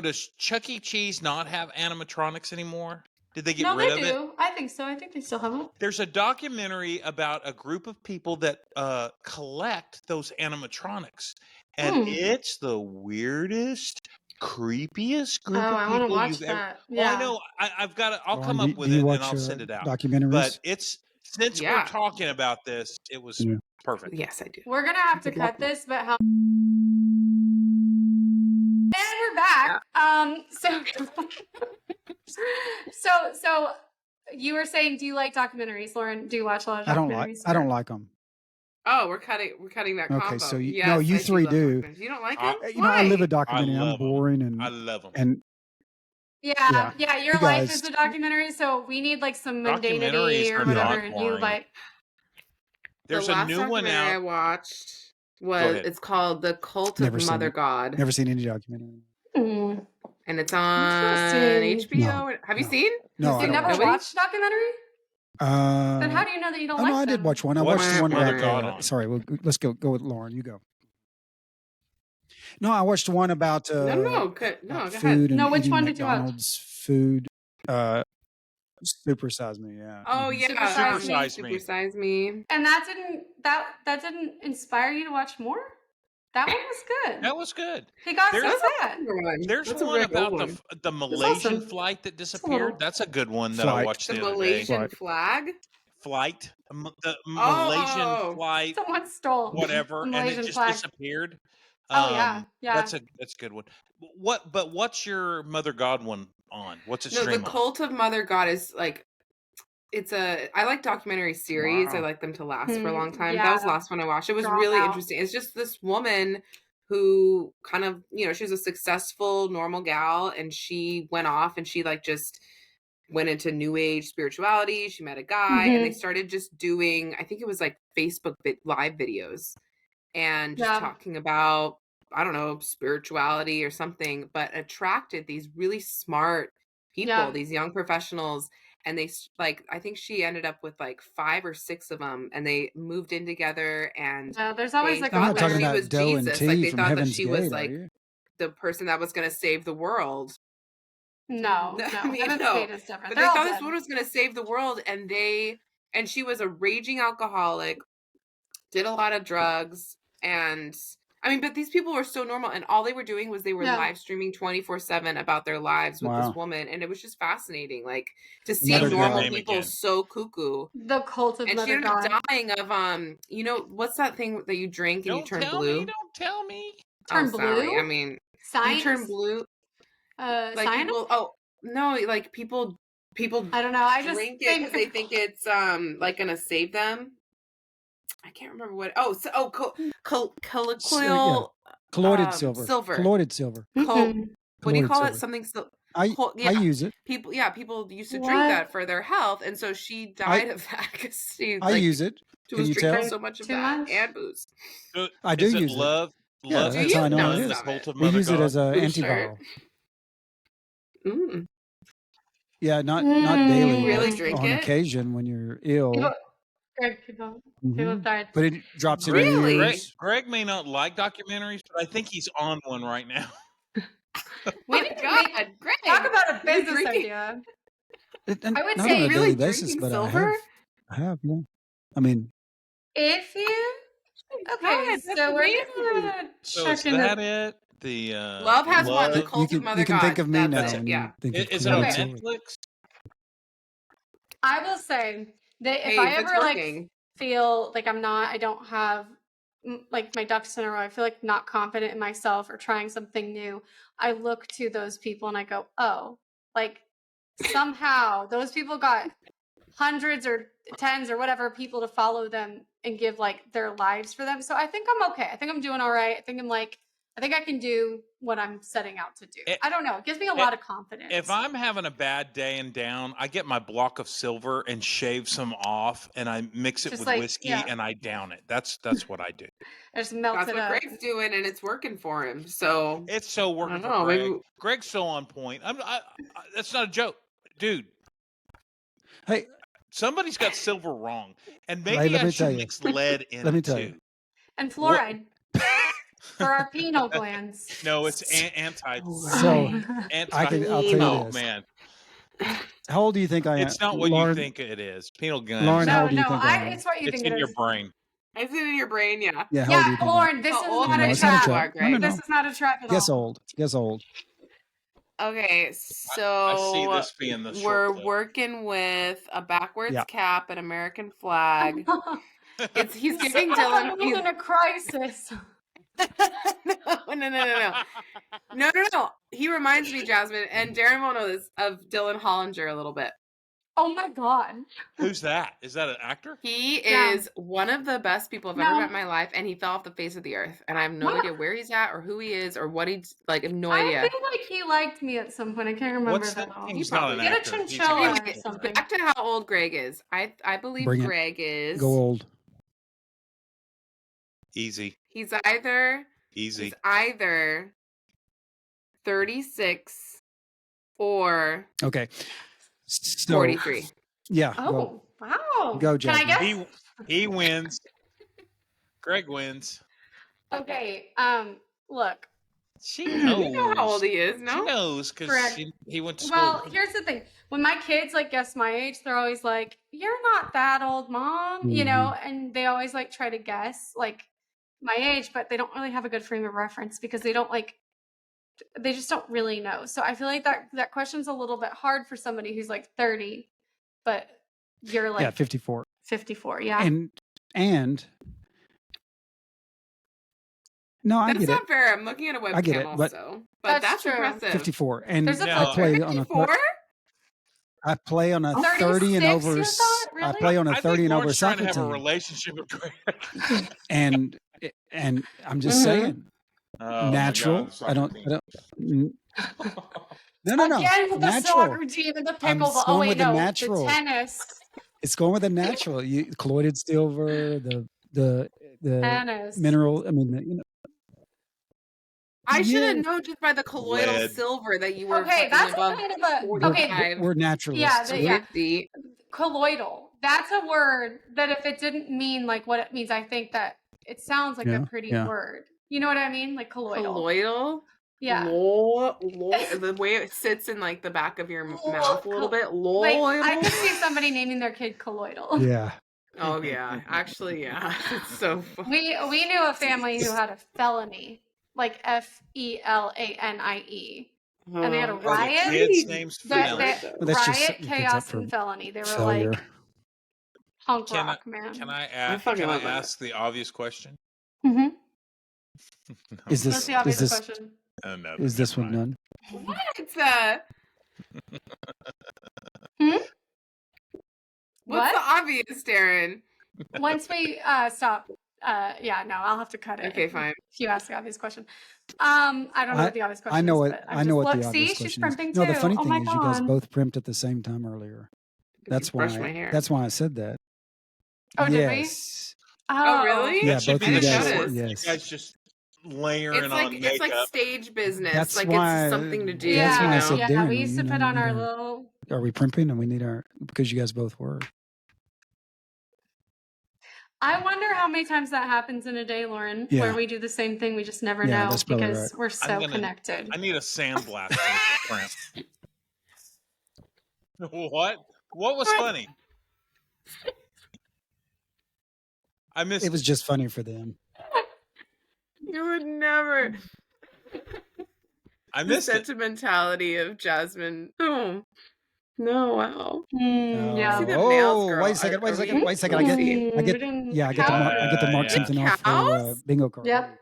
does Chuck E. Cheese not have animatronics anymore? Did they get No, rid they of it? do. I think so. I think they still have it. There's a documentary about a group of people that collect those animatronics, and it's the weirdest, creepiest group Oh, of I want to people watch you've ever. that. Oh, Yeah. I know. I've got it. I'll Lauren, come do up you- with do it you and watch I'll send it out. documentaries? But it's since Yeah. we're talking about this, it was Yeah. perfect. Yes, I do. We're gonna have to cut this, but how? And we're back. So you were saying, do you like documentaries, Lauren? Do you watch a lot of documentaries? I don't like them. Oh, we're cutting that Okay, combo. so you- yes, no, you I three love do. documentaries. You don't like I- them? You know, I live a Why? documentary. I I'm love 'em. boring I love them. and Yeah. Your You life guys- is a documentary, so we need like some Documentaries mundanity or are whatever. not And boring. you like. There's the a last new one documentary I out. watched Go was ahead. it's called The Cult Never of seen Mother it. God, never seen any documentary. Mm. and it's on Interesting. HBO. Have you No. seen? No, I You don't never watch it. watched documentary? Then how Uh, do you know that you don't oh like no, I them? did watch one. I What watched was the one Mother about. God on? Sorry, let's go with Lauren. You go. No, I watched one about No, about go ahead. food and No, which eating one did you watch? McDonald's food. Super Size Me. Yeah. Oh Mhm. yeah, Super Size Me. Size Me. Super Size Me. And that didn't inspire you to watch more? That one was good. That was good. He got There's- so sad. There's That's a one really about good one. the Malaysian awesome. flight that It's a disappeared. little- That's a good one that I Flight. watched The the other day. Malaysian Flight. flag. Flight. The Malaysian Oh. flight, Someone stole whatever, the and Malaysian it just flag. disappeared. Oh yeah. That's a good one. What's your Mother God one on? What's it No, the stream on? Cult of Mother God is like, I like documentary series. Wow. I like them to last for a long time. Yeah. That was the last one I watched. It was Drawn really out. interesting. It's just this woman who kind of, she was a successful, normal gal, and she went off and she like just went into new age spirituality. She met a guy and they started just doing, I think it was like Facebook live videos and just talking about, I don't know, spirituality or something, but attracted these really smart people, these young professionals. And they like, I think she ended up with like 5 or 6 of them, and they moved in together. And there's always they like I'm thought not that talking she about was Doe and Jesus. T Like they from thought that Heaven's she Gate, was are like you? the person that was going to save the world. no. I mean, Heaven's no. Gate is different. But They're they all thought dead. this woman was going to save the world, and she was a raging alcoholic, did a lot of drugs, and I mean, but these people were so normal, and all they were doing was they were live streaming 24/7 about their lives with this woman, and it was just fascinating, like to see Mother normal God. people so cuckoo. The Cult of And she Mother ended up God. dying of what's that thing that you drink and you turn blue? Don't tell me. Turn Sally. blue? I mean, Science? you turn blue. Like cyanide? people. Oh no! Like people. I don't know. I just drink it because they think it's like gonna save them. I can't remember what. Colloquial. Colloided silver. Silver. Colloided silver. What do you Colloided call silver. it? Something. I use it. People used to drink that for their health, and so she died of that because she. I use it. She Can was you drinking tell? so much of Too that much? and booze. I do use love, it. Yeah, love. that's how I know No, it it's is. not Cult of We Mother use it God? as an Booster. antiviral. Mm. Yeah, not daily. You really but drink on it? occasion when you're ill. People Mhm. died. But it drops in your Really? ears. Greg may not like documentaries, but I think he's on one right now. We Oh need to God, Greg, talk about a you're business drinking- idea. And I would not say on a really daily basis, drinking but silver? I have. Yeah. I mean, If you okay, God, that's so we're amazing. gonna So check is into that it? The Love has one. The Love- Cult of Mother you can God. think of me now That's it. when Yeah. you think of Is it on colloided silver. Netflix? I will say that if Hey, I if it's ever like working. feel like I don't have like my ducks in a row, I feel like not confident in myself or trying something new, I look to those people and I go, oh, like somehow those people got hundreds or tens or whatever people to follow them and give like their lives for them. So I think I'm okay. I think I'm doing all right. I think I can do what I'm setting out to do. I don't know. It gives me a lot of confidence. If I'm having a bad day and down, I get my block of silver and shave some off, and I mix it Just with like, whiskey yeah. and I down it. That's what I do. I just melt That's it what up. Greg's doing, and it's working for him. So It's so I working don't for know. Greg. Maybe Greg's so on point. That's not a joke, dude. Hey, Somebody's got silver wrong, and Hey, maybe let I me tell should you. mix lead in Let me it tell too. you. And fluoride for our pineal glands. No, it's anti. So I'll tell you Oh this. man, How old do you think I am? it's not what Lauren, you think it is. Penal glands. Lauren, how No, old do you think I am? it's what you It's think in it your is. brain. is it in your brain? Yeah. Yeah, how old do you Yeah, think I am? Lauren, this How is old not No, a it's not a trap. trap. No, no, This no. is not a trap at Guess all. old. Guess old. Okay, I so see this being the we're short clip. working with a backwards Yeah. cap, an American flag. He's giving Stop Dylan. being in a crisis. No. He reminds me, Jasmine, and Darren won't know this, of Dylan Hollinger a little bit. Oh my god. Who's that? Is that an actor? He Yeah. is one of the best people I've ever met in my life, and he fell off the face of the earth. And I have no idea where he's at or who he is or what he's like. I have no idea. I feel like he liked me at some point. I can't remember What's that that? all. He's not an Get a actor. He's chinchilla an or actor. something. Back to how old Greg is. I believe Bring it. Greg is. Go old. Easy. He's either 36 or Okay. So, 43. Yeah. Oh, wow. Go, Can I Jasmine. guess? He wins. Greg wins. Okay. Look. She knows. You know how old he is, She no? knows because Correct. he went to school. Well, here's the thing. When my kids like guess my age, they're always like, "You're not that old, Mom," you know, and they always like try to guess like my age, but they don't really have a good frame of reference because they just don't really know. So I feel like that question's a little bit hard for somebody who's like 30, but you're like 54. 54, yeah. And no, I get it. That's not fair. I'm looking at a webcam I get it, also, but that's true. impressive. 54, and There's a I play on a 54. I play on a 30 and 36, over. you thought? I Really? play on a I 30 think and over Lauren's trying to soccer have a team, relationship with Greg. and I'm just saying, Oh, natural. my God, I don't. No. Again with the Natural. soccer team and the I'm pickleball. Oh going wait, with the no, natural. the tennis. It's going with the natural. Colloided silver, the Tennis. mineral. I mean, I should have Yeah. known just by the colloidal Lead. silver that you were Okay, fucking that's above kind of a 45. We're naturalists. Yeah, 50. colloidal. That's a word that if it didn't mean like what it means, I think that it sounds like a pretty word. You know what I mean? Like colloidal. Colloidal? Yeah. The way it sits in like the back of your mouth a little bit. Like I could see somebody naming their kid colloidal. Yeah. Oh yeah, actually, yeah. It's so fun. We knew a family who had a felony, like FELANIE, and they had a riot. The kids' names felony. Riot, chaos, and felony. They were failure. like punk rock, man. Can I ask the obvious question? Mm-hmm. Is What's the obvious question? No, is this one mind. done? What? What's the obvious, Darren? Once we stop, yeah, no, I'll have to cut it. Okay, fine. If you ask the obvious question, I don't know what the obvious question is. I know what the obvious see, question she's primping is. No, the too. funny Oh thing my is, you guys God. both primped at the same time earlier. That's Brush my hair. That's why I said that. Oh, did we? Yes. Oh, really? Yeah, That should both be of the you guys. short. Yes. You guys just layering It's on like makeup. it's like stage business. That's like why- it's something to do. Yeah, That's why I said, yeah. Darren, We used to put on our little. Are we primping? And we need because you guys both were. I wonder how many times that happens in a day, Lauren, Yeah. where we do the same thing. We just never Yeah, know that's probably because right. we're so connected. I need a sandblaster to cramp. What? What was funny? I missed. It was just funny for them. You would never. I The missed it. sentimentality of Jasmine. Oh no! Wow. Yeah. See the nails, girl. Wait a second. Wait a second. Wait a second. I get to mark something off for bingo card. Yep.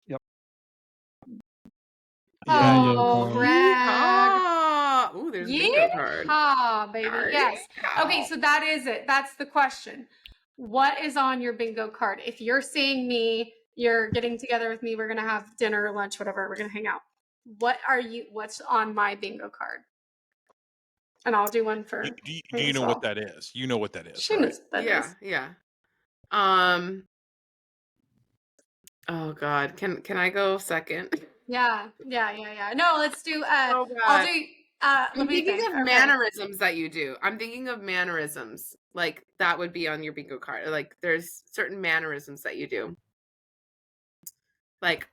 Yeah, Oh, brag. Ooh, there's a bingo card. Yeehaw, baby. Yes. Okay, so that is it. That's the question. What is on your bingo card? If you're seeing me, you're getting together with me, we're going to have dinner or lunch, whatever, we're going to hang out. What's on my bingo card? And I'll do one for. Do you know what that is? You know what that is. She knows what that is. Yeah. Oh God, can I go second? Yeah. No, let's do. I'll do. I'm thinking of mannerisms that you do. I'm thinking of mannerisms. Like that would be on your bingo card. Like there's certain mannerisms that you do. Like,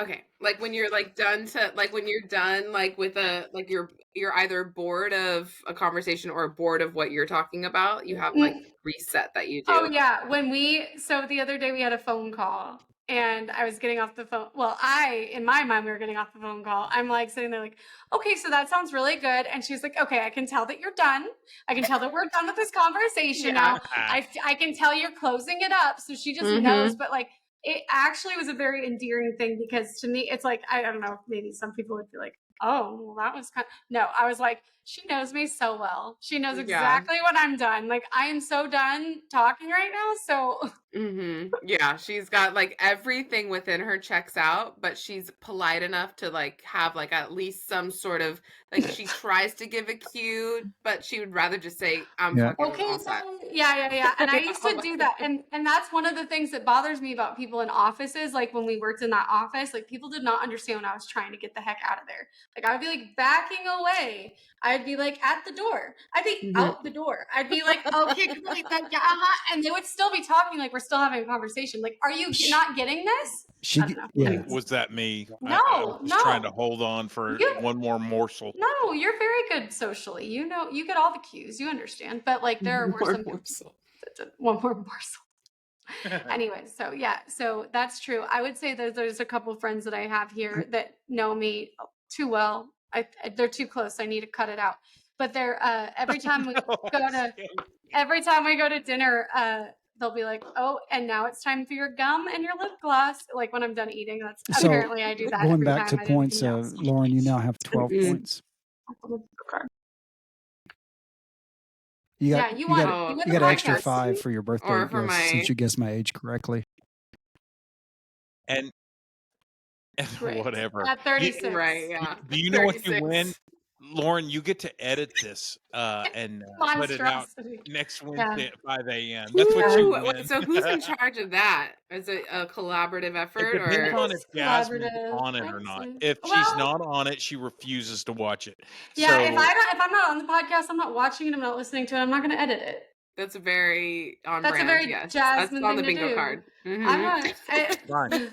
okay, like when you're like done with you're either bored of a conversation or bored of what you're talking about. You have like reset that you do. Oh yeah, so the other day we had a phone call. And I was getting off the phone. Well, in my mind, we were getting off the phone call. I'm like sitting there like, okay, so that sounds really good. And she's like, okay, I can tell that you're done. I can tell that we're done with this conversation now. I can tell you're closing it up. So she just knows. But like, it actually was a very endearing thing because to me, it's like, I don't know, maybe some people would be like, oh, well, that was no, I was like, she knows me so well. She knows exactly when I'm done. Like, I am so done talking right now. So. Yeah, she's got like everything within her checks out, but she's polite enough to like have like at least some sort of like she tries to give a cue, but she would rather just say, I'm fucking all set. Yeah. And I used to do that. And that's one of the things that bothers me about people in offices. Like when we worked in that office, like people did not understand when I was trying to get the heck out of there. Like I would be like backing away. I'd be like at the door. I'd be out the door. I'd be like, okay, and they would still be talking like we're still having a conversation. Like, are you not getting this? Was that me? No, I was trying to hold on for one more morsel. No, you're very good socially. You know, you get all the cues. You understand. But like, there were some one more morsel. Anyway, so yeah, so that's true. I would say that there's a couple friends that I have here that know me too well. They're too close. I need to cut it out. But they're every time we go to dinner, they'll be like, "Oh, and now it's time for your gum and your lip gloss." Like when I'm done eating, that's So apparently I do that going every back time to I do points, anything else. Lauren, you now have 12 Mhm. points. You got won. you You won got the an extra podcast. 5 for your birthday Or for since you guessed my age correctly. And Right. whatever. At 36. Right, yeah. Do you know what you 36. win? Lauren, you get to edit this and put it out Monstrosity. next Yeah. Wednesday at 5 a.m. That's what you Ooh, win. wait, so who's in charge of that? Is it a collaborative It effort depends or? on if Jasmine's Collaborative. on it I'd or not. say. If she's Well, not on it, she refuses to watch it. yeah, So if I'm not on the podcast, I'm not watching it, I'm not listening to it, I'm not going to edit it. That's a very on That's a brand, very yes. Jasmine That's on thing the to bingo do. card. I'm Mhm. not. fine.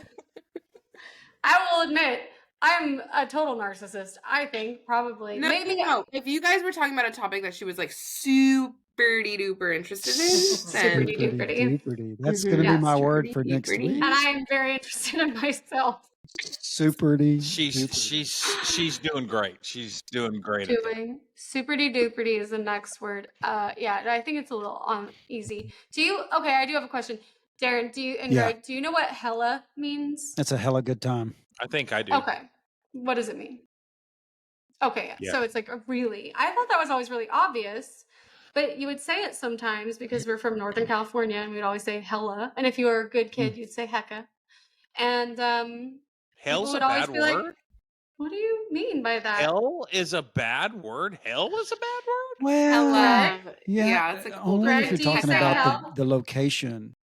I will admit, I'm a total narcissist. I think probably No, maybe. no. If you guys were talking about a topic that she was like super duper interested in, then Superdy. Duperty. That's Mhm. going to be Yes, my word for superdy next duperdy. week. And I am very interested in myself. Superdy. She's doing great. She's doing great at that. Doing superdy duperdy is the next word. Yeah, I think it's a little easy. Okay, I do have a question. Darren, Greg, do you know what hella means? That's a hella good time. I think I do. Okay. What does it mean? Okay, Yeah. so it's like a really. I thought that was always really obvious, but you would say it sometimes because we're from Northern California and we'd always say hella. And if you were a good kid, you'd say hecka. And people Hell's a would always bad be like, word? what do you mean by that? Hell is a bad word? Hell is a bad word? Well, Greg? yeah, it's a cool only Greg, if you're do you talking say about hell? the location.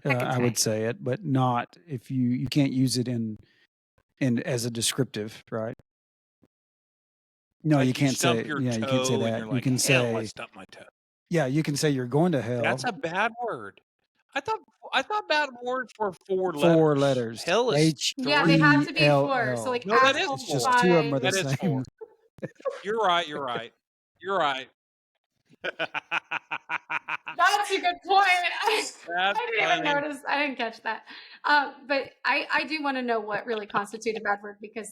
I would say it, but not if you can't use it in as a descriptive, right? No, Like you can't say. your Yeah, you can't say toe and that. you're You like, can hell, I say. stumped my toe. Yeah, you can say you're going to hell. That's a bad word. I thought bad words were 4 letters. 4 letters. Hell is H. Yeah, they have to be 4. So like No, that is asshole, It's just 2 fine. of them are the That is same. 4. You're right. That's a good point. I didn't even funny. notice. I didn't catch that. But I do want to know what really constitutes a bad word because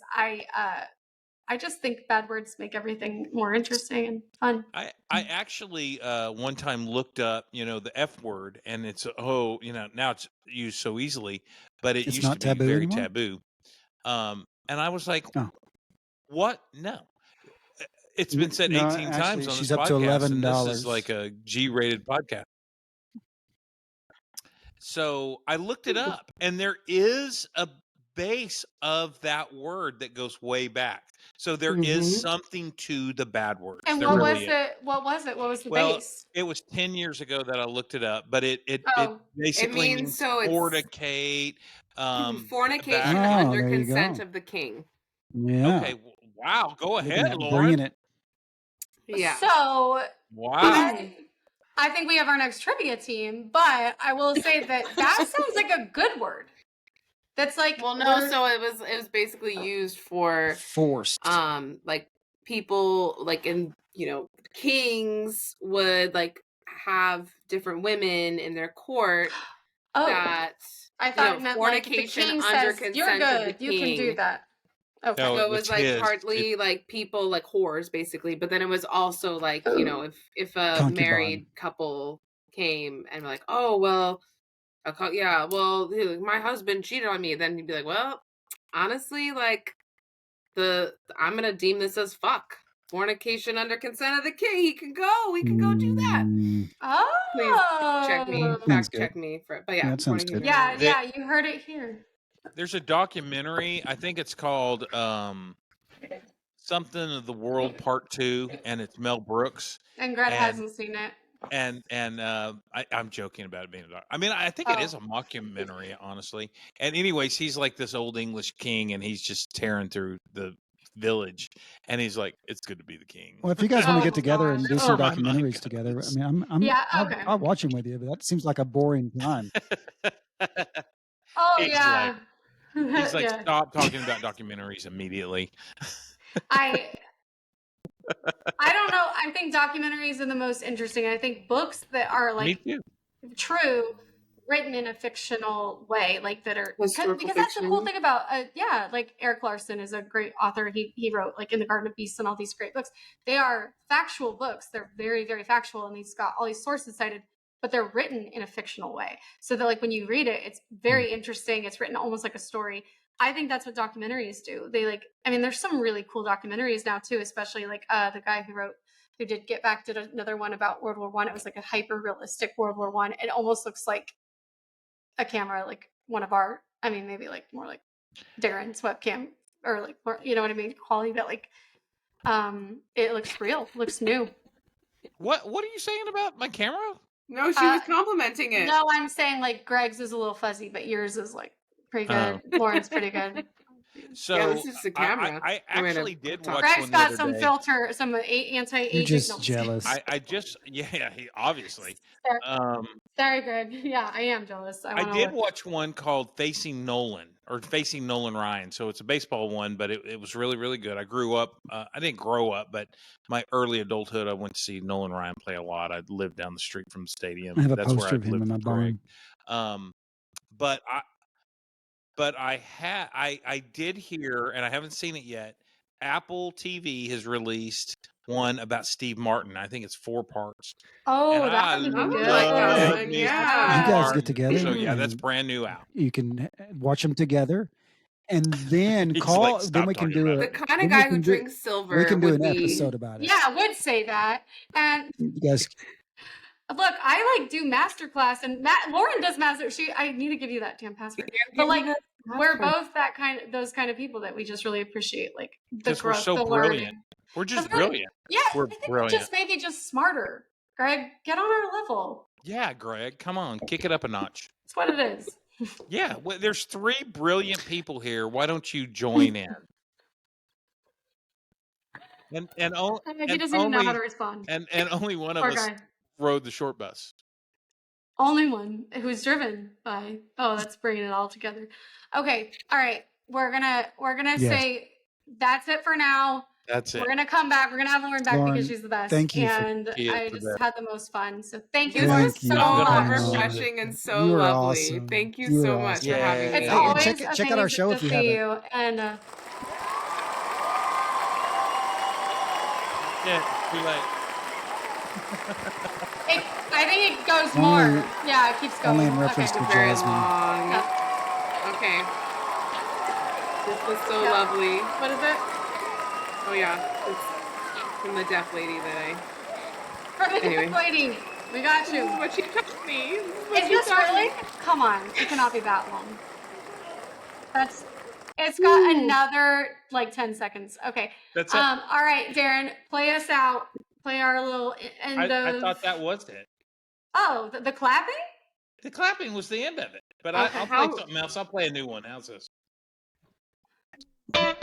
I just think bad words make everything more interesting and fun. I actually one time looked up, the F word, and it's now it's used so easily, but it It's used not to be taboo very anymore? taboo. And I was like, Oh. what? No. It's been said No, 18 times actually, on this she's up to podcast, and this is $11. like a G-rated podcast. So I looked it up, and there is a base of that word that goes way back. So there is something to the bad words. And there what really was is. it? What was it? What was the Well, base? it was 10 years ago that I looked it up, but it Oh. basically It means so it's fornicate. fornication Oh, under there you consent go. of the king. Yeah. Okay, wow. Go Look at ahead, that, Lauren. bringing it. Yeah. So Wow. I think we have our next trivia team, but I will say that sounds like a good word. That's like Well, no, so it was basically used for forced. like people like in kings would like have different women in their court that I thought it meant like the fornication king under says, consent "You're good. of the You can king. do that." Okay. No, So it was like his. partly like people like whores basically, but then it was also like, if a Concubine. married couple came and were like, oh, well, my husband cheated on me, then you'd be like, well, honestly, like I'm going to deem this as fuck. Fornication under consent of the king. He can go do that. Oh. Please check me, fact good. check me but yeah, that sounds good. Yeah, you heard it here. There's a documentary. I think it's called Something of the World Part 2, and it's Mel Brooks. And Greta hasn't seen it. And I'm joking about it being a doc. I mean, I think it is a mockumentary, honestly. And anyways, he's like this old English king, and he's just tearing through the village, and he's like, "It's good to be the king." Well, if you guys want to get together and do some documentaries together, I mean, I'll watch them with you, but that seems like a boring time. Oh yeah. Yeah. He's like, stop talking about documentaries immediately. I don't know. I think documentaries are the most interesting. I think books that are like true written in a fictional way, like that are Historical because that's the cool fiction. thing about like Eric Larson is a great author. He wrote like In the Garden of Beasts and all these great books. They are factual books. They're very, very factual, and he's got all these sources cited, but they're written in a fictional way. So that like when you read it, it's very interesting. It's written almost like a story. I think that's what documentaries do. They like, I mean, there's some really cool documentaries now too, especially like the guy who did Get Back did another one about World War One. It was like a hyper realistic World War One. It almost looks like a camera, like one of our, I mean, maybe like more like Darren's webcam or like more, you know what I mean, quality, but like it looks real, looks new. What are you saying about my camera? No, she was complimenting it. No, I'm saying like Greg's is a little fuzzy, but yours is like pretty good. Lauren's pretty good. So yeah, this is the camera. I actually did watch Greg's one the got other some day. filter, some anti-aging. You're just jealous. I just he obviously. Sorry, Greg. Yeah, I am jealous. I did watch one called Facing Nolan Ryan. So it's a baseball one, but it was really, really good. I grew up. I didn't grow up, but my early adulthood, I went to see Nolan Ryan play a lot. I lived down the street from the stadium. I have a That's where poster I of him lived in my with Greg. barn. But I did hear, and I haven't seen it yet. Apple TV has released one about Steve Martin. I think it's 4 parts. Oh, that would be good. like that one. Yeah. You guys get together. So yeah, that's and brand new out. You can watch them together, and then He's call. like, then we "Stop can talking do about it. The kind of guy who drinks silver. We can do would an be... episode about it. Yeah, I would say that. And You guys, look, I like do masterclass, and Lauren does master. I need to give you that damn password. But like, we're both those kind of people that we just really appreciate, like the growth, we're so the brilliant. learning. We're just brilliant. Yeah, we're I think brilliant. just maybe just smarter. Greg, get on our level. Yeah, Greg, come on, kick it up a notch. That's what it is. Yeah, well, there's 3 brilliant people here. Why don't you join in? And he doesn't even know how to respond. And only one of Poor us guy. rode the short bus. Only one who's driven by. Oh, that's bringing it all together. Okay, all right. We're gonna say that's it for now. That's it. We're gonna come back. We're gonna have Lauren back because she's the best. Thank you. And I just had the most fun. So thank you, This Lauren, was so much. refreshing and so You are lovely. awesome. Thank you You so are much awesome. for having me. It's Hey, always check out our show if you haven't. you. And Yeah, too late. I think it goes Only- more. Yeah, it keeps going. only in reference Okay. to Very Jasmine. long. Okay. This was so lovely. What is it? Oh yeah, it's from the deaf lady that From the Anyway. lady. We got This you. is what she taught me. This is what Is she this taught really? me. Come on. It cannot be that long. It's got another like 10 seconds. Okay. That's it. All right, Darren, play us out. Play our little end I thought that was it. Oh, the clapping? The clapping was the end of it. But Okay, I'll play something else. I'll play a new one. How's this? I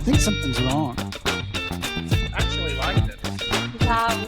think something's wrong. I actually liked it. Yeah.